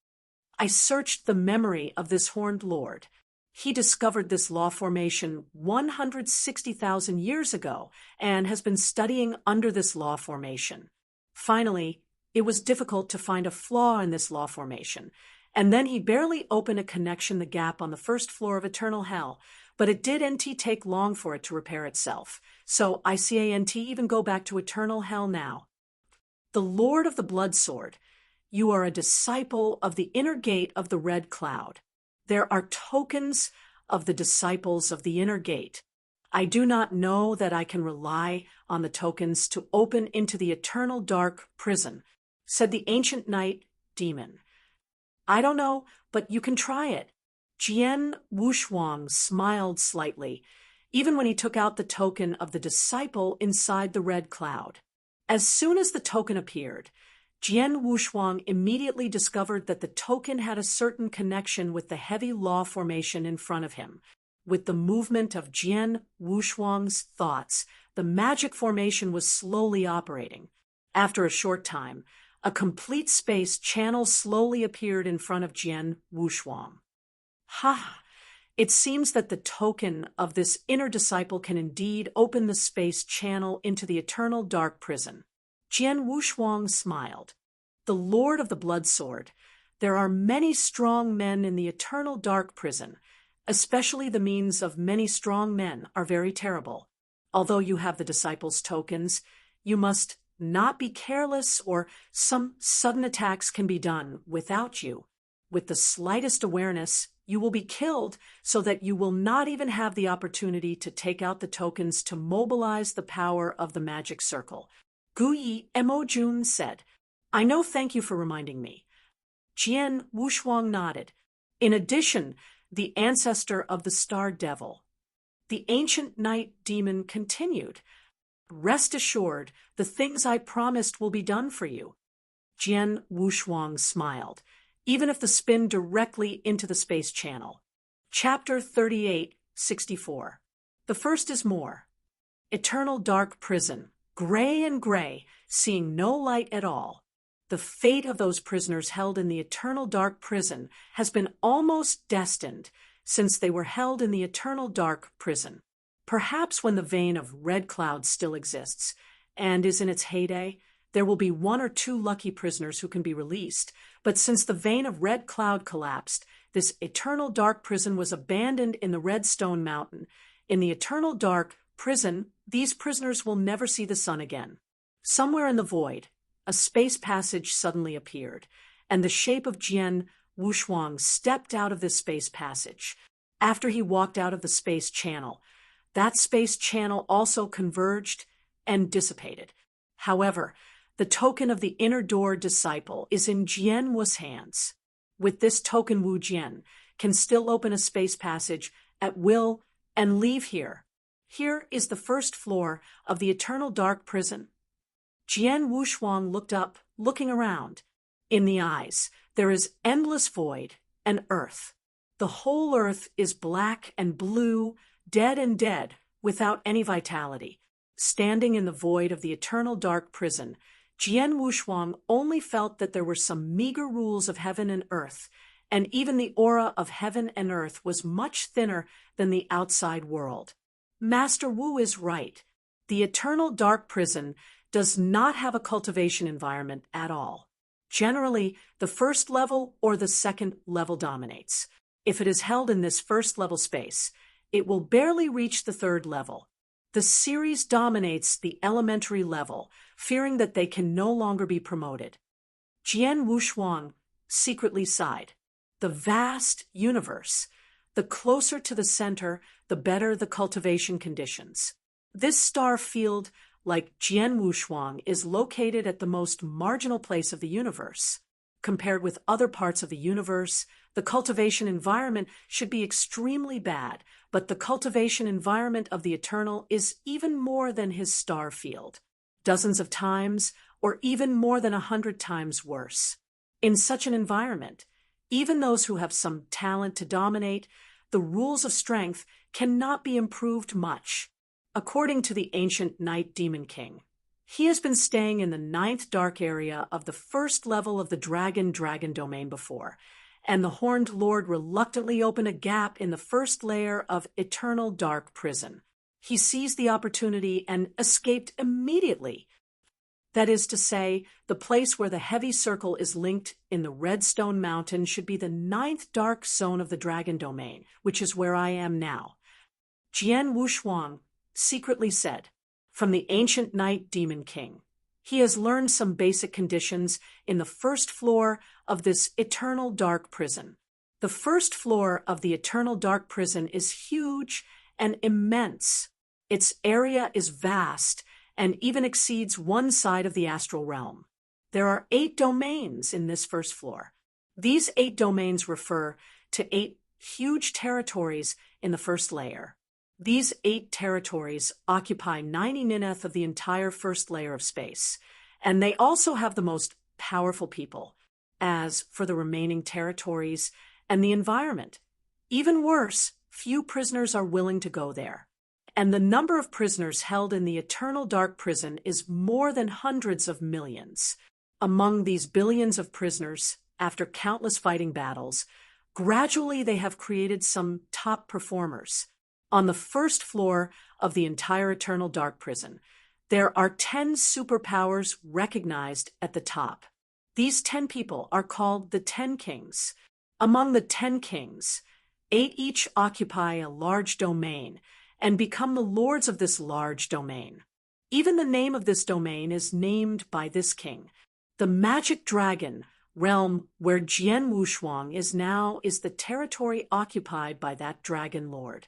I searched the memory of this Horned Lord. He discovered this law formation 160,000 years ago and has been studying under this law formation. Finally, it was difficult to find a flaw in this law formation, and then he barely opened a connection the gap on the first floor of Eternal Hell, but it didn't take long for it to repair itself, so I can't even go back to Eternal Hell now. The Lord of the Blood Sword, you are a disciple of the inner gate of the Red Cloud. There are tokens of the disciples of the inner gate. I do not know that I can rely on the tokens to open into the Eternal Dark Prison, said the Ancient Night demon. I don't know, but you can try it. Jian Wushuang smiled slightly, even when he took out the token of the disciple inside the red cloud. As soon as the token appeared, Jian Wushuang immediately discovered that the token had a certain connection with the heavy law formation in front of him. With the movement of Jian Wushuang's thoughts, the magic formation was slowly operating. After a short time, a complete space channel slowly appeared in front of Jian Wushuang. Ha! It seems that the token of this inner disciple can indeed open the space channel into the eternal dark prison. Jian Wushuang smiled. The Lord of the Blood Sword, there are many strong men in the eternal dark prison. Especially the means of many strong men are very terrible. Although you have the disciples' tokens, you must not be careless, or some sudden attacks can be done without you. With the slightest awareness, you will be killed so that you will not even have the opportunity to take out the tokens to mobilize the power of the magic circle. Guyi Emojun said, I know, thank you for reminding me. Jian Wushuang nodded. In addition, the ancestor of the Star Devil, the ancient night demon, continued, Rest assured, the things I promised will be done for you. Jian Wushuang smiled, even if the spin directly into the space channel. Chapter 38-64. The first is more. Eternal dark prison, gray and gray, seeing no light at all. The fate of those prisoners held in the eternal dark prison has been almost destined, since they were held in the eternal dark prison. Perhaps when the vein of red cloud still exists, and is in its heyday, there will be 1 or 2 lucky prisoners who can be released. But since the vein of red cloud collapsed, this eternal dark prison was abandoned in the Red Stone Mountain. In the eternal dark prison, these prisoners will never see the sun again. Somewhere in the void, a space passage suddenly appeared, and the shape of Jian Wushuang stepped out of this space passage. After he walked out of the space channel, that space channel also converged and dissipated. However, the token of the inner door disciple is in Jian Wu's hands. With this token, Wu Jian can still open a space passage at will and leave here. Here is the first floor of the eternal dark prison. Jian Wushuang looked up, looking around. In the eyes, there is endless void and earth. The whole earth is black and blue, dead, without any vitality. Standing in the void of the eternal dark prison, Jian Wushuang only felt that there were some meager rules of heaven and earth, and even the aura of heaven and earth was much thinner than the outside world. Master Wu is right. The eternal dark prison does not have a cultivation environment at all. Generally, the first level or the second level dominates. If it is held in this first level space, it will barely reach the third level. The series dominates the elementary level, fearing that they can no longer be promoted. Jian Wushuang secretly sighed. The vast universe. The closer to the center, the better the cultivation conditions. This star field, like Jian Wushuang, is located at the most marginal place of the universe. Compared with other parts of the universe, the cultivation environment should be extremely bad, but the cultivation environment of the Eternal is even more than his star field. Dozens of times, or even more than 100 times worse. In such an environment, even those who have some talent to dominate, the rules of strength cannot be improved much. According to the ancient Night Demon King, he has been staying in the 9th dark area of the first level of the Dragon domain before, and the Horned Lord reluctantly opened a gap in the first layer of Eternal Dark Prison. He seized the opportunity and escaped immediately. That is to say, the place where the heavy circle is linked in the Redstone Mountain should be the 9th dark zone of the Dragon domain, which is where I am now. Jian Wushuang secretly said, from the ancient Night Demon King. He has learned some basic conditions in the first floor of this Eternal Dark Prison. The first floor of the Eternal Dark Prison is huge and immense. Its area is vast and even exceeds one side of the astral realm. There are 8 domains in this first floor. These 8 domains refer to 8 huge territories in the first layer. These 8 territories occupy 90% of the entire first layer of space, and they also have the most powerful people. As for the remaining territories and the environment, even worse, few prisoners are willing to go there. And the number of prisoners held in the eternal dark prison is more than hundreds of millions. Among these billions of prisoners, after countless fighting battles, gradually they have created some top performers. On the first floor of the entire eternal dark prison, there are 10 superpowers recognized at the top. These 10 people are called the 10 Kings. Among the 10 Kings, 8 each occupy a large domain and become the lords of this large domain. Even the name of this domain is named by this king. The magic dragon realm where Jian Wushuang is now is the territory occupied by that dragon lord.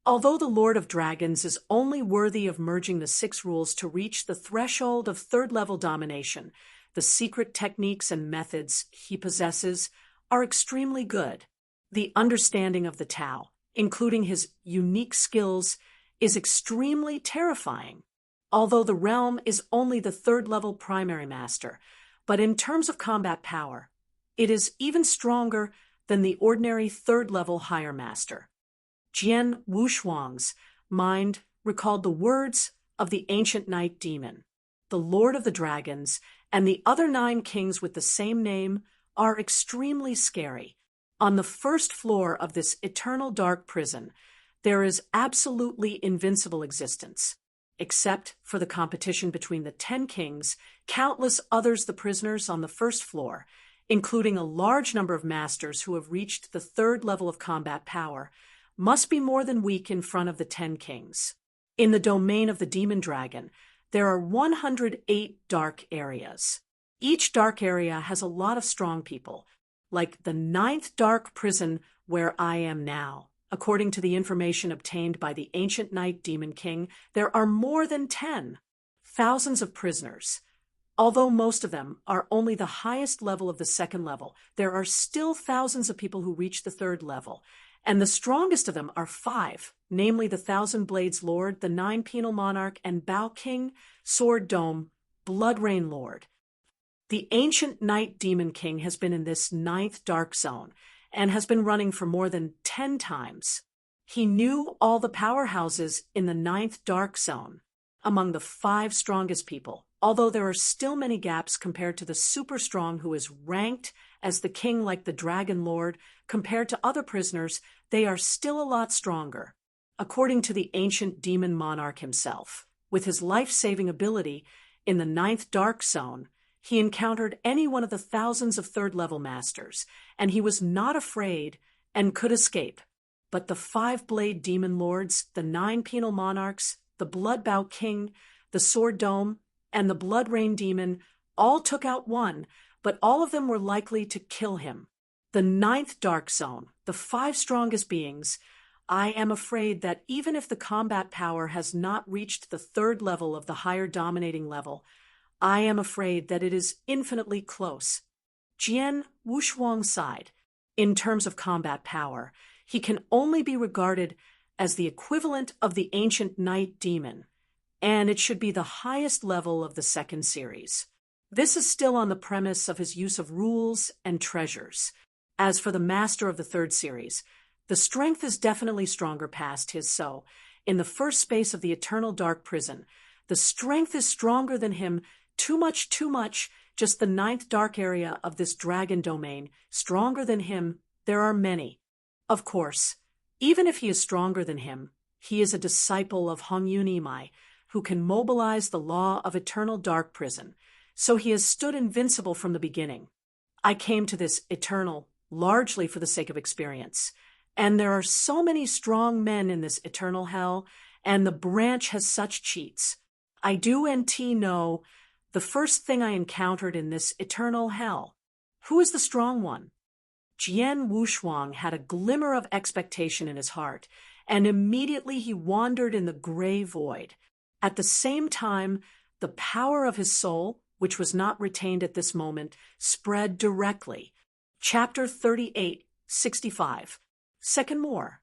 Although the Lord of Dragons is only worthy of merging the 6 rules to reach the threshold of 3rd level domination, the secret techniques and methods he possesses are extremely good. The understanding of the Tao, including his unique skills, is extremely terrifying. Although the realm is only the 3rd level primary master, but in terms of combat power, it is even stronger than the ordinary 3rd level higher master. Jian Wushuang's mind recalled the words of the ancient night demon. The Lord of the Dragons and the other 9 kings with the same name are extremely scary. On the first floor of this eternal dark prison, there is absolutely invincible existence. Except for the competition between the 10 kings, countless others the prisoners on the first floor, including a large number of masters who have reached the 3rd level of combat power, must be more than weak in front of the 10 kings. In the domain of the demon dragon, there are 108 dark areas. Each dark area has a lot of strong people, like the 9th dark prison where I am now. According to the information obtained by the ancient night demon king, there are more than 10. Thousands of prisoners. Although most of them are only the highest level of the 2nd level, there are still thousands of people who reach the 3rd level, and the strongest of them are 5, namely the 1,000 Blades Lord, the 9 Penal Monarch, and Bao King, Sword Dome, Blood Rain Lord. The ancient night demon king has been in this 9th dark zone, and has been running for more than 10 times. He knew all the powerhouses in the 9th dark zone, among the 5 strongest people, although there are still many gaps compared to the super strong who is ranked as the king like the Dragon Lord. Compared to other prisoners, they are still a lot stronger. According to the ancient demon monarch himself, with his life-saving ability in the 9th dark zone, he encountered any one of the thousands of 3rd level masters, and he was not afraid and could escape. But the 5 Blade Demon Lords, the 9 Penal Monarchs, the Blood Bao King, the Sword Dome, and the Blood Rain Demon all took out one, but all of them were likely to kill him. The 9th dark zone, the 5 strongest beings, I am afraid that even if the combat power has not reached the 3rd level of the higher dominating level, I am afraid that it is infinitely close. Jian Wushuang sighed. In terms of combat power, he can only be regarded as the equivalent of the ancient night demon, and it should be the highest level of the 2nd series. This is still on the premise of his use of rules and treasures. As for the master of the 3rd series, the strength is definitely stronger past his, so, in the first space of the eternal dark prison, the strength is stronger than him. Too much, just the 9th dark area of this dragon domain, stronger than him, there are many. Of course, even if he is stronger than him, he is a disciple of Hong Yunimai, who can mobilize the law of eternal dark prison, so he has stood invincible from the beginning. I came to this eternal largely for the sake of experience, and there are so many strong men in this eternal hell, and the branch has such cheats. I do know the first thing I encountered in this eternal hell. Who is the strong one? Jian Wushuang had a glimmer of expectation in his heart, and immediately he wandered in the gray void. At the same time, the power of his soul, which was not retained at this moment, spread directly. Chapter 38, 65. Second more.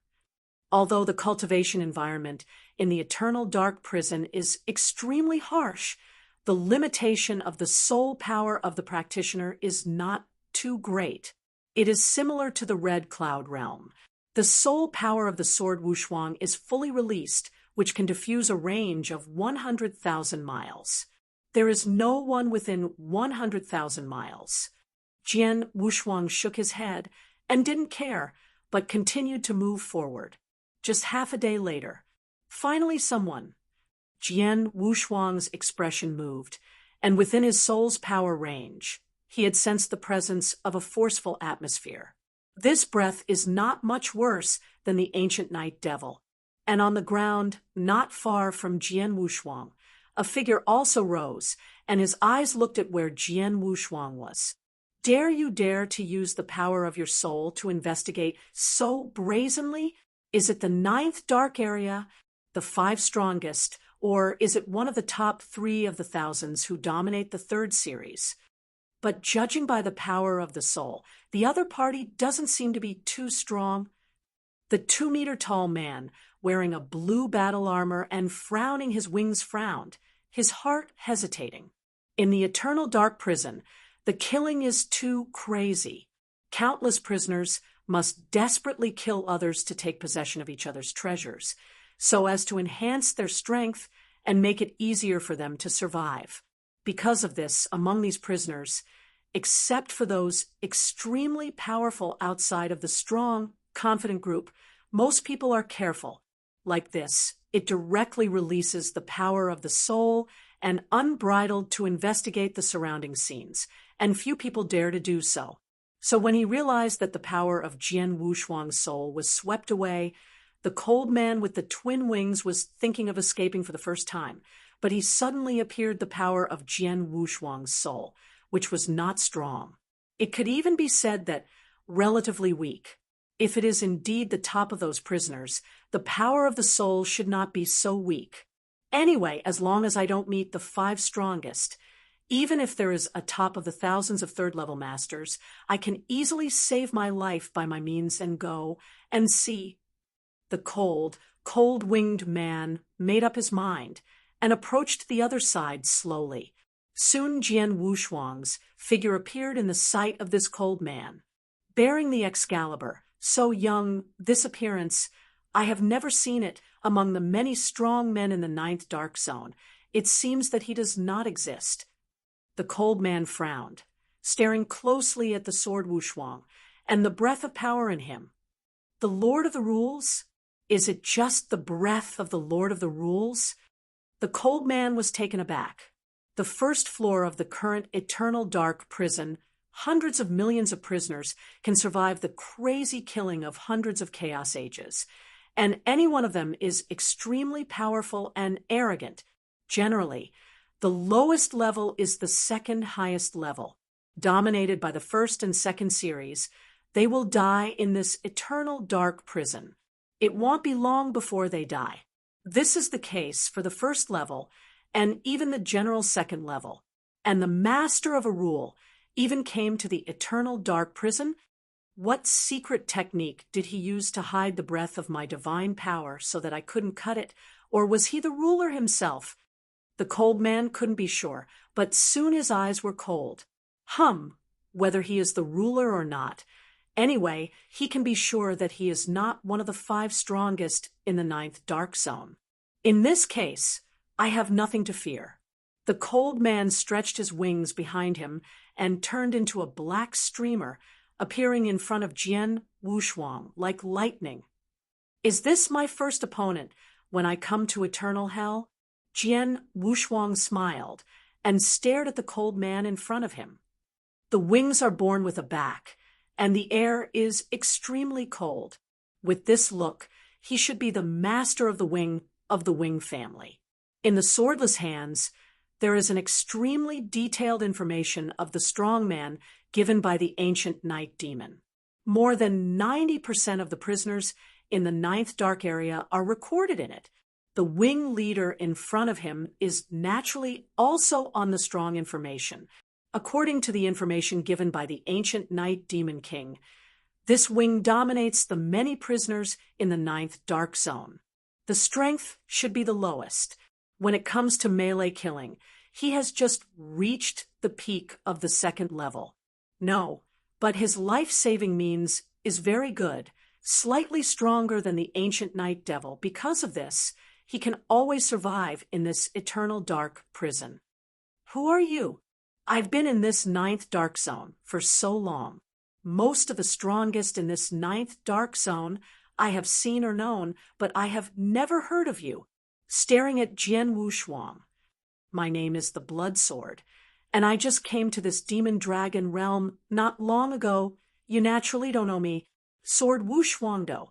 Although the cultivation environment in the eternal dark prison is extremely harsh, the limitation of the soul power of the practitioner is not too great. It is similar to the Red Cloud realm. The soul power of the sword Wushuang is fully released, which can diffuse a range of 100,000 miles. There is no one within 100,000 miles. Jian Wushuang shook his head and didn't care, but continued to move forward. Just half a day later, finally someone. Jian Wushuang's expression moved, and within his soul's power range, he had sensed the presence of a forceful atmosphere. This breath is not much worse than the ancient night devil, and on the ground, not far from Jian Wushuang, a figure also rose, and his eyes looked at where Jian Wushuang was. Dare you dare to use the power of your soul to investigate so brazenly? Is it the 9th dark area, the 5 strongest, or is it one of the top 3 of the thousands who dominate the 3rd series? But judging by the power of the soul, the other party doesn't seem to be too strong. The 2-meter-tall man, wearing a blue battle armor and frowning his wings frowned, his heart hesitating. In the eternal dark prison, the killing is too crazy. Countless prisoners must desperately kill others to take possession of each other's treasures, so as to enhance their strength and make it easier for them to survive. Because of this, among these prisoners, except for those extremely powerful outside of the strong, confident group, most people are careful. Like this, it directly releases the power of the soul and unbridled to investigate the surrounding scenes, and few people dare to do so. So when he realized that the power of Jian Wushuang's soul was swept away, the cold man with the twin wings was thinking of escaping for the first time, but he suddenly appeared the power of Jian Wushuang's soul, which was not strong. It could even be said that relatively weak. If it is indeed the top of those prisoners, the power of the soul should not be so weak. Anyway, as long as I don't meet the 5 strongest, even if there is a top of the thousands of 3rd-level masters, I can easily save my life by my means and go and see. The cold-winged man made up his mind and approached the other side slowly. Soon Jian Wushuang's figure appeared in the sight of this cold man. Bearing the Excalibur, so young, this appearance, I have never seen it among the many strong men in the 9th dark zone. It seems that he does not exist. The cold man frowned, staring closely at the sword Wushuang and the breath of power in him. The Lord of the Rules? Is it just the breath of the Lord of the Rules? The cold man was taken aback. The 1st floor of the current eternal dark prison, hundreds of millions of prisoners can survive the crazy killing of hundreds of chaos ages, and any one of them is extremely powerful and arrogant. Generally, the lowest level is the 2nd highest level. Dominated by the 1st and 2nd series, they will die in this eternal dark prison. It won't be long before they die. This is the case for the 1st level and even the general 2nd level. And the master of a rule even came to the eternal dark prison. What secret technique did he use to hide the breath of my divine power so that I couldn't cut it? Or was he the ruler himself? The cold man couldn't be sure, but soon his eyes were cold. Whether he is the ruler or not. Anyway, he can be sure that he is not one of the 5 strongest in the 9th dark zone. In this case, I have nothing to fear. The cold man stretched his wings behind him and turned into a black streamer, appearing in front of Jian Wushuang like lightning. Is this my first opponent when I come to eternal hell? Jian Wushuang smiled and stared at the cold man in front of him. The wings are born with a back, and the air is extremely cold. With this look, he should be the master of the wing family. In the swordless hands, there is an extremely detailed information of the strong man given by the ancient night demon. More than 90% of the prisoners in the 9th dark area are recorded in it. The wing leader in front of him is naturally also on the strong information. According to the information given by the ancient Night Demon King, this wing dominates the many prisoners in the 9th Dark Zone. The strength should be the lowest. When it comes to melee killing, he has just reached the peak of the 2nd level. No, but his life-saving means is very good, slightly stronger than the ancient Night Devil. Because of this, he can always survive in this eternal dark prison. Who are you? I've been in this 9th Dark Zone for so long. Most of the strongest in this 9th Dark Zone I have seen or known, but I have never heard of you. Staring at Jian Wushuang. My name is the Blood Sword, and I just came to this demon dragon realm not long ago. You naturally don't know me. Sword Wushuangdo.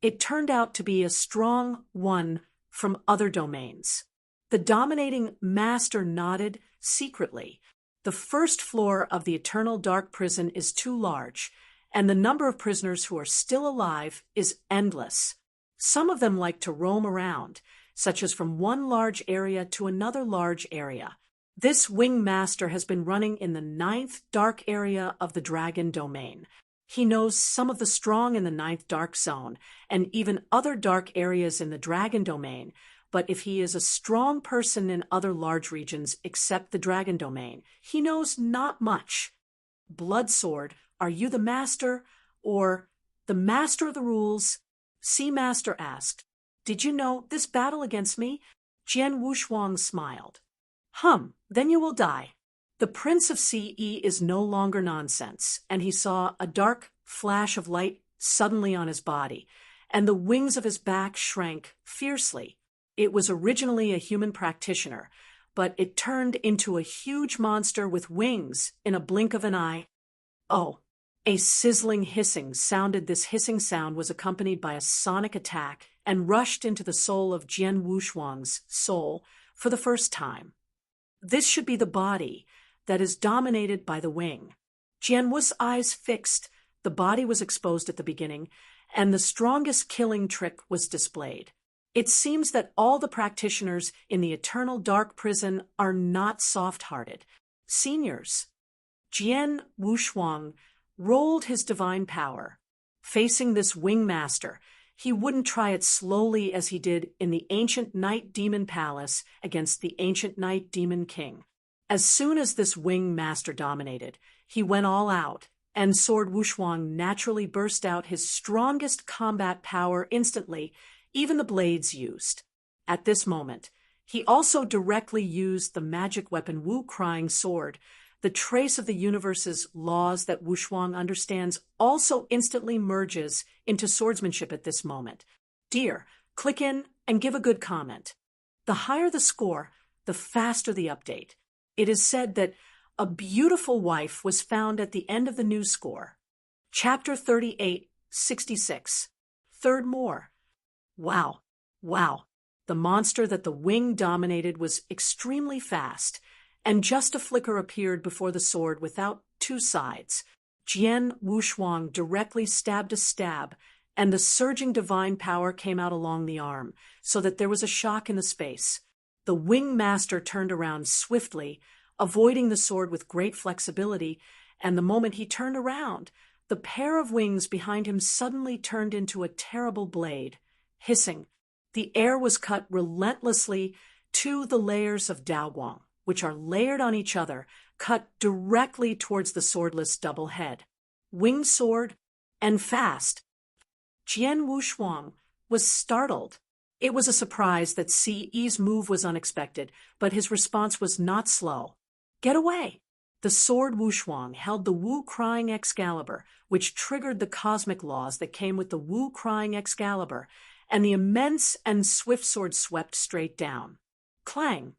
It turned out to be a strong one from other domains. The dominating master nodded secretly. The 1st floor of the eternal dark prison is too large, and the number of prisoners who are still alive is endless. Some of them like to roam around, such as from one large area to another large area. This wing master has been running in the 9th dark area of the dragon domain. He knows some of the strong in the 9th Dark Zone, and even other dark areas in the dragon domain, but if he is a strong person in other large regions except the dragon domain, he knows not much. Blood Sword, are you the master, or the master of the rules? Sea Master asked. Did you know this battle against me? Jian Wushuang smiled. Then you will die. The Prince of CE is no longer nonsense, and he saw a dark flash of light suddenly on his body, and the wings of his back shrank fiercely. It was originally a human practitioner, but it turned into a huge monster with wings in a blink of an eye. Oh, a sizzling hissing sounded. This hissing sound was accompanied by a sonic attack and rushed into the soul of Jian Wushuang's soul for the first time. This should be the body that is dominated by the wing. Jian Wu's eyes fixed. The body was exposed at the beginning, and the strongest killing trick was displayed. It seems that all the practitioners in the eternal dark prison are not soft-hearted. Seniors. Jian Wushuang rolled his divine power. Facing this wing master, he wouldn't try it slowly as he did in the ancient Night Demon Palace against the ancient Night Demon King. As soon as this wing master dominated, he went all out, and Sword Wushuang naturally burst out his strongest combat power instantly, even the blades used. At this moment, he also directly used the magic weapon Wu Crying Sword. The trace of the universe's laws that Wushuang understands also instantly merges into swordsmanship at this moment. Dear, click in and give a good comment. The higher the score, the faster the update. It is said that a beautiful wife was found at the end of the new score. Chapter 38, 66. Third more. Wow. The monster that the wing dominated was extremely fast, and just a flicker appeared before the sword without two sides. Jian Wushuang directly stabbed a stab, and the surging divine power came out along the arm, so that there was a shock in the space. The wing master turned around swiftly, avoiding the sword with great flexibility, and the moment he turned around, the pair of wings behind him suddenly turned into a terrible blade. Hissing, the air was cut relentlessly to the layers of Daoguang, which are layered on each other, cut directly towards the swordless double head. Winged sword, and fast. Jian Wushuang was startled. It was a surprise that CE's move was unexpected, but his response was not slow. Get away! The sword Wushuang held the Wu Crying Excalibur, which triggered the cosmic laws that came with the Wu Crying Excalibur, and the immense and swift sword swept straight down. Clang!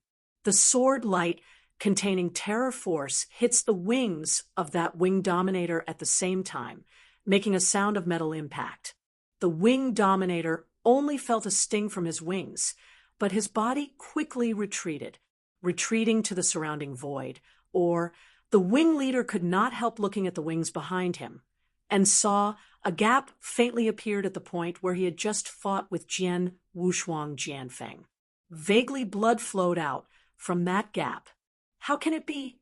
The sword light, containing terror force, hits the wings of that wing dominator at the same time, making a sound of metal impact. The wing dominator only felt a sting from his wings, but his body quickly retreated, retreating to the surrounding void, or the wing leader could not help looking at the wings behind him. and saw a gap faintly appeared at the point where he had just fought with Jian Wushuang Jianfeng. Vaguely blood flowed out from that gap. How can it be?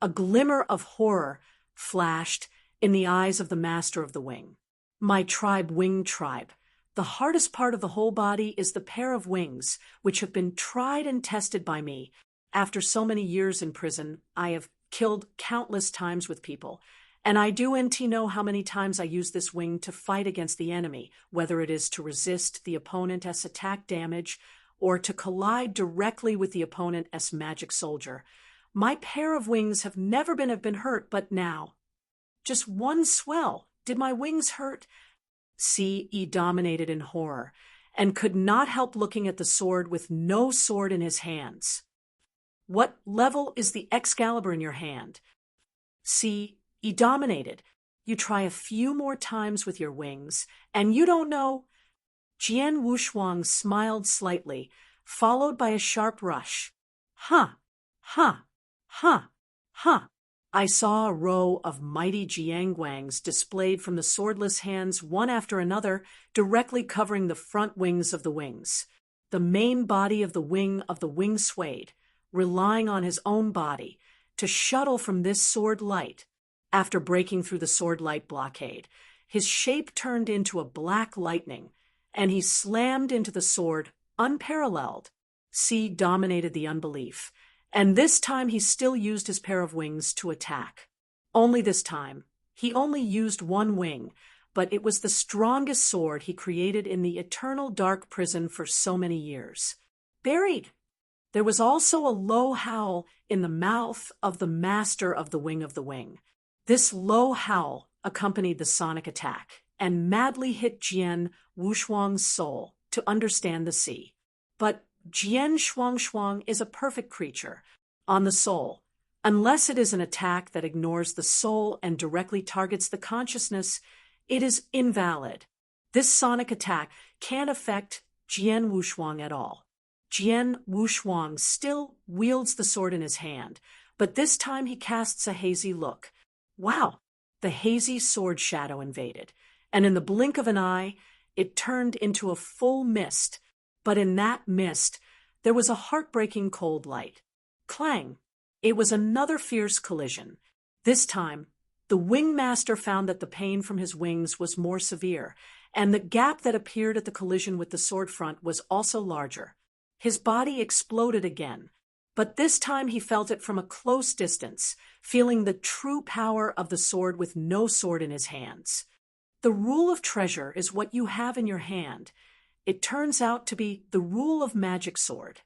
A glimmer of horror flashed in the eyes of the master of the wing. My tribe, winged tribe. The hardest part of the whole body is the pair of wings, which have been tried and tested by me. After so many years in prison, I have killed countless times with people, and I do know how many times I use this wing to fight against the enemy, whether it is to resist the opponent as attack damage or to collide directly with the opponent as magic soldier. My pair of wings have never been hurt, but now, just one swell. Did my wings hurt? C.E. dominated in horror and could not help looking at the sword with no sword in his hands. What level is the Excalibur in your hand? C.E. dominated. You try a few more times with your wings, and you don't know. Jian Wushuang smiled slightly, followed by a sharp rush. Huh, huh, huh, huh. I saw a row of mighty jiangwangs displayed from the swordless hands one after another, directly covering the front wings of the wings. The main body of the wing swayed, relying on his own body to shuttle from this sword light. After breaking through the sword light blockade, his shape turned into a black lightning, and he slammed into the sword unparalleled. C dominated the unbelief, and this time he still used his pair of wings to attack. Only this time, he only used one wing, but it was the strongest sword he created in the eternal dark prison for so many years. Buried! There was also a low howl in the mouth of the master of the wing. This low howl accompanied the sonic attack and madly hit Jian Wushuang's soul to understand the sea. But Jian Shuang is a perfect creature on the soul. Unless it is an attack that ignores the soul and directly targets the consciousness, it is invalid. This sonic attack can't affect Jian Wushuang at all. Jian Wushuang still wields the sword in his hand, but this time he casts a hazy look. Wow! The hazy sword shadow invaded, and in the blink of an eye, it turned into a full mist. But in that mist, there was a heartbreaking cold light. Clang! It was another fierce collision. This time, the wingmaster found that the pain from his wings was more severe, and the gap that appeared at the collision with the sword front was also larger. His body exploded again, but this time he felt it from a close distance, feeling the true power of the sword with no sword in his hands. The rule of treasure is what you have in your hand. It turns out to be the rule of magic sword.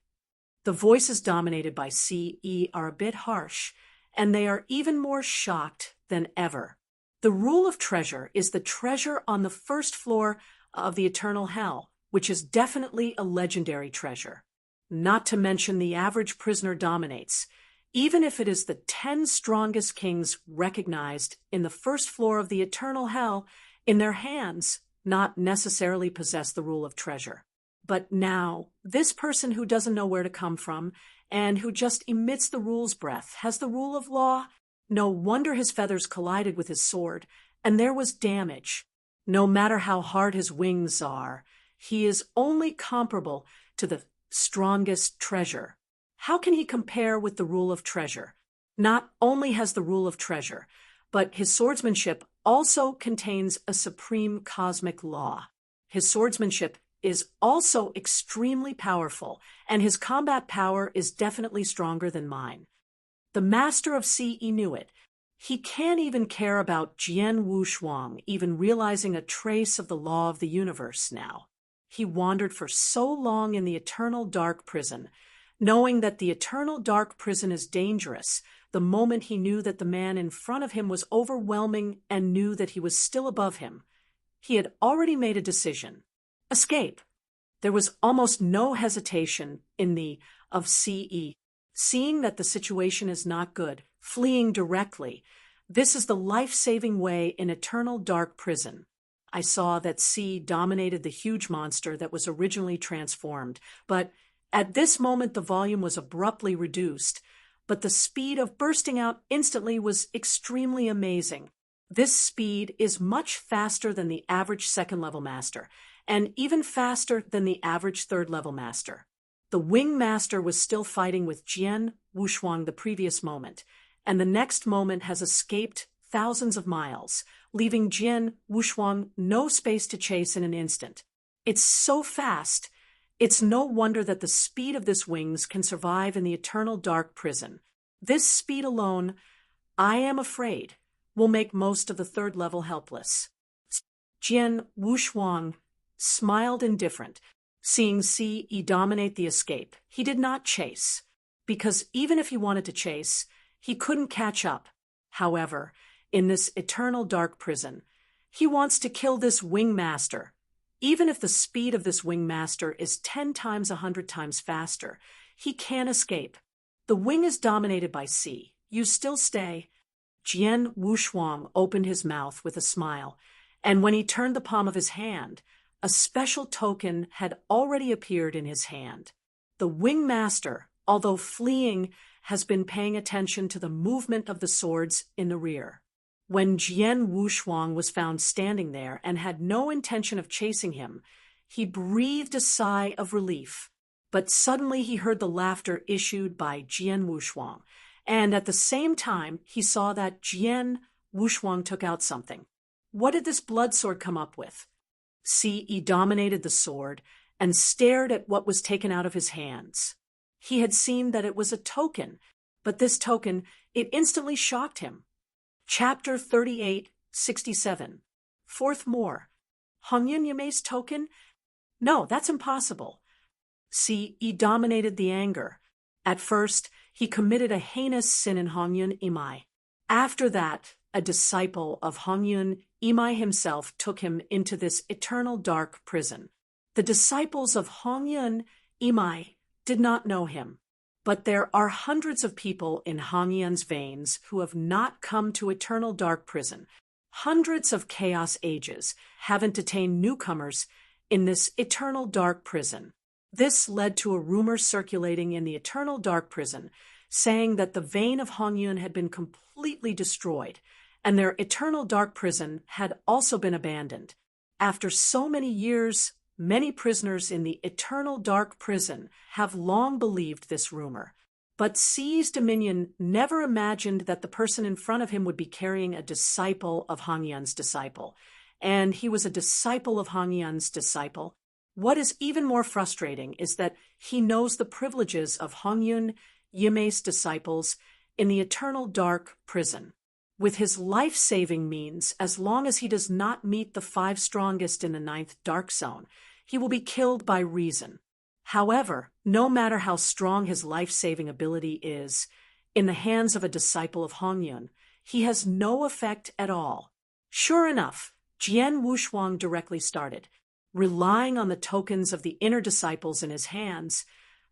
The voices dominated by C.E. are a bit harsh, and they are even more shocked than ever. The rule of treasure is the treasure on the first floor of the eternal hell, which is definitely a legendary treasure. Not to mention the average prisoner dominates, even if it is the 10 strongest kings recognized in the first floor of the eternal hell in their hands, not necessarily possess the rule of treasure. But now, this person who doesn't know where to come from and who just emits the rule's breath has the rule of law. No wonder his feathers collided with his sword, and there was damage. No matter how hard his wings are, he is only comparable to the strongest treasure. How can he compare with the rule of treasure? Not only has the rule of treasure, but his swordsmanship also contains a supreme cosmic law. His swordsmanship is also extremely powerful, and his combat power is definitely stronger than mine. The master of C.E. knew it. He can't even care about Jian Wushuang even realizing a trace of the law of the universe now. He wandered for so long in the eternal dark prison, knowing that the eternal dark prison is dangerous. The moment he knew that the man in front of him was overwhelming and knew that he was still above him, he had already made a decision. Escape. There was almost no hesitation in the of C.E. Seeing that the situation is not good, fleeing directly. This is the life-saving way in eternal dark prison. I saw that C dominated the huge monster that was originally transformed, but at this moment the volume was abruptly reduced. But the speed of bursting out instantly was extremely amazing. This speed is much faster than the average second-level master, and even faster than the average third-level master. The wing master was still fighting with Jian Wushuang the previous moment, and the next moment has escaped thousands of miles, leaving Jian Wushuang no space to chase in an instant. It's so fast, it's no wonder that the speed of this wings can survive in the eternal dark prison. This speed alone, I am afraid, will make most of the third level helpless. Jian Wushuang smiled indifferent, seeing Ce dominate the escape. He did not chase, because even if he wanted to chase, he couldn't catch up. However, in this eternal dark prison, he wants to kill this wing master. Even if the speed of this wing master is 10 times 100 times faster, he can't escape. The wing is dominated by Ce. You still stay. Jian Wushuang opened his mouth with a smile, and when he turned the palm of his hand, a special token had already appeared in his hand. The wing master, although fleeing, has been paying attention to the movement of the swords in the rear. When Jian Wushuang was found standing there and had no intention of chasing him, he breathed a sigh of relief. But suddenly he heard the laughter issued by Jian Wushuang, and at the same time he saw that Jian Wushuang took out something. What did this blood sword come up with? Ce dominated the sword and stared at what was taken out of his hands. He had seen that it was a token, but this token, it instantly shocked him. Chapter 38:67. Fourth more. Hongyun Yamei's token? No, that's impossible. Ce dominated the anger. At first, he committed a heinous sin in Hongyun Yamei. After that, a disciple of Hongyun Yamei himself took him into this eternal dark prison. The disciples of Hongyun Yamei did not know him, but there are hundreds of people in Hongyun's veins who have not come to eternal dark prison. Hundreds of chaos ages haven't detained newcomers in this eternal dark prison. This led to a rumor circulating in the eternal dark prison, saying that the vein of Hongyun had been completely destroyed, and their eternal dark prison had also been abandoned. After so many years, many prisoners in the eternal dark prison have long believed this rumor. But Ce's dominion never imagined that the person in front of him would be carrying a disciple of Hongyun's disciple, and he was a disciple of Hongyun's disciple. What is even more frustrating is that he knows the privileges of Hongyun Yamei's disciples in the eternal dark prison. With his life-saving means, as long as he does not meet the 5 strongest in the 9th dark zone, he will be killed by reason. However, no matter how strong his life-saving ability is, in the hands of a disciple of Hongyun, he has no effect at all. Sure enough, Jian Wushuang directly started. Relying on the tokens of the inner disciples in his hands,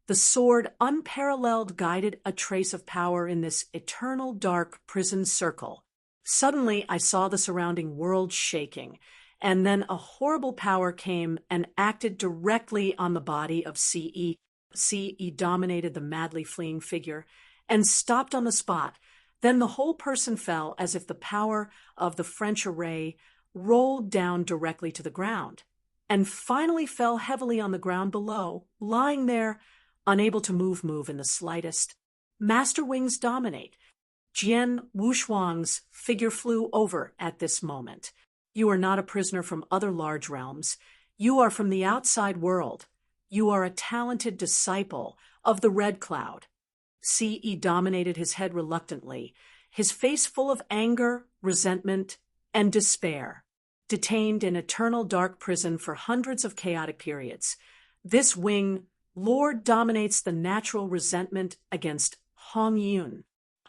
the sword unparalleled guided a trace of power in this eternal dark prison circle. Suddenly I saw the surrounding world shaking, and then a horrible power came and acted directly on the body of Ce. Ce dominated the madly fleeing figure and stopped on the spot. Then the whole person fell as if the power of the French array rolled down directly to the ground, and finally fell heavily on the ground below, lying there, unable to move in the slightest. Master wings dominate. Jian Wushuang's figure flew over at this moment. You are not a prisoner from other large realms. You are from the outside world. You are a talented disciple of the Red Cloud. Ce dominated his head reluctantly, his face full of anger, resentment, and despair. Detained in eternal dark prison for hundreds of chaotic periods, this wing Lord dominates the natural resentment against Hongyun.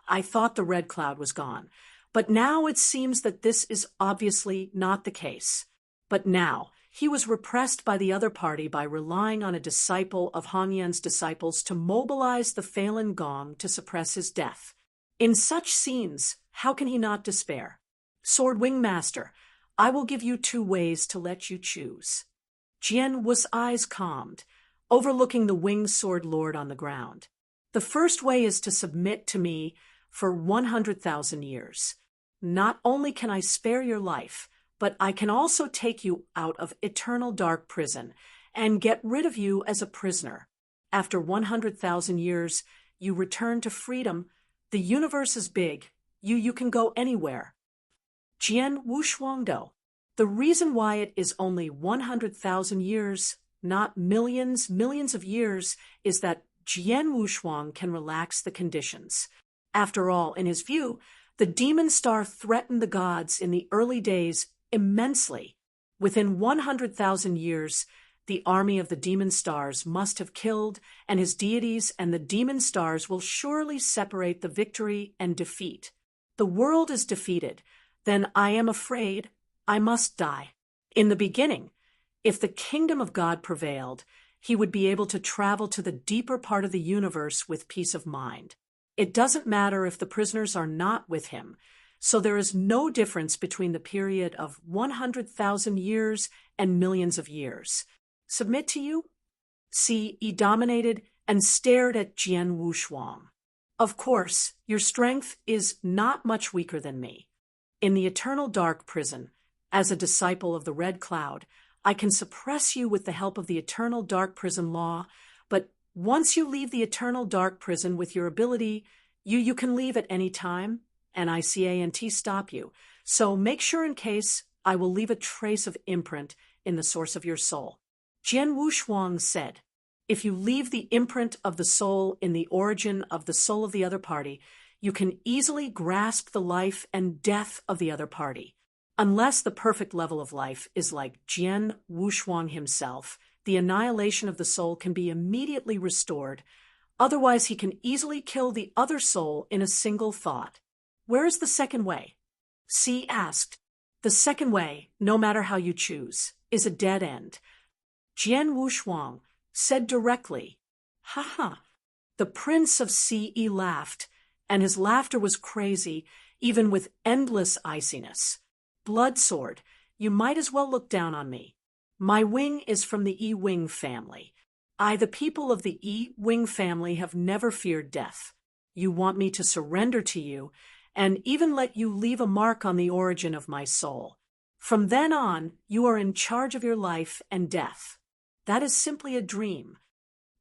I thought the Red Cloud was gone, but now it seems that this is obviously not the case. But now, he was repressed by the other party by relying on a disciple of Hongyun's disciples to mobilize the Falun Gong to suppress his death. In such scenes, how can he not despair? Sword Wing Master, I will give you 2 ways to let you choose. Jian Wu's eyes calmed, overlooking the winged sword lord on the ground. The first way is to submit to me for 100,000 years. not only can I spare your life, but I can also take you out of eternal dark prison and get rid of you as a prisoner. After 100,000 years, you return to freedom. The universe is big. You can go anywhere. Jian Wushuangdo. The reason why it is only 100,000 years, not millions of years, is that Jian Wushuang can relax the conditions. After all, in his view, the demon star threatened the gods in the early days immensely. Within 100,000 years, the army of the demon stars must have killed, and his deities and the demon stars will surely separate the victory and defeat. The world is defeated. Then I am afraid I must die. In the beginning, if the kingdom of God prevailed, he would be able to travel to the deeper part of the universe with peace of mind. It doesn't matter if the prisoners are not with him, so there is no difference between the period of 100,000 years and millions of years. Submit to you? See, he dominated and stared at Jian Wushuang. Of course, your strength is not much weaker than me. In the eternal dark prison, as a disciple of the Red Cloud, I can suppress you with the help of the eternal dark prison law, but once you leave the eternal dark prison with your ability, you can leave at any time, and I can't stop you. So make sure in case I will leave a trace of imprint in the source of your soul. Jian Wushuang said, if you leave the imprint of the soul in the origin of the soul of the other party, you can easily grasp the life and death of the other party. Unless the perfect level of life is like Jian Wushuang himself, the annihilation of the soul can be immediately restored. Otherwise, he can easily kill the other soul in a single thought. Where is the second way? C asked. The second way, no matter how you choose, is a dead end. Jian Wushuang said directly, "Ha ha." The prince of Ce laughed, and his laughter was crazy, even with endless iciness. Blood sword, you might as well look down on me. My wing is from the E-Wing family. The people of the E-Wing family, have never feared death. You want me to surrender to you, and even let you leave a mark on the origin of my soul. From then on, you are in charge of your life and death. That is simply a dream.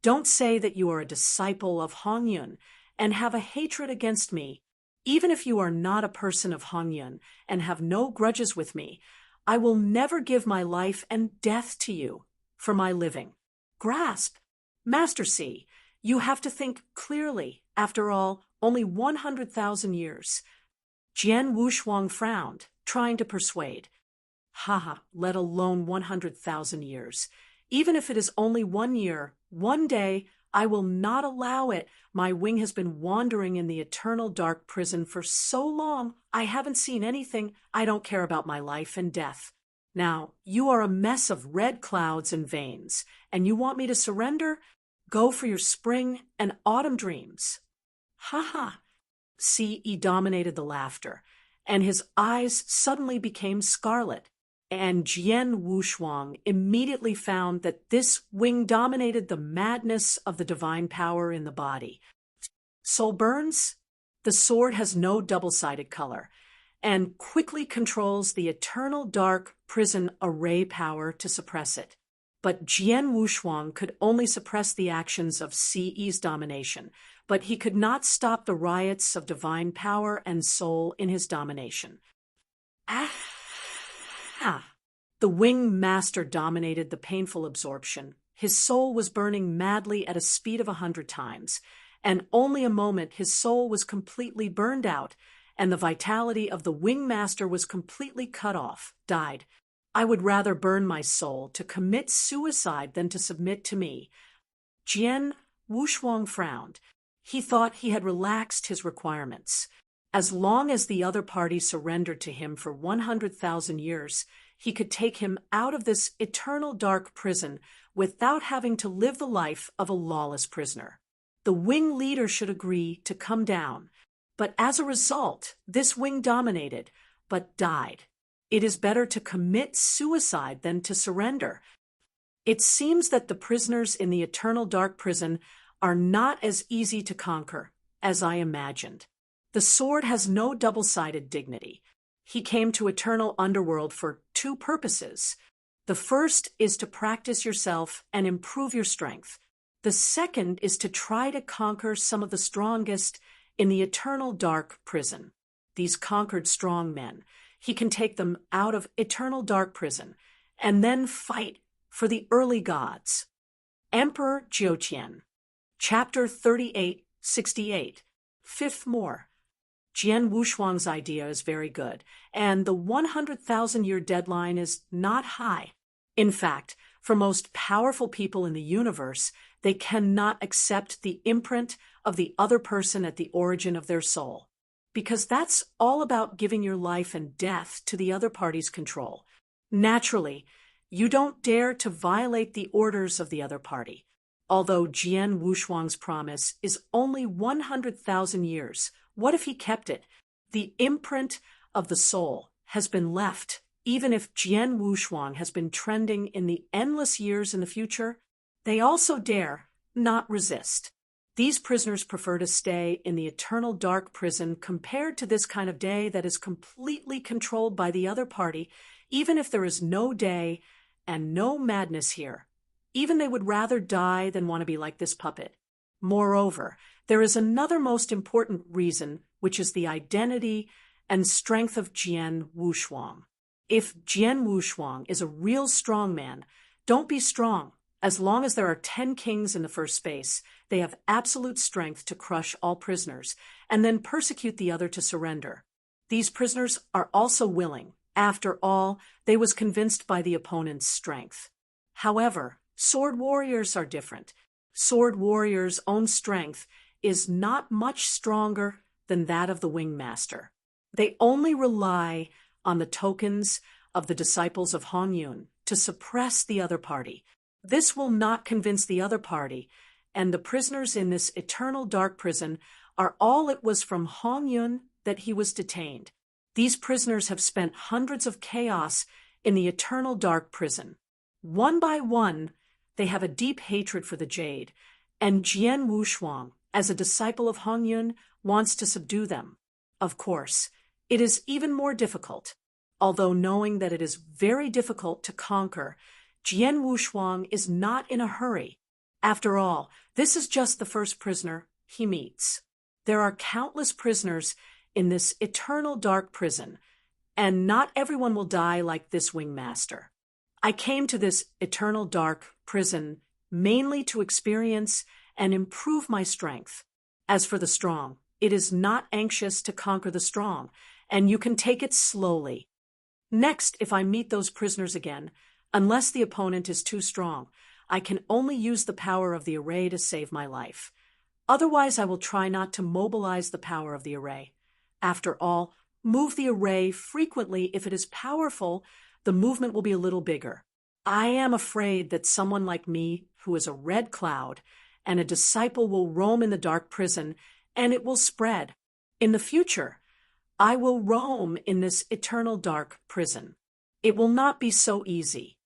Don't say that you are a disciple of Hongyun and have a hatred against me. Even if you are not a person of Hongyun and have no grudges with me, I will never give my life and death to you for my living. Grasp. Master C, you have to think clearly. After all, only 100,000 years. Jian Wushuang frowned, trying to persuade. Haha, let alone 100,000 years. Even if it is only 1 year, 1 day, I will not allow it. My wing has been wandering in the eternal dark prison for so long, I haven't seen anything. I don't care about my life and death. Now, you are a mess of red clouds and veins, and you want me to surrender? Go for your spring and autumn dreams. Ha ha. Ce dominated the laughter, and his eyes suddenly became scarlet. And Jian Wushuang immediately found that this wing dominated the madness of the divine power in the body. Soul burns? The sword has no double-sided color, and quickly controls the eternal dark prison array power to suppress it. But Jian Wushuang could only suppress the actions of Ce's domination, but he could not stop the riots of divine power and soul in his domination. The wing master dominated the painful absorption. His soul was burning madly at a speed of 100 times, and only a moment his soul was completely burned out, and the vitality of the wing master was completely cut off, died. I would rather burn my soul to commit suicide than to submit to me. Jian Wushuang frowned. He thought he had relaxed his requirements. As long as the other party surrendered to him for 100,000 years, he could take him out of this eternal dark prison without having to live the life of a lawless prisoner. The wing leader should agree to come down, but as a result, this wing dominated, but died. It is better to commit suicide than to surrender. It seems that the prisoners in the eternal dark prison are not as easy to conquer as I imagined. The sword has no double-sided dignity. He came to eternal underworld for two purposes. The first is to practice yourself and improve your strength. The second is to try to conquer some of the strongest in the eternal dark prison. These conquered strong men, he can take them out of eternal dark prison and then fight for the early gods. Emperor Jiutian, Chapter 3868, Fifth More. Jian Wushuang's idea is very good, and the 100,000-year deadline is not high. In fact, for most powerful people in the universe, they cannot accept the imprint of the other person at the origin of their soul, because that's all about giving your life and death to the other party's control. Naturally, you don't dare to violate the orders of the other party. Although Jian Wushuang's promise is only 100,000 years, what if he kept it? The imprint of the soul has been left, even if Jian Wushuang has been trending in the endless years in the future. They also dare not resist. These prisoners prefer to stay in the eternal dark prison compared to this kind of day that is completely controlled by the other party, even if there is no day and no madness here. Even they would rather die than want to be like this puppet. Moreover, there is another most important reason, which is the identity and strength of Jian Wushuang. If Jian Wushuang is a real strong man, don't be strong. As long as there are 10 kings in the first space, they have absolute strength to crush all prisoners and then persecute the other to surrender. These prisoners are also willing. After all, they was convinced by the opponent's strength. However, sword warriors are different. Sword warriors' own strength is not much stronger than that of the wingmaster. They only rely on the tokens of the disciples of Hong Yun to suppress the other party. This will not convince the other party, and the prisoners in this eternal dark prison are all it was from Hong Yun that he was detained. These prisoners have spent hundreds of chaos in the eternal dark prison. One by one, they have a deep hatred for the jade, and Jian Wushuang, as a disciple of Hong Yun, wants to subdue them. Of course, it is even more difficult. Although knowing that it is very difficult to conquer, Jian Wushuang is not in a hurry. After all, this is just the first prisoner he meets. There are countless prisoners in this eternal dark prison, and not everyone will die like this wingmaster. I came to this eternal dark prison mainly to experience and improve my strength. As for the strong, it is not anxious to conquer the strong, and you can take it slowly. Next, if I meet those prisoners again, unless the opponent is too strong, I can only use the power of the array to save my life. Otherwise, I will try not to mobilize the power of the array. After all, move the array frequently. If it is powerful, the movement will be a little bigger. I am afraid that someone like me, who is a red cloud, and a disciple will roam in the dark prison, and it will spread. In the future, I will roam in this eternal dark prison. It will not be so easy.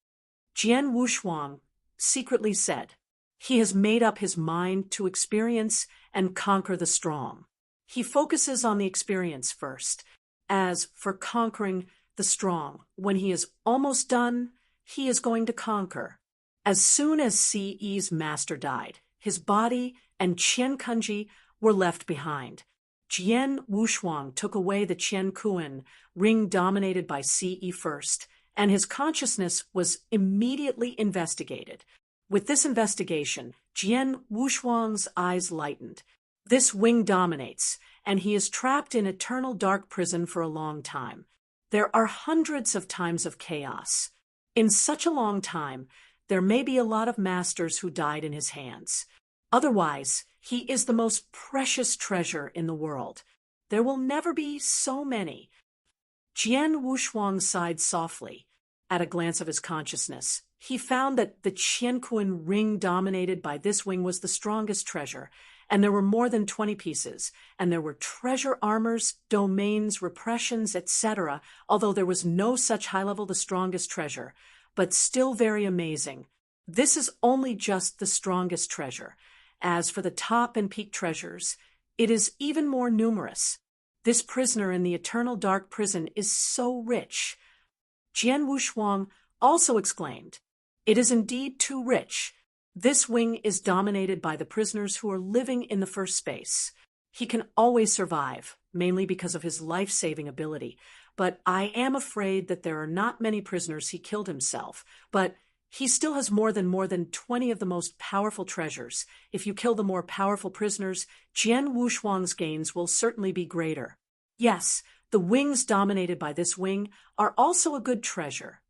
Jian Wushuang secretly said, he has made up his mind to experience and conquer the strong. He focuses on the experience first. As for conquering the strong, when he is almost done, he is going to conquer. As soon as CE's master died, his body and Qian Kunji were left behind. Jian Wushuang took away the Qian Kuan, ring dominated by CE first, and his consciousness was immediately investigated. With this investigation, Jian Wushuang's eyes lightened. This wing dominates, and he is trapped in eternal dark prison for a long time. There are hundreds of times of chaos. In such a long time, there may be a lot of masters who died in his hands. Otherwise, he is the most precious treasure in the world. There will never be so many. Jian Wushuang sighed softly. At a glance of his consciousness, he found that the Qianquan ring dominated by this wing was the strongest treasure, and there were more than 20 pieces, and there were treasure armors, domains, repressions, etc., although there was no such high level the strongest treasure, but still very amazing. This is only just the strongest treasure. As for the top and peak treasures, it is even more numerous. This prisoner in the eternal dark prison is so rich. Jian Wushuang also exclaimed, "It is indeed too rich. This wing is dominated by the prisoners who are living in the first space. He can always survive, mainly because of his life-saving ability, but I am afraid that there are not many prisoners he killed himself, but he still has more than 20 of the most powerful treasures. If you kill the more powerful prisoners, Jian Wushuang's gains will certainly be greater. Yes, the wings dominated by this wing are also a good treasure."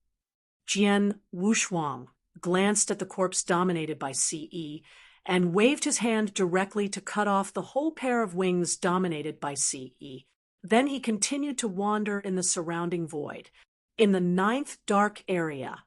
Jian Wushuang glanced at the corpse dominated by CE and waved his hand directly to cut off the whole pair of wings dominated by CE. Then he continued to wander in the surrounding void. In the 9th dark area,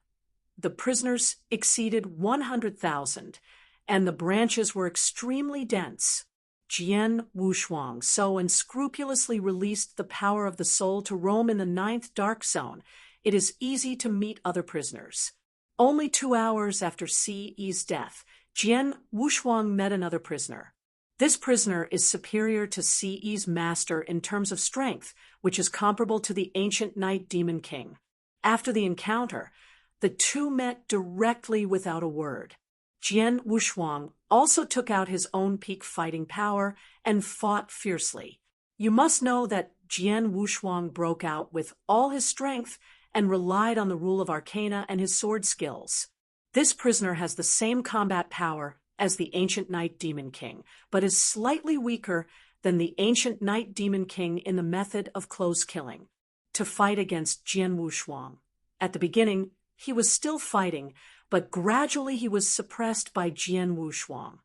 the prisoners exceeded 100,000, and the branches were extremely dense. Jian Wushuang so unscrupulously released the power of the soul to roam in the 9th dark zone, it is easy to meet other prisoners. Only 2 hours after CE's death, Jian Wushuang met another prisoner. This prisoner is superior to CE's master in terms of strength, which is comparable to the ancient Night Demon King. After the encounter, the two met directly without a word. Jian Wushuang also took out his own peak fighting power and fought fiercely. You must know that Jian Wushuang broke out with all his strength and relied on the rule of arcana and his sword skills. This prisoner has the same combat power as the ancient Night Demon King, but is slightly weaker than the ancient Night Demon King in the method of close killing. To fight against Jian Wushuang. At the beginning, he was still fighting, but gradually he was suppressed by Jian Wushuang.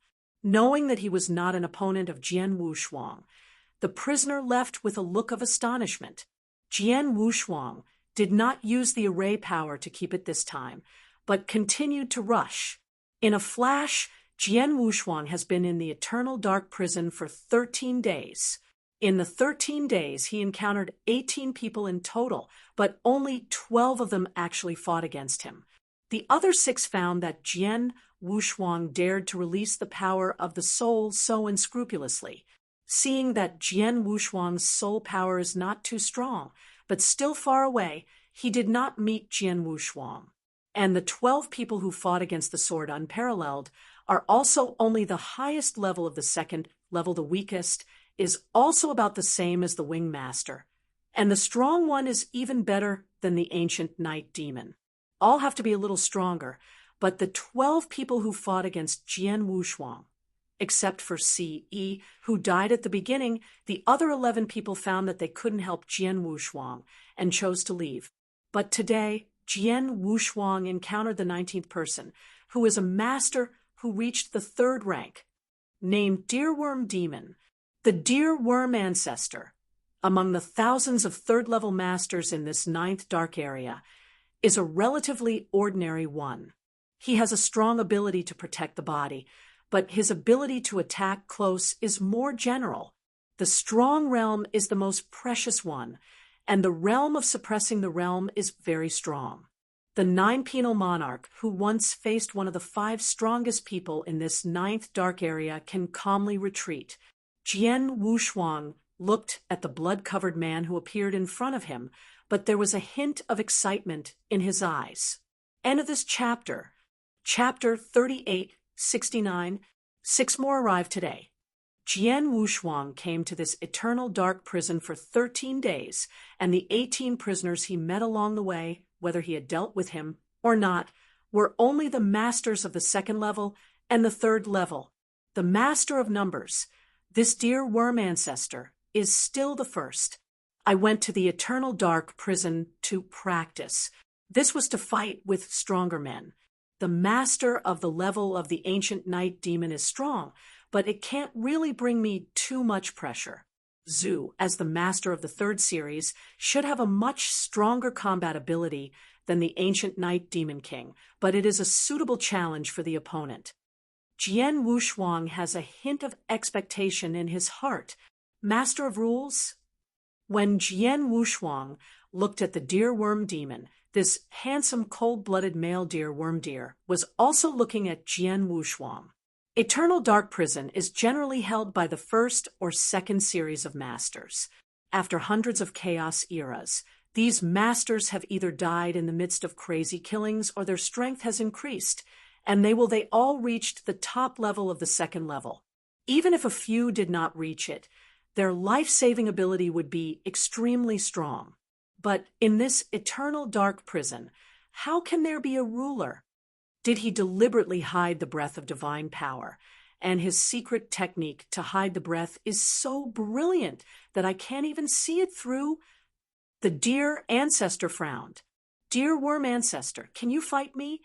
Knowing that he was not an opponent of Jian Wushuang, the prisoner left with a look of astonishment. Jian Wushuang did not use the array power to keep it this time, but continued to rush. In a flash, Jian Wushuang has been in the eternal dark prison for 13 days. In the 13 days, he encountered 18 people in total, but only 12 of them actually fought against him. The other 6 found that Jian Wushuang dared to release the power of the soul so unscrupulously. Seeing that Jian Wushuang's soul power is not too strong, but still far away, he did not meet Jian Wushuang. And the 12 people who fought against the sword unparalleled are also only the highest level of the second level. The weakest is also about the same as the wing master, and the strong one is even better than the ancient night demon. All have to be a little stronger, but the 12 people who fought against Jian Wushuang, except for CE, who died at the beginning, the other 11 people found that they couldn't help Jian Wushuang and chose to leave. But today, Jian Wushuang encountered the 19th person, who is a master who reached the 3rd rank, named Deerworm Demon, the Deerworm Ancestor. Among the thousands of 3rd-level masters in this 9th dark area, is a relatively ordinary one. He has a strong ability to protect the body, but his ability to attack close is more general. The strong realm is the most precious one, and the realm of suppressing the realm is very strong. The 9 penal monarch, who once faced one of the 5 strongest people in this 9th dark area, can calmly retreat. Jian Wushuang looked at the blood-covered man who appeared in front of him, but there was a hint of excitement in his eyes. End of this chapter. Chapter 3869. 6 more arrived today. Jian Wushuang came to this eternal dark prison for 13 days, and the 18 prisoners he met along the way, whether he had dealt with him or not, were only the masters of the 2nd level and the 3rd level. The master of numbers, this dear worm ancestor, is still the 1st. I went to the eternal dark prison to practice. This was to fight with stronger men. The master of the level of the ancient night demon is strong, but it can't really bring me too much pressure. Zhu, as the master of the 3rd series, should have a much stronger combat ability than the ancient Night Demon King, but it is a suitable challenge for the opponent. Jian Wushuang has a hint of expectation in his heart. Master of rules? When Jian Wushuang looked at the deer worm demon, this handsome cold-blooded male deer worm deer was also looking at Jian Wushuang. Eternal Dark Prison is generally held by the 1st or 2nd series of masters. after hundreds of chaos eras, these masters have either died in the midst of crazy killings or their strength has increased, and they all reached the top level of the second level. Even if a few did not reach it, their life-saving ability would be extremely strong. But in this eternal dark prison, how can there be a ruler? Did he deliberately hide the breath of divine power? And his secret technique to hide the breath is so brilliant that I can't even see it through. The dear ancestor frowned. Dear worm ancestor, can you fight me?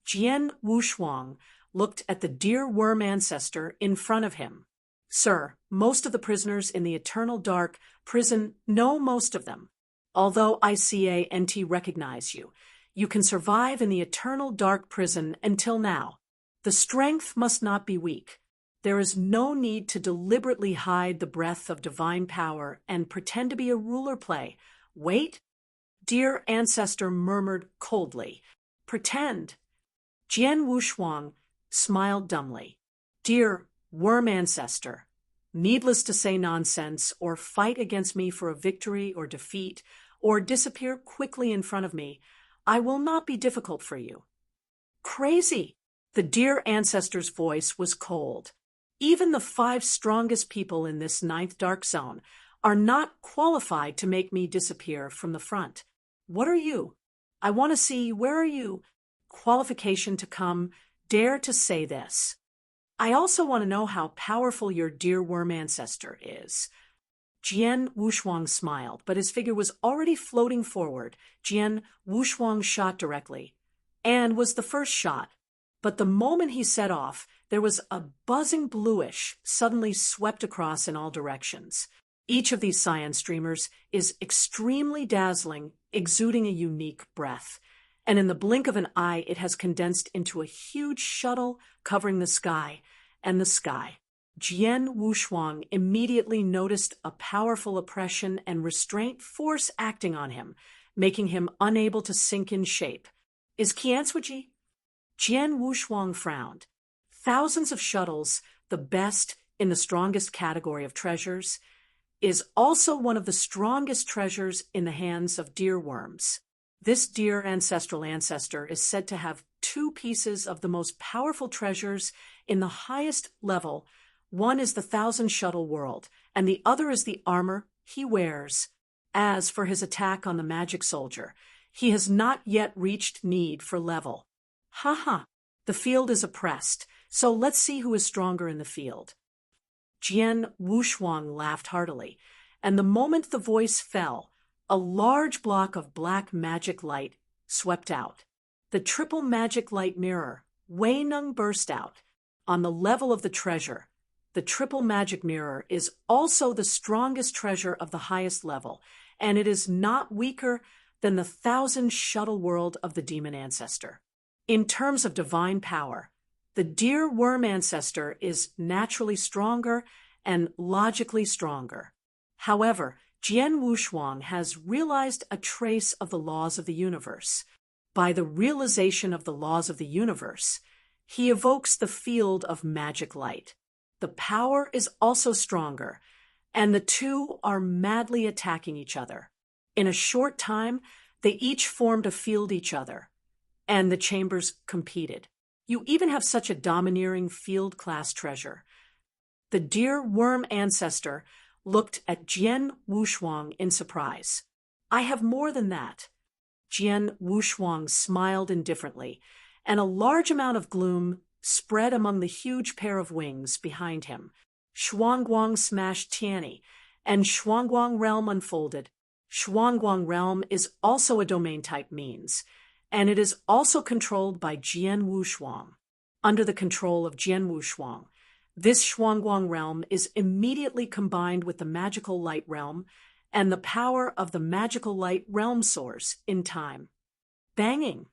Jian Wushuang looked at the dear worm ancestor in front of him. Sir, most of the prisoners in the eternal dark prison know most of them. Although ICANT recognize you, you can survive in the eternal dark prison until now. The strength must not be weak. There is no need to deliberately hide the breath of divine power and pretend to be a ruler play. Wait, dear ancestor murmured coldly. Pretend. Jian Wushuang smiled dumbly. Dear worm ancestor, needless to say nonsense or fight against me for a victory or defeat or disappear quickly in front of me. I will not be difficult for you. Crazy! The dear ancestor's voice was cold. Even the 5 strongest people in this 9th dark zone are not qualified to make me disappear from the front. What are you? I want to see, where are you? Qualification to come, dare to say this. I also want to know how powerful your dear worm ancestor is. Jian Wushuang smiled, but his figure was already floating forward. Jian Wushuang shot directly, and was the first shot. But the moment he set off, there was a buzzing bluish suddenly swept across in all directions. Each of these cyan streamers is extremely dazzling, exuding a unique breath. And in the blink of an eye, it has condensed into a huge shuttle covering the sky and the sky. Jian Wushuang immediately noticed a powerful oppression and restraint force acting on him, making him unable to sink in shape. Is Qianshuji? Jian Wushuang frowned. Thousands of shuttles, the best in the strongest category of treasures, is also one of the strongest treasures in the hands of deer worms. This dear ancestral ancestor is said to have 2 pieces of the most powerful treasures in the highest level. One is the 1,000 shuttle world, and the other is the armor he wears. As for his attack on the magic soldier, he has not yet reached need for level. Haha, the field is oppressed, so let's see who is stronger in the field. Jian Wushuang laughed heartily, and the moment the voice fell, a large block of black magic light swept out. The triple magic light mirror, Wei Neng, burst out. On the level of the treasure, the triple magic mirror is also the strongest treasure of the highest level, and it is not weaker than the 1,000 shuttle world of the demon ancestor. In terms of divine power, the dear worm ancestor is naturally stronger and logically stronger. However, Jian Wushuang has realized a trace of the laws of the universe. By the realization of the laws of the universe, he evokes the field of magic light. The power is also stronger, and the 2 are madly attacking each other. In a short time, they each formed a field each other, and the chambers competed. You even have such a domineering field-class treasure. The dear worm ancestor looked at Jian Wushuang in surprise. I have more than that. Jian Wushuang smiled indifferently, and a large amount of gloom spread among the huge pair of wings behind him. Shuangguang smashed Tianyi, and Shuangguang realm unfolded. Shuangguang realm is also a domain-type means, and it is also controlled by Jian Wushuang. Under the control of Jian Wushuang, this Shuangguang realm is immediately combined with the magical light realm, and the power of the magical light realm soars in time. Banging!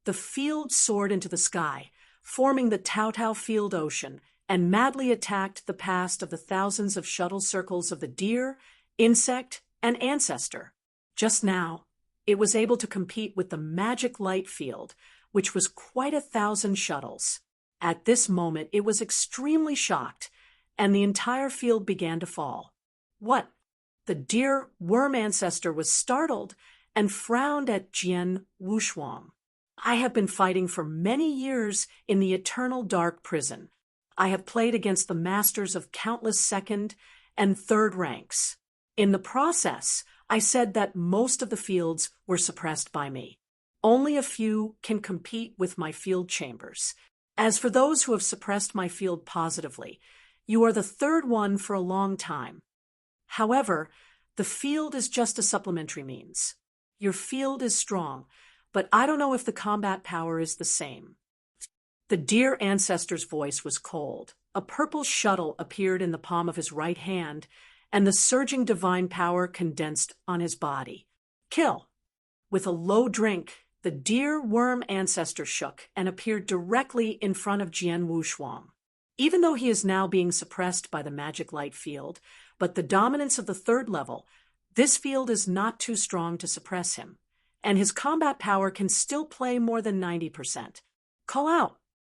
The field soared into the sky, forming the Taotao field ocean, and madly attacked the past of the thousands of shuttle circles of the deer, insect, and ancestor. Just now, it was able to compete with the magic light field, which was quite 1,000 shuttles. At this moment, it was extremely shocked, and the entire field began to fall. What? The dear worm ancestor was startled and frowned at Jian Wushuang. I have been fighting for many years in the eternal dark prison. I have played against the masters of countless second and third ranks. In the process, I said that most of the fields were suppressed by me. Only a few can compete with my field chambers. As for those who have suppressed my field positively, you are the third one for a long time. However, the field is just a supplementary means. Your field is strong, but I don't know if the combat power is the same. The dear ancestor's voice was cold. A purple shuttle appeared in the palm of his right hand, and the surging divine power condensed on his body. Kill! With a low drink, the dear worm ancestor shook and appeared directly in front of Jian Wushuang. Even though he is now being suppressed by the magic light field, but the dominance of the third level, this field is not too strong to suppress him, and his combat power can still play more than 90%. Call out!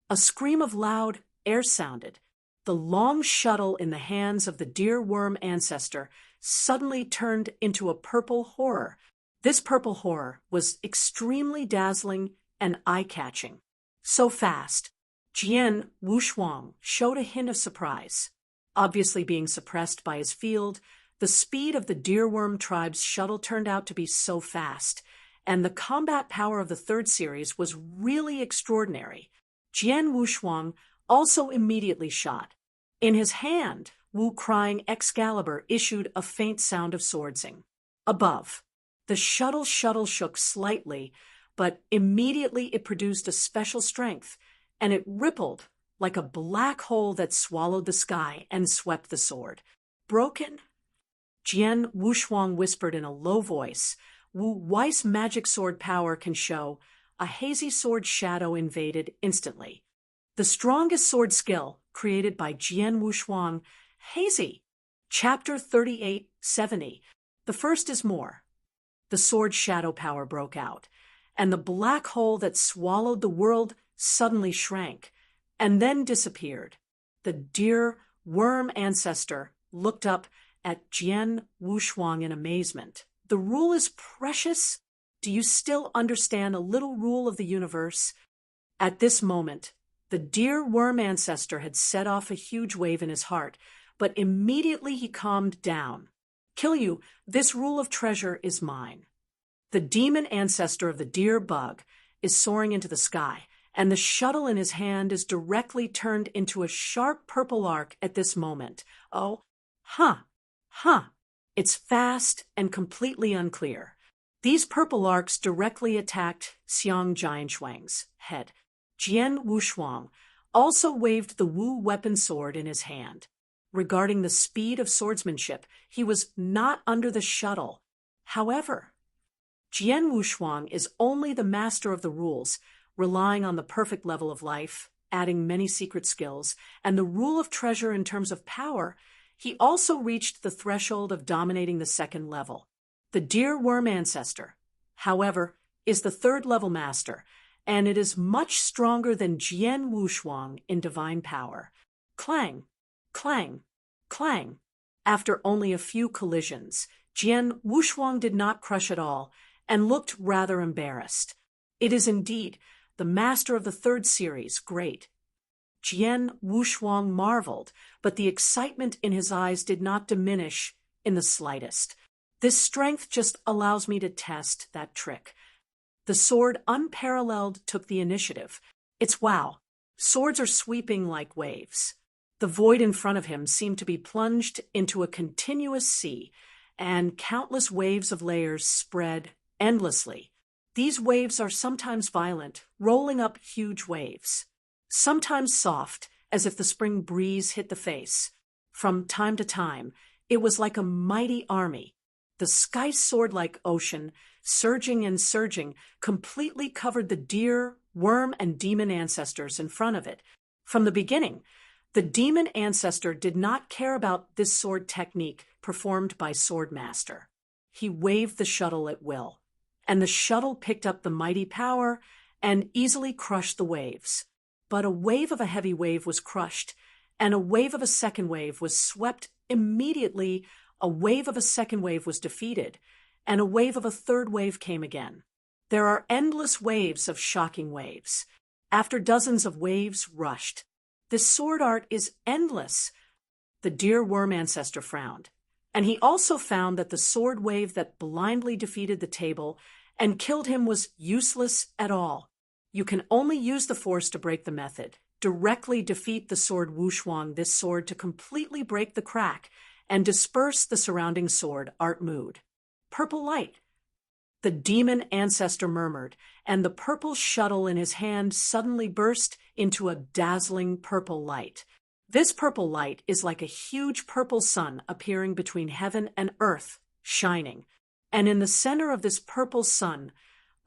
A scream of loud air sounded. The long shuttle in the hands of the dear worm ancestor suddenly turned into a purple horror. This purple horror was extremely dazzling and eye-catching. So fast, Jian Wushuang showed a hint of surprise. Obviously being suppressed by his field, the speed of the deerworm tribe's shuttle turned out to be so fast, and the combat power of the third series was really extraordinary. Jian Wushuang also immediately shot. In his hand, Wu crying Excalibur issued a faint sound of swordsing. Above, the shuttle shook slightly, but immediately it produced a special strength, and it rippled like a black hole that swallowed the sky and swept the sword. Broken? Jian Wushuang whispered in a low voice. Wu Wei's magic sword power can show. A hazy sword shadow invaded instantly. The strongest sword skill created by Jian Wushuang. Hazy. Chapter 3870. The first is more. The sword shadow power broke out, and the black hole that swallowed the world suddenly shrank, and then disappeared. The dear worm ancestor looked up at Jian Wushuang in amazement. The rule is precious? Do you still understand a little rule of the universe? At this moment, the dear worm ancestor had set off a huge wave in his heart, but immediately he calmed down. Kill you, this rule of treasure is mine. The demon ancestor of the deer bug is soaring into the sky, and the shuttle in his hand is directly turned into a sharp purple arc at this moment. Oh, It's fast and completely unclear. These purple arcs directly attacked Xiang Jianshuang's head. Jian Wushuang also waved the Wu weapon sword in his hand. Regarding the speed of swordsmanship, he was not under the shuttle. However, Jian Wushuang is only the master of the rules, relying on the perfect level of life, adding many secret skills, and the rule of treasure in terms of power. He also reached the threshold of dominating the second level. The deer worm ancestor, however, is the third level master, and it is much stronger than Jian Wushuang in divine power. Clang, clang, clang. After only a few collisions, Jian Wushuang did not crush at all and looked rather embarrassed. It is indeed the master of the third series, great. Jian Wushuang marveled, but the excitement in his eyes did not diminish in the slightest. This strength just allows me to test that trick. The sword unparalleled took the initiative. It's wow. Swords are sweeping like waves. The void in front of him seemed to be plunged into a continuous sea, and countless waves of layers spread endlessly. These waves are sometimes violent, rolling up huge waves. Sometimes soft, as if the spring breeze hit the face. From time to time, it was like a mighty army. The sky soared like ocean, surging and surging, completely covered the deer, worm, and demon ancestors in front of it. From the beginning, the demon ancestor did not care about this sword technique performed by Swordmaster. He waved the shuttle at will, and the shuttle picked up the mighty power and easily crushed the waves. But a wave of a heavy wave was crushed, and a wave of a second wave was swept immediately A wave of a second wave was defeated, and a wave of a third wave came again. There are endless waves of shocking waves. After dozens of waves rushed. This sword art is endless. The dear worm ancestor frowned. And he also found that the sword wave that blindly defeated the table and killed him was useless at all. You can only use the force to break the method. Directly defeat the sword Wushuang, this sword, to completely break the crack and disperse the surrounding sword art mood. Purple light. The demon ancestor murmured, and the purple shuttle in his hand suddenly burst into a dazzling purple light. This purple light is like a huge purple sun appearing between heaven and earth, shining. And in the center of this purple sun,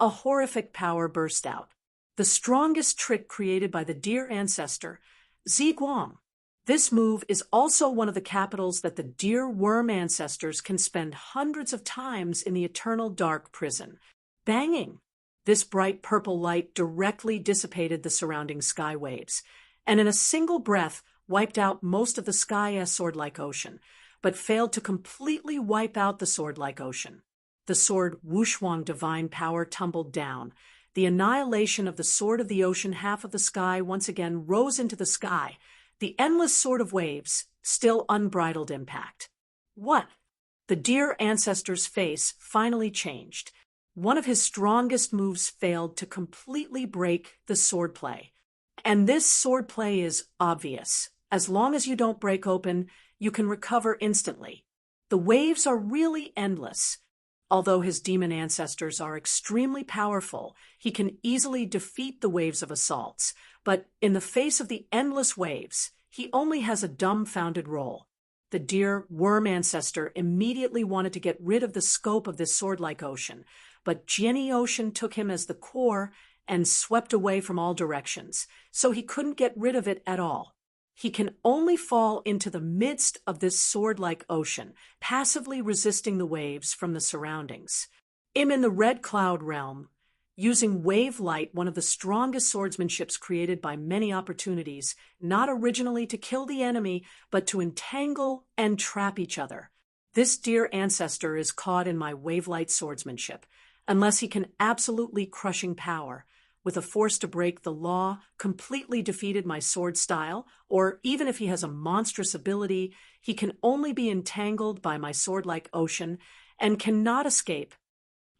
a horrific power burst out. The strongest trick created by the dear ancestor, Ziguang. This move is also one of the capitals that the dear worm ancestors can spend hundreds of times in the eternal dark prison. Banging! This bright purple light directly dissipated the surrounding sky waves, and in a single breath wiped out most of the sky as sword-like ocean, but failed to completely wipe out the sword-like ocean. The sword Wushuang divine power tumbled down. The annihilation of the sword of the ocean half of the sky once again rose into the sky, the endless sword of waves, still unbridled impact. What? The dear ancestor's face finally changed. One of his strongest moves failed to completely break the swordplay. And this swordplay is obvious. As long as you don't break open, you can recover instantly. The waves are really endless. Although his demon ancestors are extremely powerful, he can easily defeat the waves of assaults, but in the face of the endless waves, he only has a dumbfounded role. The dear worm ancestor immediately wanted to get rid of the scope of this sword-like ocean, but Jenny Ocean took him as the core and swept away from all directions, so he couldn't get rid of it at all. He can only fall into the midst of this sword-like ocean, passively resisting the waves from the surroundings. In the red cloud realm, using wave light, one of the strongest swordsmanships created by many opportunities, not originally to kill the enemy, but to entangle and trap each other. This dear ancestor is caught in my wavelight swordsmanship, unless he can absolutely crushing power, with a force to break the law, completely defeated my sword style, or even if he has a monstrous ability, he can only be entangled by my sword-like ocean and cannot escape.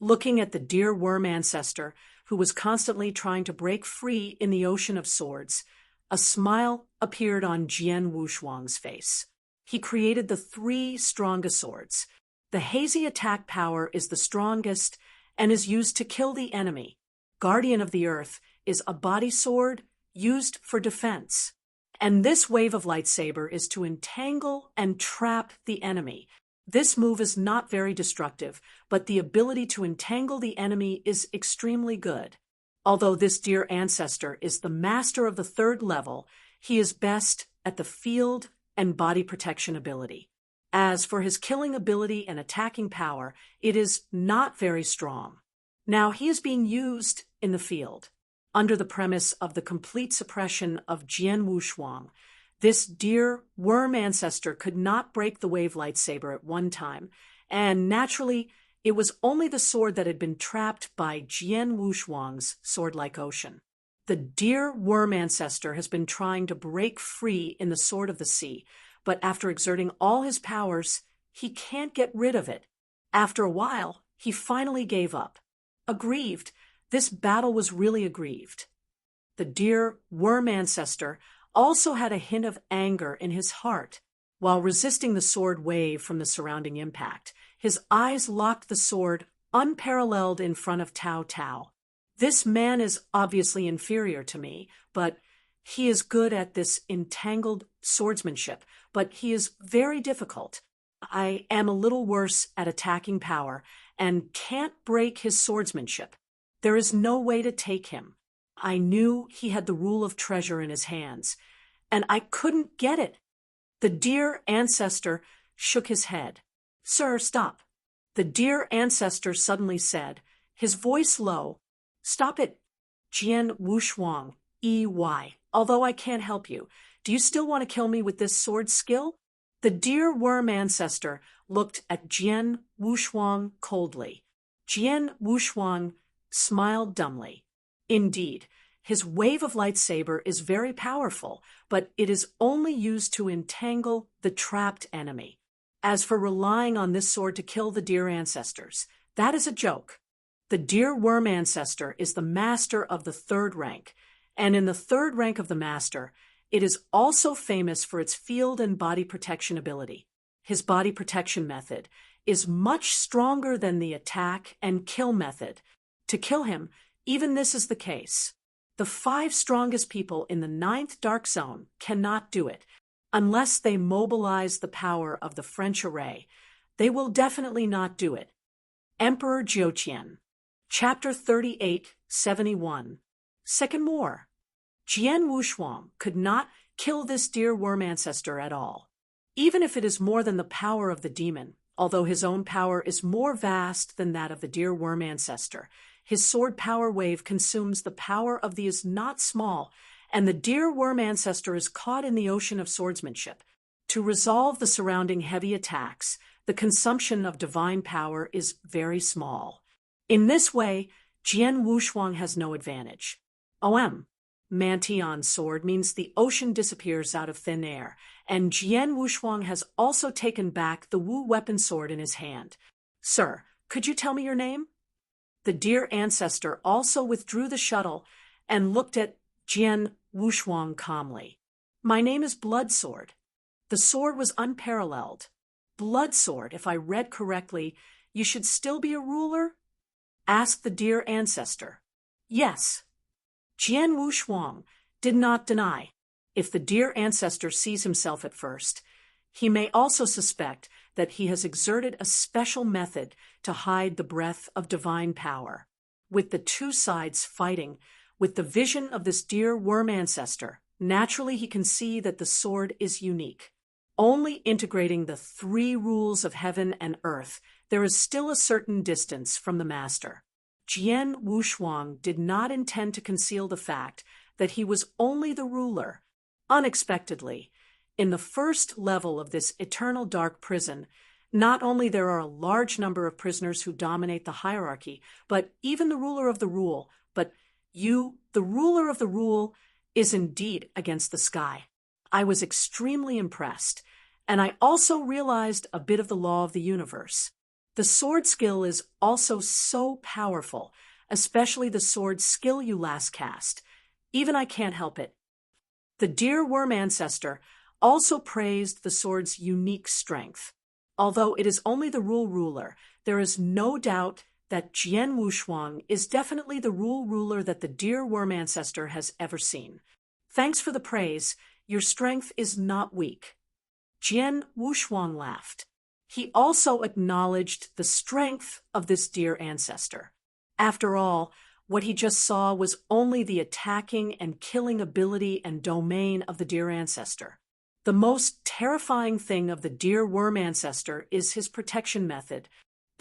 Looking at the dear worm ancestor, who was constantly trying to break free in the ocean of swords, a smile appeared on Jian Wushuang's face. He created the 3 strongest swords. The hazy attack power is the strongest and is used to kill the enemy. Guardian of the Earth is a body sword used for defense. And this wave of lightsaber is to entangle and trap the enemy. This move is not very destructive, but the ability to entangle the enemy is extremely good. Although this dear ancestor is the master of the 3rd level, he is best at the field and body protection ability. As for his killing ability and attacking power, it is not very strong. Now he is being used in the field. Under the premise of the complete suppression of Jian Wushuang, this dear worm ancestor could not break the wave lightsaber at one time, and naturally, it was only the sword that had been trapped by Jian Wushuang's sword-like ocean. The dear worm ancestor has been trying to break free in the sword of the sea, but after exerting all his powers, he can't get rid of it. After a while, he finally gave up. Aggrieved, this battle was really aggrieved. The dear worm ancestor also had a hint of anger in his heart. While resisting the sword wave from the surrounding impact, his eyes locked the sword unparalleled in front of Tao Tao. This man is obviously inferior to me, but he is good at this entangled swordsmanship, but he is very difficult. I am a little worse at attacking power and can't break his swordsmanship. There is no way to take him. I knew he had the rule of treasure in his hands, and I couldn't get it. The dear ancestor shook his head. Sir, stop. The dear ancestor suddenly said, his voice low, Stop it, Jian Wushuang, EY. Although I can't help you, do you still want to kill me with this sword skill? The dear worm ancestor looked at Jian Wushuang coldly. Jian Wushuang smiled dumbly. Indeed, his wave of lightsaber is very powerful, but it is only used to entangle the trapped enemy. As for relying on this sword to kill the dear ancestors, that is a joke. The dear worm ancestor is the master of the third rank, and in the third rank of the master, it is also famous for its field and body protection ability. His body protection method is much stronger than the attack and kill method. To kill him, even this is the case. The 5 strongest people in the 9th Dark Zone cannot do it. Unless they mobilize the power of the French array, they will definitely not do it. Emperor Jiuqian. Chapter 38-71. Second War. Jian Wushuang could not kill this dear worm ancestor at all. Even if it is more than the power of the demon, although his own power is more vast than that of the dear worm ancestor, his sword power wave consumes the power of the is not small, and the dear worm ancestor is caught in the ocean of swordsmanship. To resolve the surrounding heavy attacks, the consumption of divine power is very small. In this way, Jian Wushuang has no advantage. Mantion sword means the ocean disappears out of thin air, and Jian Wushuang has also taken back the Wu weapon sword in his hand. Sir, could you tell me your name? The dear ancestor also withdrew the shuttle and looked at Jian Wushuang calmly. My name is Bloodsword. The sword was unparalleled. Bloodsword, if I read correctly, you should still be a ruler? Asked the dear ancestor. Yes. Jian Wushuang did not deny. If the dear ancestor sees himself at first, he may also suspect that he has exerted a special method to hide the breath of divine power. With the 2 sides fighting, with the vision of this dear worm ancestor, naturally he can see that the sword is unique. Only integrating the 3 rules of heaven and earth, there is still a certain distance from the master. Jian Wushuang did not intend to conceal the fact that he was only the ruler. Unexpectedly, in the first level of this eternal dark prison, not only there are a large number of prisoners who dominate the hierarchy, but even the ruler of the rule, but you, the ruler of the rule, is indeed against the sky. I was extremely impressed, and I also realized a bit of the law of the universe. The sword skill is also so powerful, especially the sword skill you last cast. Even I can't help it. The dear worm ancestor also praised the sword's unique strength. Although it is only the ruler, there is no doubt that Jian Wushuang is definitely the ruler that the dear worm ancestor has ever seen. Thanks for the praise. Your strength is not weak. Jian Wushuang laughed. He also acknowledged the strength of this dear ancestor. After all, what he just saw was only the attacking and killing ability and domain of the dear ancestor. The most terrifying thing of the dear worm ancestor is his protection method,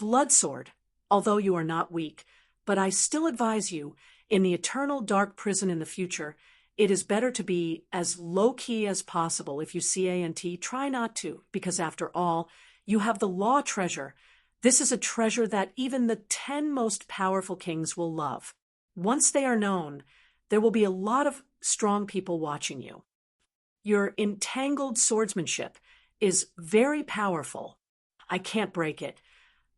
Bloodsword. Although you are not weak, but I still advise you, in the eternal dark prison in the future, it is better to be as low-key as possible. If you see A&T, try not to, because after all, you have the law treasure. This is a treasure that even the 10 most powerful kings will love. Once they are known, there will be a lot of strong people watching you. Your entangled swordsmanship is very powerful. I can't break it,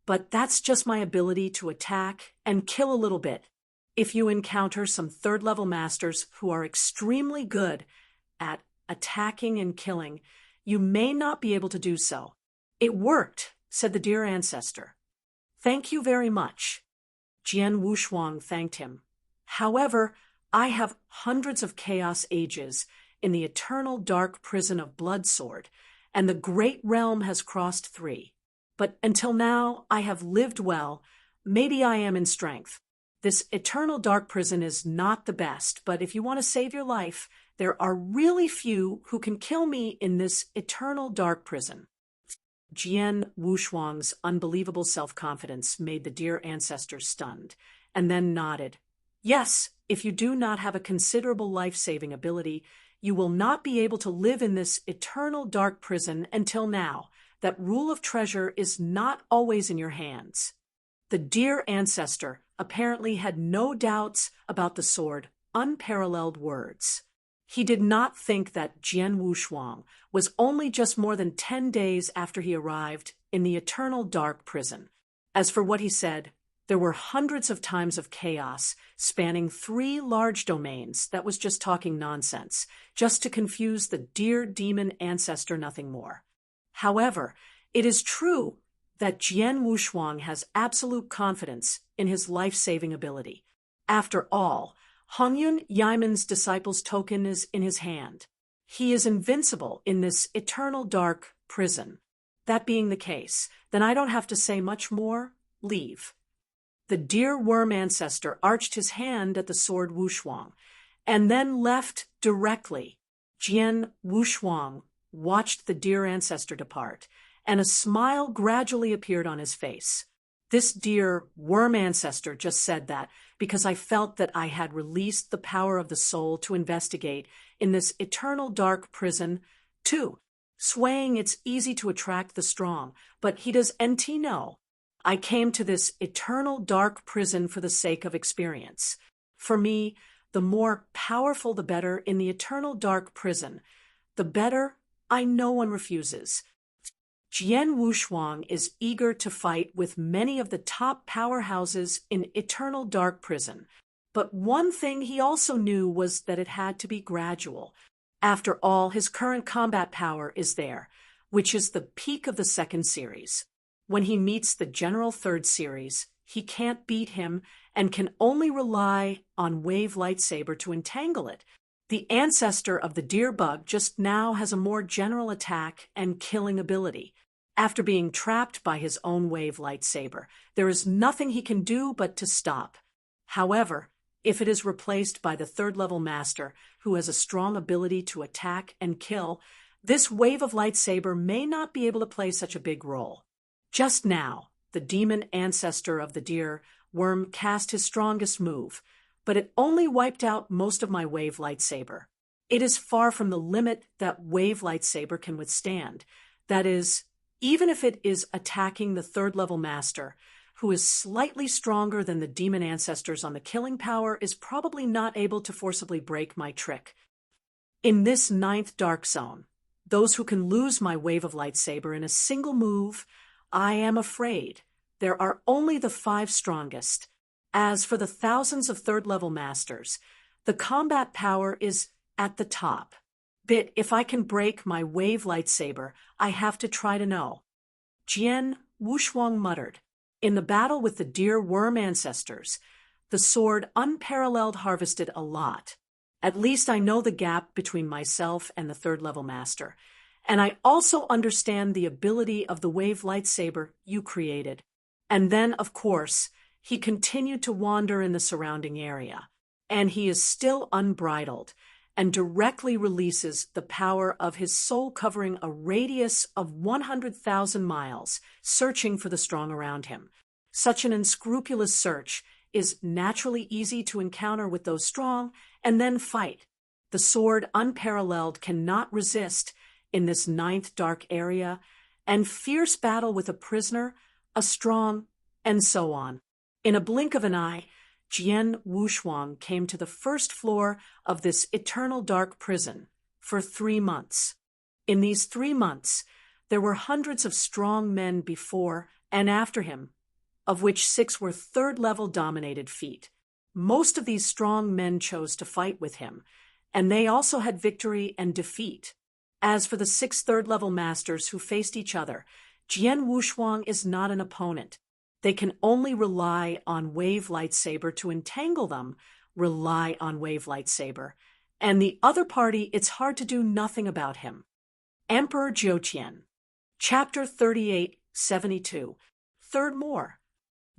but that's just my ability to attack and kill a little bit. If you encounter some third-level masters who are extremely good at attacking and killing, you may not be able to do so. It worked, said the dear ancestor. Thank you very much. Jian Wushuang thanked him. However, I have hundreds of chaos ages in the eternal dark prison of Bloodsword, and the great realm has crossed 3. But until now, I have lived well. Maybe I am in strength. This eternal dark prison is not the best, but if you want to save your life, there are really few who can kill me in this eternal dark prison. Jian Wushuang's unbelievable self-confidence made the dear ancestor stunned, and then nodded. Yes, if you do not have a considerable life-saving ability, you will not be able to live in this eternal dark prison until now. That rule of treasure is not always in your hands. The dear ancestor apparently had no doubts about the sword, unparalleled words. He did not think that Jian Wushuang was only just more than 10 days after he arrived in the eternal dark prison. As for what he said, there were hundreds of times of chaos spanning 3 large domains that was just talking nonsense, just to confuse the dear demon ancestor, nothing more. However, it is true that Jian Wushuang has absolute confidence in his life-saving ability. After all, Hongyun Yaiman's disciple's token is in his hand. He is invincible in this eternal dark prison. That being the case, then I don't have to say much more. Leave. The dear worm ancestor arched his hand at the sword Wushuang, and then left directly. Jian Wushuang watched the dear ancestor depart, and a smile gradually appeared on his face. This dear worm ancestor just said that because I felt that I had released the power of the soul to investigate in this eternal dark prison, too. Swaying, it's easy to attract the strong, but he does NT know. I came to this eternal dark prison for the sake of experience. For me, the more powerful the better in the eternal dark prison. The better, no one refuses. Jian Wushuang is eager to fight with many of the top powerhouses in eternal dark prison. But one thing he also knew was that it had to be gradual. After all, his current combat power is there, which is the peak of the 2nd series. When he meets the general 3rd series, he can't beat him and can only rely on Wave Lightsaber to entangle it. The ancestor of the deer bug just now has a more general attack and killing ability. After being trapped by his own Wave Lightsaber, there is nothing he can do but to stop. However, if it is replaced by the 3rd level master, who has a strong ability to attack and kill, this Wave of Lightsaber may not be able to play such a big role. Just now, the demon ancestor of the deer worm cast his strongest move, but it only wiped out most of my Wave Lightsaber. It is far from the limit that Wave Lightsaber can withstand. That is, even if it is attacking the 3rd level master, who is slightly stronger than the demon ancestors on the killing power, is probably not able to forcibly break my trick. In this 9th dark zone, those who can lose my Wave of Lightsaber in a single move, I am afraid there are only the 5 strongest. As for the thousands of 3rd level masters, the combat power is at the top. But if I can break my Wave Lightsaber, I have to try to know. Jian Wushuang muttered. In the battle with the deer worm ancestors, the sword unparalleled harvested a lot. At least I know the gap between myself and the 3rd level master. And I also understand the ability of the Wave Lightsaber you created. And then, of course, he continued to wander in the surrounding area. And he is still unbridled, and directly releases the power of his soul covering a radius of 100,000 miles, searching for the strong around him. Such an unscrupulous search is naturally easy to encounter with those strong, and then fight. The sword unparalleled cannot resist in this 9th dark area, and fierce battle with a prisoner, a strong, and so on. In a blink of an eye, Jian Wushuang came to the 1st floor of this eternal dark prison for 3 months. In these 3 months, there were hundreds of strong men before and after him, of which 6 were 3rd level dominated feat. Most of these strong men chose to fight with him, and they also had victory and defeat. As for the 6 3rd level masters who faced each other, Jian Wushuang is not an opponent. They can only rely on Wave Lightsaber to entangle them, rely on Wave Lightsaber. And the other party, it's hard to do nothing about him. Emperor Jiutian. Chapter 3872. 3rd more.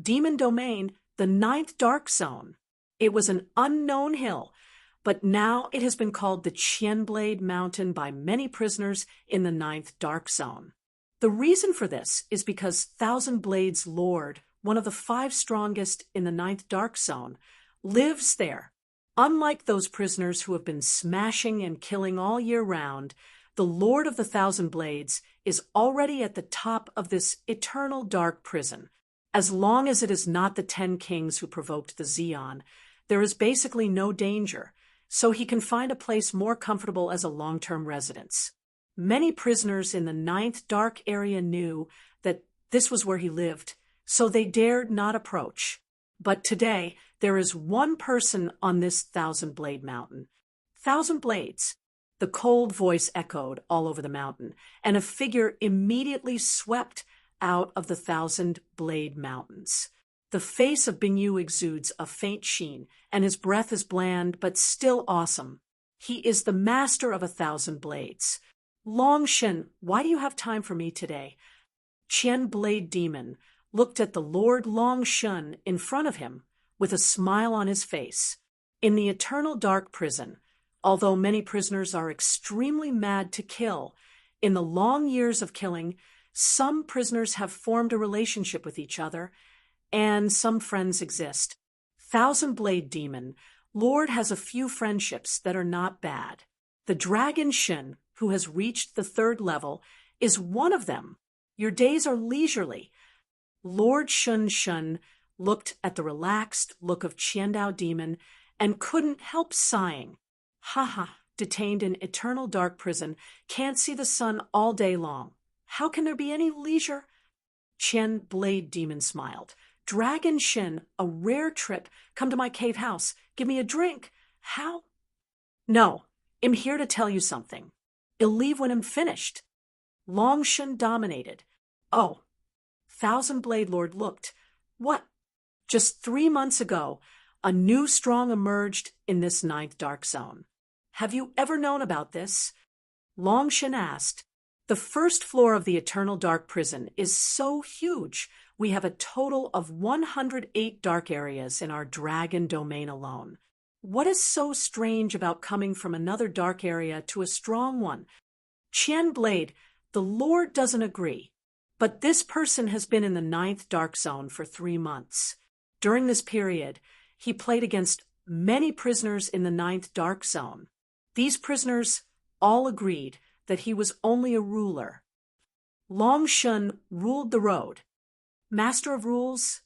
Demon Domain, the 9th Dark Zone. It was an unknown hill, but now it has been called the Qianblade Mountain by many prisoners in the 9th Dark Zone. The reason for this is because Thousand Blades Lord, one of the 5 strongest in the 9th Dark Zone, lives there. Unlike those prisoners who have been smashing and killing all year round, the Lord of the Thousand Blades is already at the top of this eternal dark prison. As long as it is not the 10 kings who provoked the Zeon, there is basically no danger, so he can find a place more comfortable as a long-term residence. Many prisoners in the 9th dark area knew that this was where he lived, so they dared not approach. But today, there is one person on this Thousand Blade Mountain. Thousand Blades. The cold voice echoed all over the mountain, and a figure immediately swept out of the Thousand Blade Mountains. The face of Bingyu exudes a faint sheen, and his breath is bland but still awesome. He is the master of 1,000 blades. Longshin, why do you have time for me today? Qian Blade Demon looked at the Lord Longshin in front of him with a smile on his face. In the eternal dark prison, although many prisoners are extremely mad to kill, in the long years of killing, some prisoners have formed a relationship with each other, and some friends exist. Thousand Blade Demon, Lord has a few friendships that are not bad. The Dragon Shin, who has reached the 3rd level, is one of them. Your days are leisurely. Lord Shun Shun looked at the relaxed look of Qiandao Demon and couldn't help sighing. Ha, detained in eternal dark prison, can't see the sun all day long. How can there be any leisure? Qian Blade Demon smiled. Dragon Shin, a rare trip. Come to my cave house. Give me a drink. How? No, I'm here to tell you something. I'll leave when I'm finished. Longshin dominated. Oh. Thousand Blade Lord looked. What? Just 3 months ago, a new strong emerged in this 9th dark zone. Have you ever known about this? Longshin asked. The 1st floor of the eternal dark prison is so huge. We have a total of 108 dark areas in our dragon domain alone. What is so strange about coming from another dark area to a strong one? Qian Blade, the Lord doesn't agree. But this person has been in the 9th dark zone for 3 months. During this period, he played against many prisoners in the 9th dark zone. These prisoners all agreed that he was only a ruler. Longshin ruled the road. Master of rules?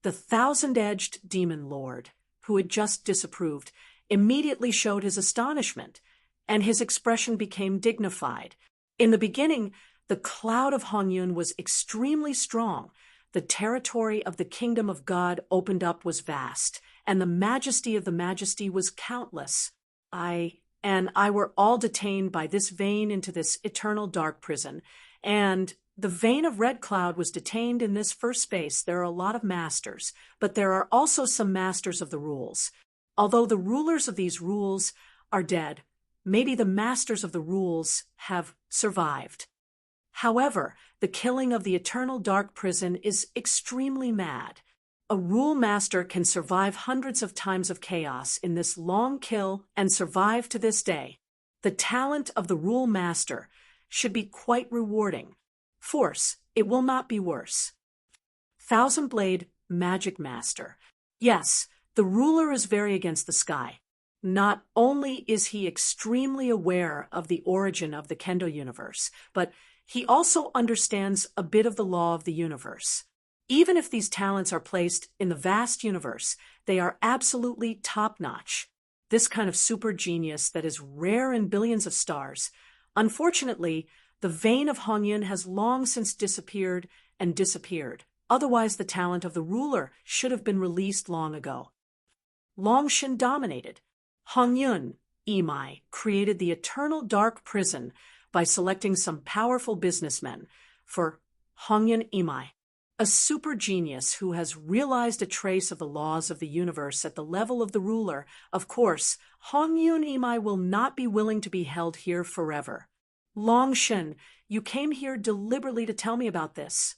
The 1,000-edged demon lord, who had just disapproved, immediately showed his astonishment, and his expression became dignified. In the beginning, the cloud of Hongyun was extremely strong. The territory of the kingdom of God opened up was vast, and the majesty of the majesty was countless. I were all detained by this vein into this eternal dark prison, and the vein of Red Cloud was detained in this first space. There are a lot of masters, but there are also some masters of the rules. Although the rulers of these rules are dead, maybe the masters of the rules have survived. However, the killing of the eternal dark prison is extremely mad. A rule master can survive hundreds of times of chaos in this long kill and survive to this day. The talent of the rule master should be quite rewarding. Force, it will not be worse. Thousand Blade Magic Master. Yes, the ruler is very against the sky. Not only is he extremely aware of the origin of the Kendo universe, but he also understands a bit of the law of the universe. Even if these talents are placed in the vast universe, they are absolutely top-notch. This kind of super genius that is rare in billions of stars. Unfortunately, the vein of Hongyun has long since disappeared and disappeared. Otherwise, the talent of the ruler should have been released long ago. Longshin dominated. Hongyun, Imai, created the eternal dark prison by selecting some powerful businessmen for Hongyun Imai, a super genius who has realized a trace of the laws of the universe at the level of the ruler. Of course, Hongyun Imai will not be willing to be held here forever. Longshin, you came here deliberately to tell me about this.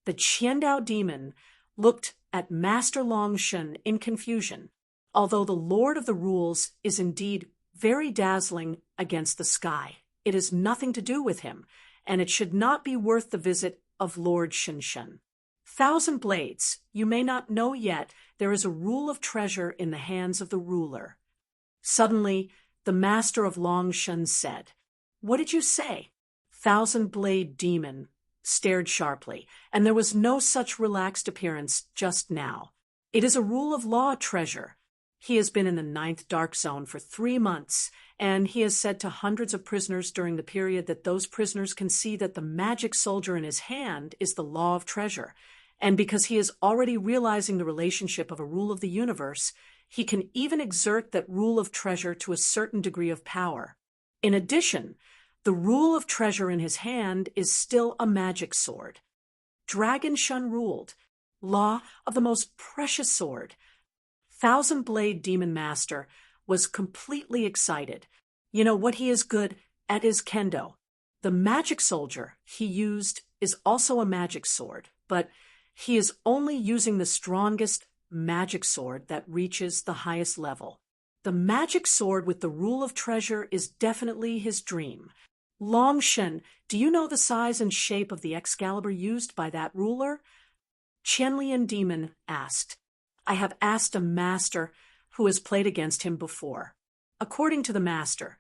The Qiandao demon looked at Master Longshin in confusion. Although the Lord of the Rules is indeed very dazzling against the sky, it has nothing to do with him, and it should not be worth the visit of Lord Shinshin. Thousand Blades, you may not know yet, there is a rule of treasure in the hands of the ruler. Suddenly, the master of Long Shun said, "What did you say?" Thousand Blade Demon stared sharply, and there was no such relaxed appearance just now. "It is a rule of law treasure. He has been in the 9th Dark Zone for 3 months, and he has said to hundreds of prisoners during the period that those prisoners can see that the magic soldier in his hand is the law of treasure. And because he is already realizing the relationship of a rule of the universe, he can even exert that rule of treasure to a certain degree of power. In addition, the rule of treasure in his hand is still a magic sword. Dragon Shun ruled, law of the most precious sword." Thousand Blade Demon Master was completely excited. You know, what he is good at is kendo. The magic soldier he used is also a magic sword, but he is only using the strongest magic sword that reaches the highest level. The magic sword with the rule of treasure is definitely his dream. Long Shun, do you know the size and shape of the Excalibur used by that ruler? Qianlian Demon asked. "I have asked a master who has played against him before. According to the master,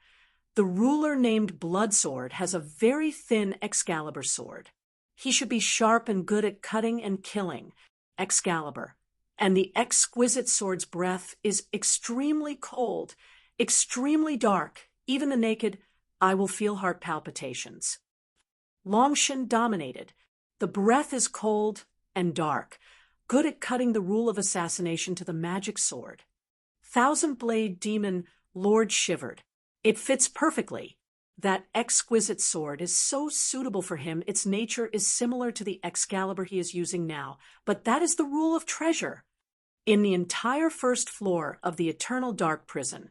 the ruler named Bloodsword has a very thin Excalibur sword. He should be sharp and good at cutting and killing, Excalibur. And the exquisite sword's breath is extremely cold, extremely dark. Even the naked, I will feel heart palpitations." Long Shun dominated. The breath is cold and dark, good at cutting the rule of assassination to the magic sword. Thousand Blade Demon Lord shivered. It fits perfectly. That exquisite sword is so suitable for him, its nature is similar to the Excalibur he is using now, but that is the rule of treasure. In the entire first floor of the Eternal Dark Prison,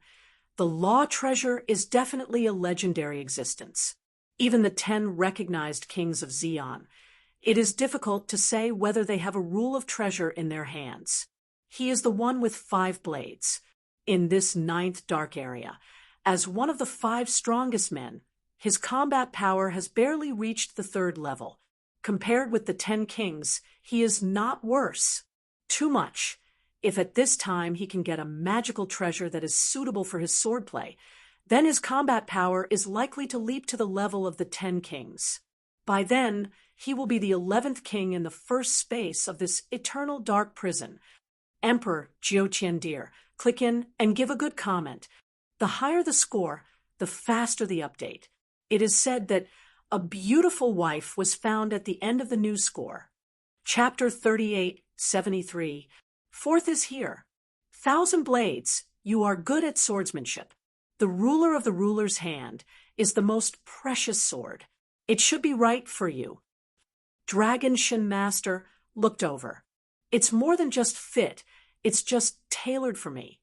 the law treasure is definitely a legendary existence. Even the 10 recognized kings of Xeon. It is difficult to say whether they have a rule of treasure in their hands. He is the one with 5 blades. In this 9th Dark Area, as one of the 5 strongest men, his combat power has barely reached the 3rd level. Compared with the 10 kings, he is not worse. Too much. If at this time he can get a magical treasure that is suitable for his swordplay, then his combat power is likely to leap to the level of the 10 kings. By then, he will be the 11th king in the first space of this Eternal Dark Prison. Emperor Jiu Qiandir, click in and give a good comment. The higher the score, the faster the update. It is said that a beautiful wife was found at the end of the news score. Chapter 3873. 4th is here. Thousand Blades, you are good at swordsmanship. The ruler of the ruler's hand is the most precious sword. It should be right for you. Dragon Shun Master looked over. It's more than just fit, it's just tailored for me.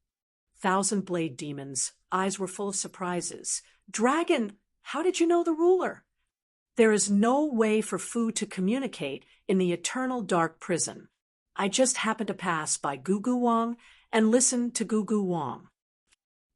Thousand Blade Demon's eyes were full of surprises. Dragon, how did you know the ruler? There is no way for Fu to communicate in the Eternal Dark Prison. I just happened to pass by Gugu Wang and listen to Gugu Wang.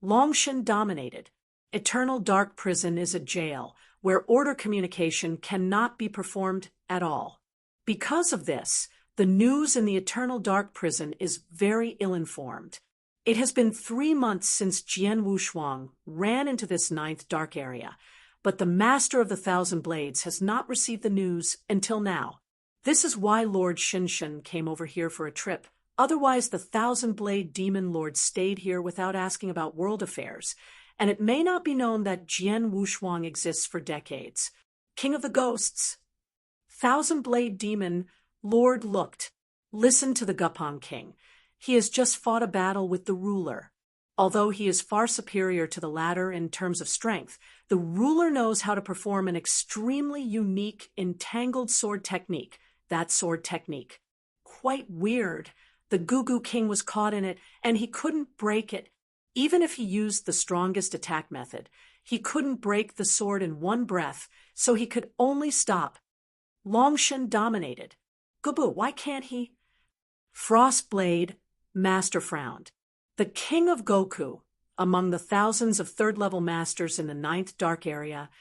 Long Shun dominated. Eternal Dark Prison is a jail where order communication cannot be performed at all. Because of this, the news in the Eternal Dark Prison is very ill-informed. It has been 3 months since Jian Wushuang ran into this 9th Dark Area, but the Master of the Thousand Blades has not received the news until now. This is why Lord Shinshin came over here for a trip. Otherwise, the Thousand Blade Demon Lord stayed here without asking about world affairs, and it may not be known that Jian Wushuang exists for decades. King of the Ghosts. Thousand Blade Demon Lord looked. Listen to the Gupang King. He has just fought a battle with the ruler. Although he is far superior to the latter in terms of strength, the ruler knows how to perform an extremely unique entangled sword technique. That sword technique. Quite weird. The Gugu King was caught in it, and he couldn't break it. Even if he used the strongest attack method, he couldn't break the sword in one breath, so he could only stop. Long Shun dominated. Gubu, why can't he? Frostblade Master frowned. The King of Goku, among the thousands of 3rd-level masters in the 9th Dark Area,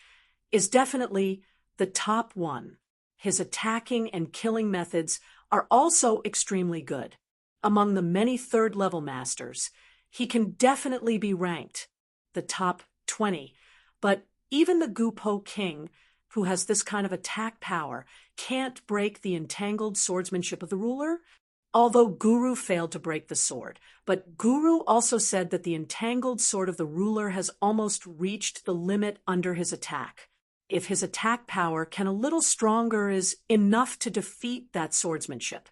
is definitely the top one. His attacking and killing methods are also extremely good. Among the many third-level masters, he can definitely be ranked the top 20, but even the Gupo King, who has this kind of attack power, can't break the entangled swordsmanship of the ruler. Although Guru failed to break the sword, but Guru also said that the entangled sword of the ruler has almost reached the limit under his attack. If his attack power can a little stronger is enough to defeat that swordsmanship.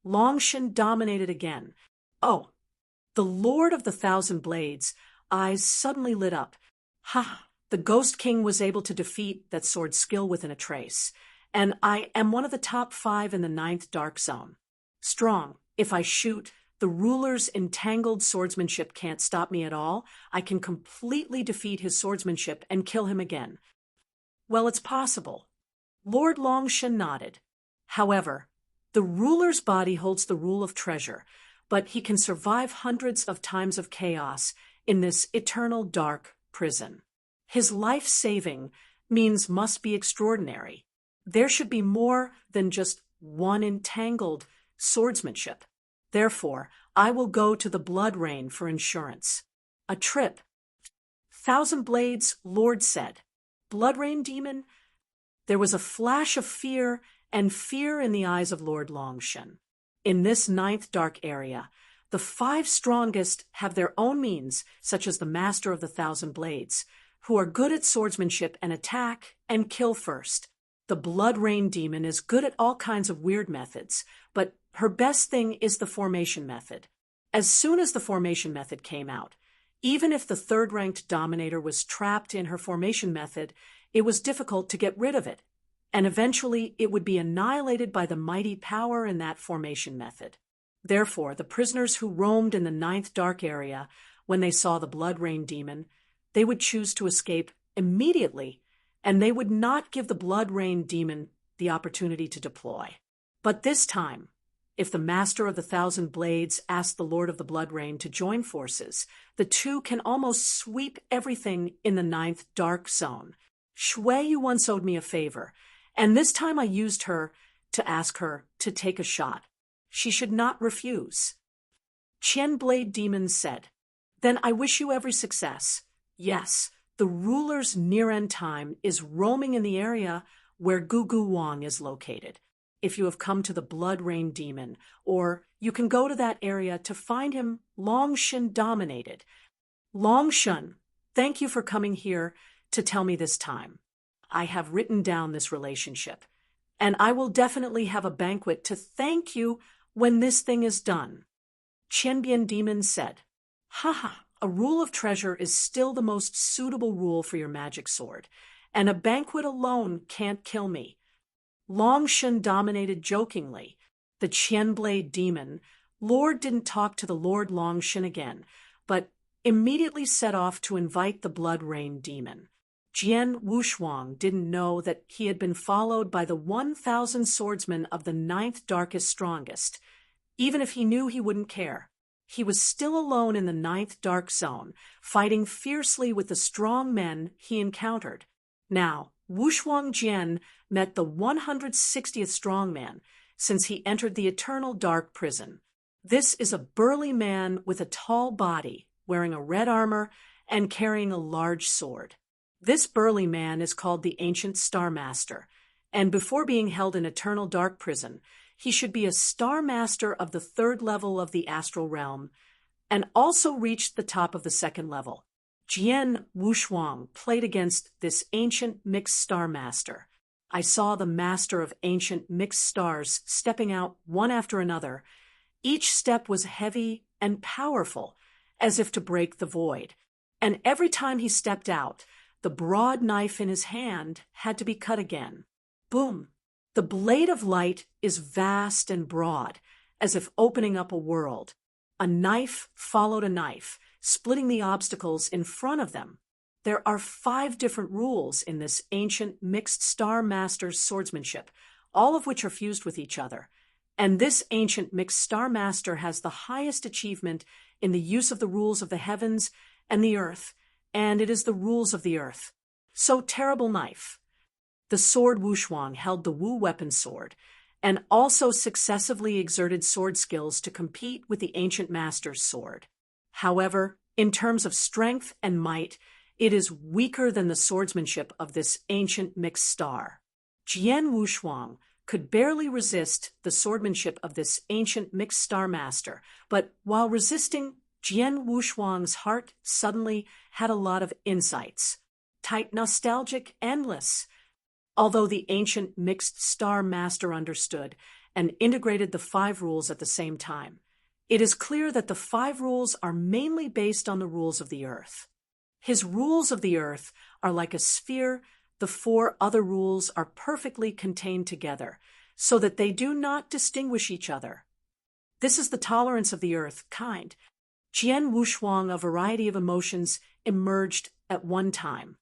Longshan dominated again. Oh, the Lord of the Thousand Blades' eyes suddenly lit up. Ha! The Ghost King was able to defeat that sword's skill within a trace, and I am one of the top 5 in the 9th Dark Zone. Strong. If I shoot, the ruler's entangled swordsmanship can't stop me at all. I can completely defeat his swordsmanship and kill him again. Well, it's possible. Lord Longshan nodded. However, the ruler's body holds the rule of treasure, but he can survive hundreds of times of chaos in this eternal dark prison. His life-saving means must be extraordinary. There should be more than just one entangled swordsmanship. Therefore, I will go to the Blood Rain for insurance. A trip. Thousand Blades, Lord said. Blood Rain demon? There was a flash of fear and fear in the eyes of Lord Longshan. In this 9th dark area, the 5 strongest have their own means, such as the Master of the Thousand Blades, who are good at swordsmanship and attack and kill first. The Blood Rain demon is good at all kinds of weird methods, but her best thing is the formation method. As soon as the formation method came out, even if the 3rd-ranked dominator was trapped in her formation method, it was difficult to get rid of it, and eventually it would be annihilated by the mighty power in that formation method. Therefore, the prisoners who roamed in the 9th dark area, when they saw the Blood Rain demon, they would choose to escape immediately, and they would not give the Blood Rain demon the opportunity to deploy. But this time, if the Master of the Thousand Blades asked the Lord of the Blood Rain to join forces, the two can almost sweep everything in the 9th Dark Zone. Shui Yu once owed me a favor, and this time I used her to ask her to take a shot. She should not refuse. Qian Blade Demon said, Then I wish you every success. Yes, the ruler's near-end time is roaming in the area where Gugu Wang is located. If you have come to the Blood Rain Demon, or you can go to that area to find him Longshan dominated. Longshan, thank you for coming here to tell me this time. I have written down this relationship, and I will definitely have a banquet to thank you when this thing is done. Qianbian Demon said, Haha, a rule of treasure is still the most suitable rule for your magic sword, and a banquet alone can't kill me. Longshan dominated jokingly. The Qianblade demon, Lord didn't talk to the Lord Longshan again, but immediately set off to invite the Blood Rain demon. Jian Wushuang didn't know that he had been followed by the 1,000 swordsmen of the 9th Darkest Strongest. Even if he knew, he wouldn't care. He was still alone in the 9th Dark Zone, fighting fiercely with the strong men he encountered. Now, Wushuang Jian met the 160th strongman since he entered the Eternal Dark Prison. This is a burly man with a tall body, wearing a red armor and carrying a large sword. This burly man is called the Ancient Star Master, and before being held in Eternal Dark Prison, he should be a Star Master of the 3rd level of the Astral Realm, and also reached the top of the 2nd level. Jian Wushuang played against this Ancient Mixed Star Master. I saw the Master of Ancient Mixed Stars stepping out one after another. Each step was heavy and powerful, as if to break the void. And every time he stepped out, the broad knife in his hand had to be cut again. Boom! The blade of light is vast and broad, as if opening up a world. A knife followed a knife, splitting the obstacles in front of them. There are 5 different rules in this Ancient Mixed Star Master's swordsmanship, all of which are fused with each other. And this Ancient Mixed Star Master has the highest achievement in the use of the rules of the heavens and the earth, and it is the rules of the earth. So, terrible knife. The sword Wushuang held the Wu weapon sword, and also successively exerted sword skills to compete with the ancient master's sword. However, in terms of strength and might, it is weaker than the swordsmanship of this ancient mixed star. Jian Wushuang could barely resist the swordsmanship of this ancient mixed star master, but while resisting, Jian Wushuang's heart suddenly had a lot of insights. Tight, nostalgic, endless. Although the ancient mixed star master understood and integrated the 5 rules at the same time, it is clear that the 5 rules are mainly based on the rules of the earth. His rules of the earth are like a sphere. The 4 other rules are perfectly contained together, so that they do not distinguish each other. This is the tolerance of the earth kind. Jian Wushuang, a variety of emotions emerged at one time.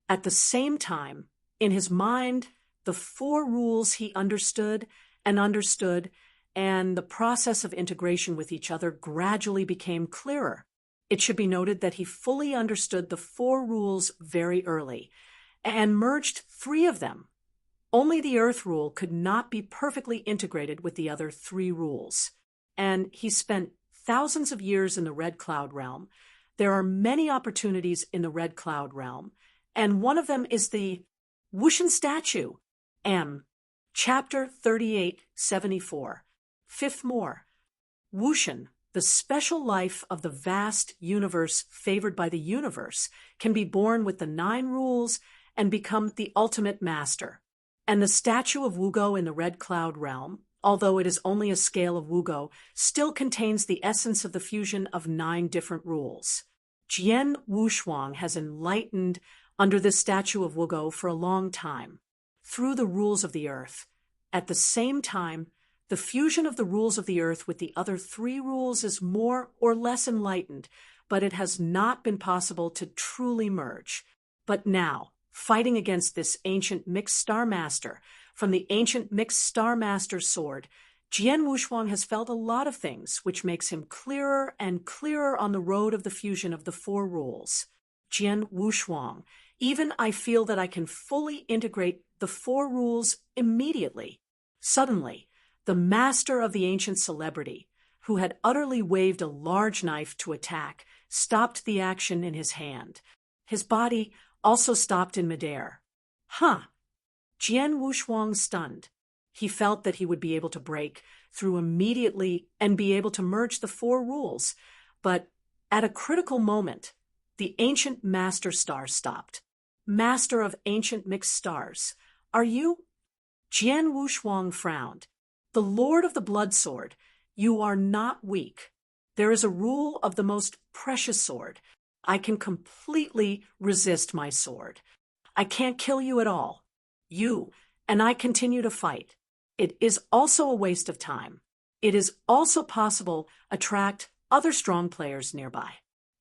At the same time, in his mind, the 4 rules he understood, and the process of integration with each other gradually became clearer. It should be noted that he fully understood the 4 rules very early, and merged 3 of them. Only the earth rule could not be perfectly integrated with the other 3 rules. And he spent thousands of years in the Red Cloud realm. There are many opportunities in the Red Cloud realm, and one of them is the Wushan statue. Chapter 3874. 5th more. Wushan, the special life of the vast universe favored by the universe, can be born with the 9 rules and become the ultimate master. And the statue of Wugo in the Red Cloud realm, although it is only a scale of Wugo, still contains the essence of the fusion of 9 different rules. Jian Wushuang has enlightened under this statue of Wugo for a long time, through the rules of the earth. At the same time, the fusion of the rules of the earth with the other 3 rules is more or less enlightened, but it has not been possible to truly merge. But now, fighting against this ancient mixed star master, from the ancient mixed star master's sword, Jian Wushuang has felt a lot of things, which makes him clearer and clearer on the road of the fusion of the 4 rules. Jian Wushuang, even I feel that I can fully integrate the 4 rules immediately. Suddenly, the master of the ancient celebrity, who had utterly waved a large knife to attack, stopped the action in his hand. His body also stopped in midair. Jian Wushuang stunned. He felt that he would be able to break through immediately and be able to merge the 4 rules, but at a critical moment, the ancient master star stopped. Master of ancient mixed stars, are you? Jian Wushuang frowned. The Lord of the Blood Sword, you are not weak. There is a rule of the most precious sword. I can completely resist my sword. I can't kill you at all. You and I continue to fight. It is also a waste of time. It is also possible attract other strong players nearby.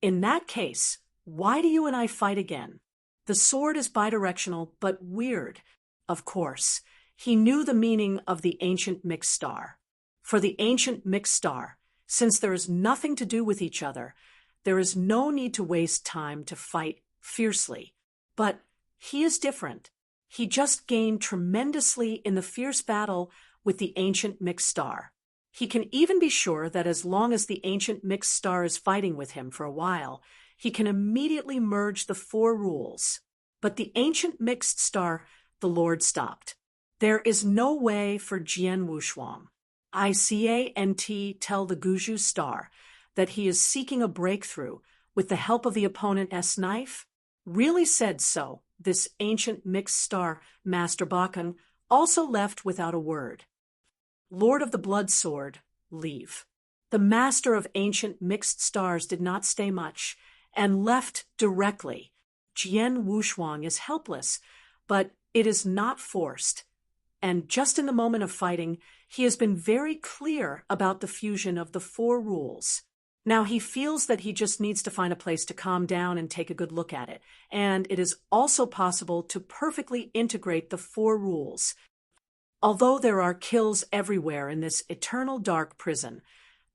In that case, why do you and I fight again? The sword is bidirectional, but weird. Of course, he knew the meaning of the ancient mixed star. For the ancient mixed star, since there is nothing to do with each other, there is no need to waste time to fight fiercely. But he is different. He just gained tremendously in the fierce battle with the ancient mixed star. He can even be sure that as long as the ancient mixed star is fighting with him for a while, he can immediately merge the 4 rules. But the ancient mixed star, the Lord stopped. There is no way for Jian Wushuang. ICANT tell the Guju star that he is seeking a breakthrough with the help of the opponent's knife? Really said so. This ancient mixed star, Master Bakan, also left without a word. Lord of the Blood Sword, leave. The master of ancient mixed stars did not stay much, and left directly. Jian Wushuang is helpless, but it is not forced. And just in the moment of fighting, he has been very clear about the fusion of the 4 rules. Now he feels that he just needs to find a place to calm down and take a good look at it, and it is also possible to perfectly integrate the 4 rules. Although there are kills everywhere in this eternal dark prison,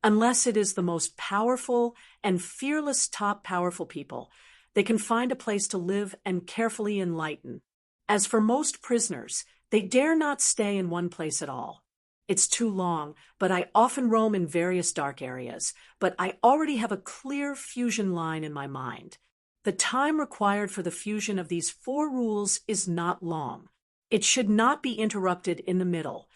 unless it is the most powerful and fearless top powerful people, they can find a place to live and carefully enlighten. As for most prisoners, they dare not stay in one place at all. It's too long, but I often roam in various dark areas, but I already have a clear fusion line in my mind. The time required for the fusion of these 4 rules is not long. It should not be interrupted in the middle.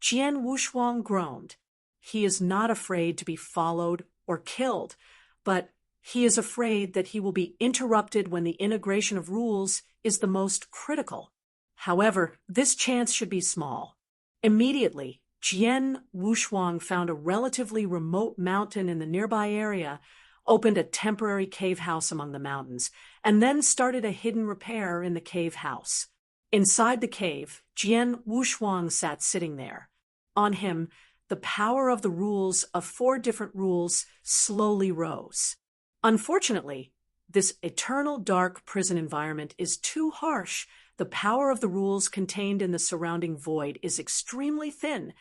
Jian Wushuang groaned. He is not afraid to be followed or killed, but he is afraid that he will be interrupted when the integration of rules is the most critical. However, this chance should be small. Immediately, Jian Wushuang found a relatively remote mountain in the nearby area, opened a temporary cave house among the mountains, and then started a hidden repair in the cave house. Inside the cave, Jian Wushuang sat sitting there. On him, the power of the rules of 4 different rules slowly rose. Unfortunately, this eternal dark prison environment is too harsh. The power of the rules contained in the surrounding void is extremely thin,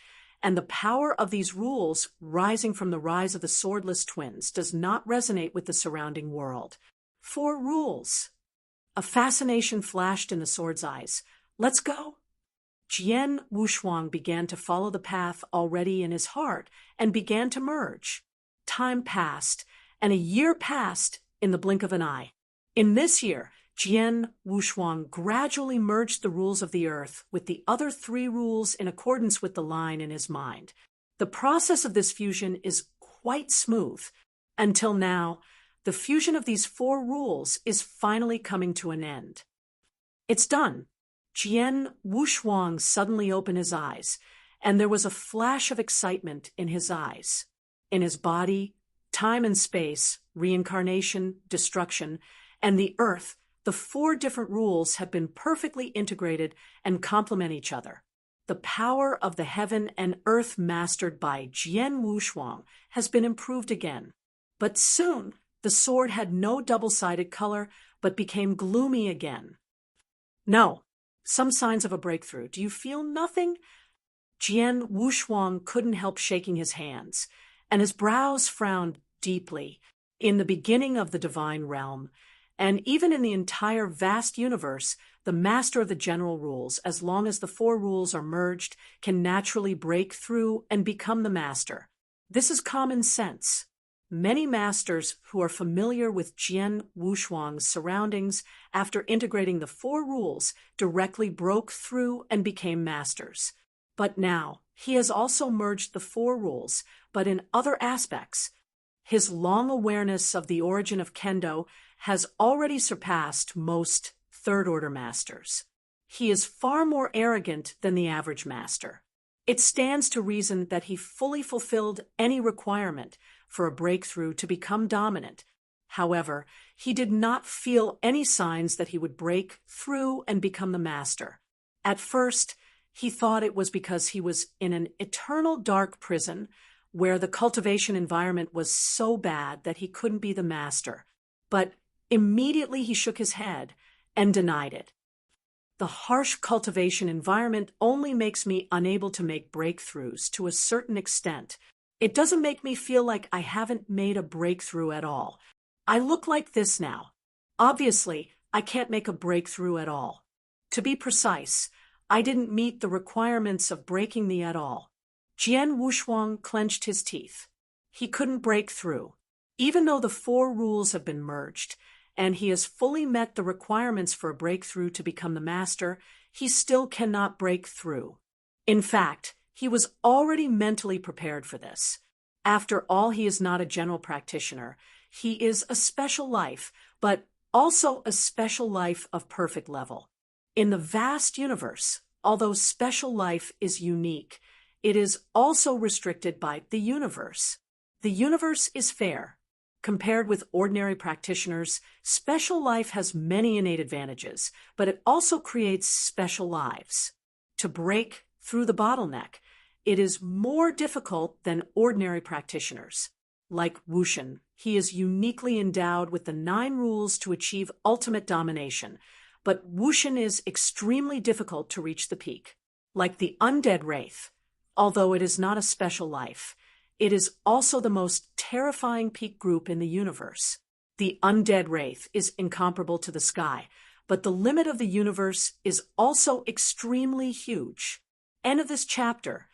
and the power of these rules rising from the rise of the swordless twins does not resonate with the surrounding world. 4 rules. A fascination flashed in the sword's eyes. Let's go. Jian Wushuang began to follow the path already in his heart and began to merge. Time passed, and a year passed in the blink of an eye. In this year, Jian Wushuang gradually merged the rules of the earth with the other 3 rules in accordance with the line in his mind. The process of this fusion is quite smooth. Until now, the fusion of these 4 rules is finally coming to an end. It's done. Jian Wushuang suddenly opened his eyes, and there was a flash of excitement in his eyes. In his body, time and space, reincarnation, destruction, and the earth, the 4 different rules have been perfectly integrated and complement each other. The power of the heaven and earth mastered by Jian Wushuang has been improved again. But soon, the sword had no double-sided color, but became gloomy again. No. Some signs of a breakthrough. Do you feel nothing? Jian Wushuang couldn't help shaking his hands, and his brows frowned deeply. In the beginning of the divine realm, and even in the entire vast universe, the master of the general rules, as long as the 4 rules are merged, can naturally break through and become the master. This is common sense. Many masters who are familiar with Jian Wushuang's surroundings after integrating the 4 rules directly broke through and became masters. But now, he has also merged the 4 rules, but in other aspects. His long awareness of the origin of Kendo has already surpassed most third-order masters. He is far more arrogant than the average master. It stands to reason that he fully fulfilled any requirement for a breakthrough to become dominant. However, he did not feel any signs that he would break through and become the master. At first, he thought it was because he was in an eternal dark prison where the cultivation environment was so bad that he couldn't be the master. But immediately he shook his head and denied it. The harsh cultivation environment only makes me unable to make breakthroughs to a certain extent. It doesn't make me feel like I haven't made a breakthrough at all. I look like this now. Obviously, I can't make a breakthrough at all. To be precise, I didn't meet the requirements of breaking the at all. Jian Wushuang clenched his teeth. He couldn't break through. Even though the 4 rules have been merged, and he has fully met the requirements for a breakthrough to become the master, he still cannot break through. In fact, he was already mentally prepared for this. After all, he is not a general practitioner. He is a special life, but also a special life of perfect level. In the vast universe, although special life is unique, it is also restricted by the universe. The universe is fair. Compared with ordinary practitioners, special life has many innate advantages, but it also creates special lives. To break through the bottleneck, it is more difficult than ordinary practitioners. Like Wushan, he is uniquely endowed with the 9 rules to achieve ultimate domination, but Wushan is extremely difficult to reach the peak. Like the undead wraith, although it is not a special life, it is also the most terrifying peak group in the universe. The undead wraith is incomparable to the sky, but the limit of the universe is also extremely huge. End of this chapter.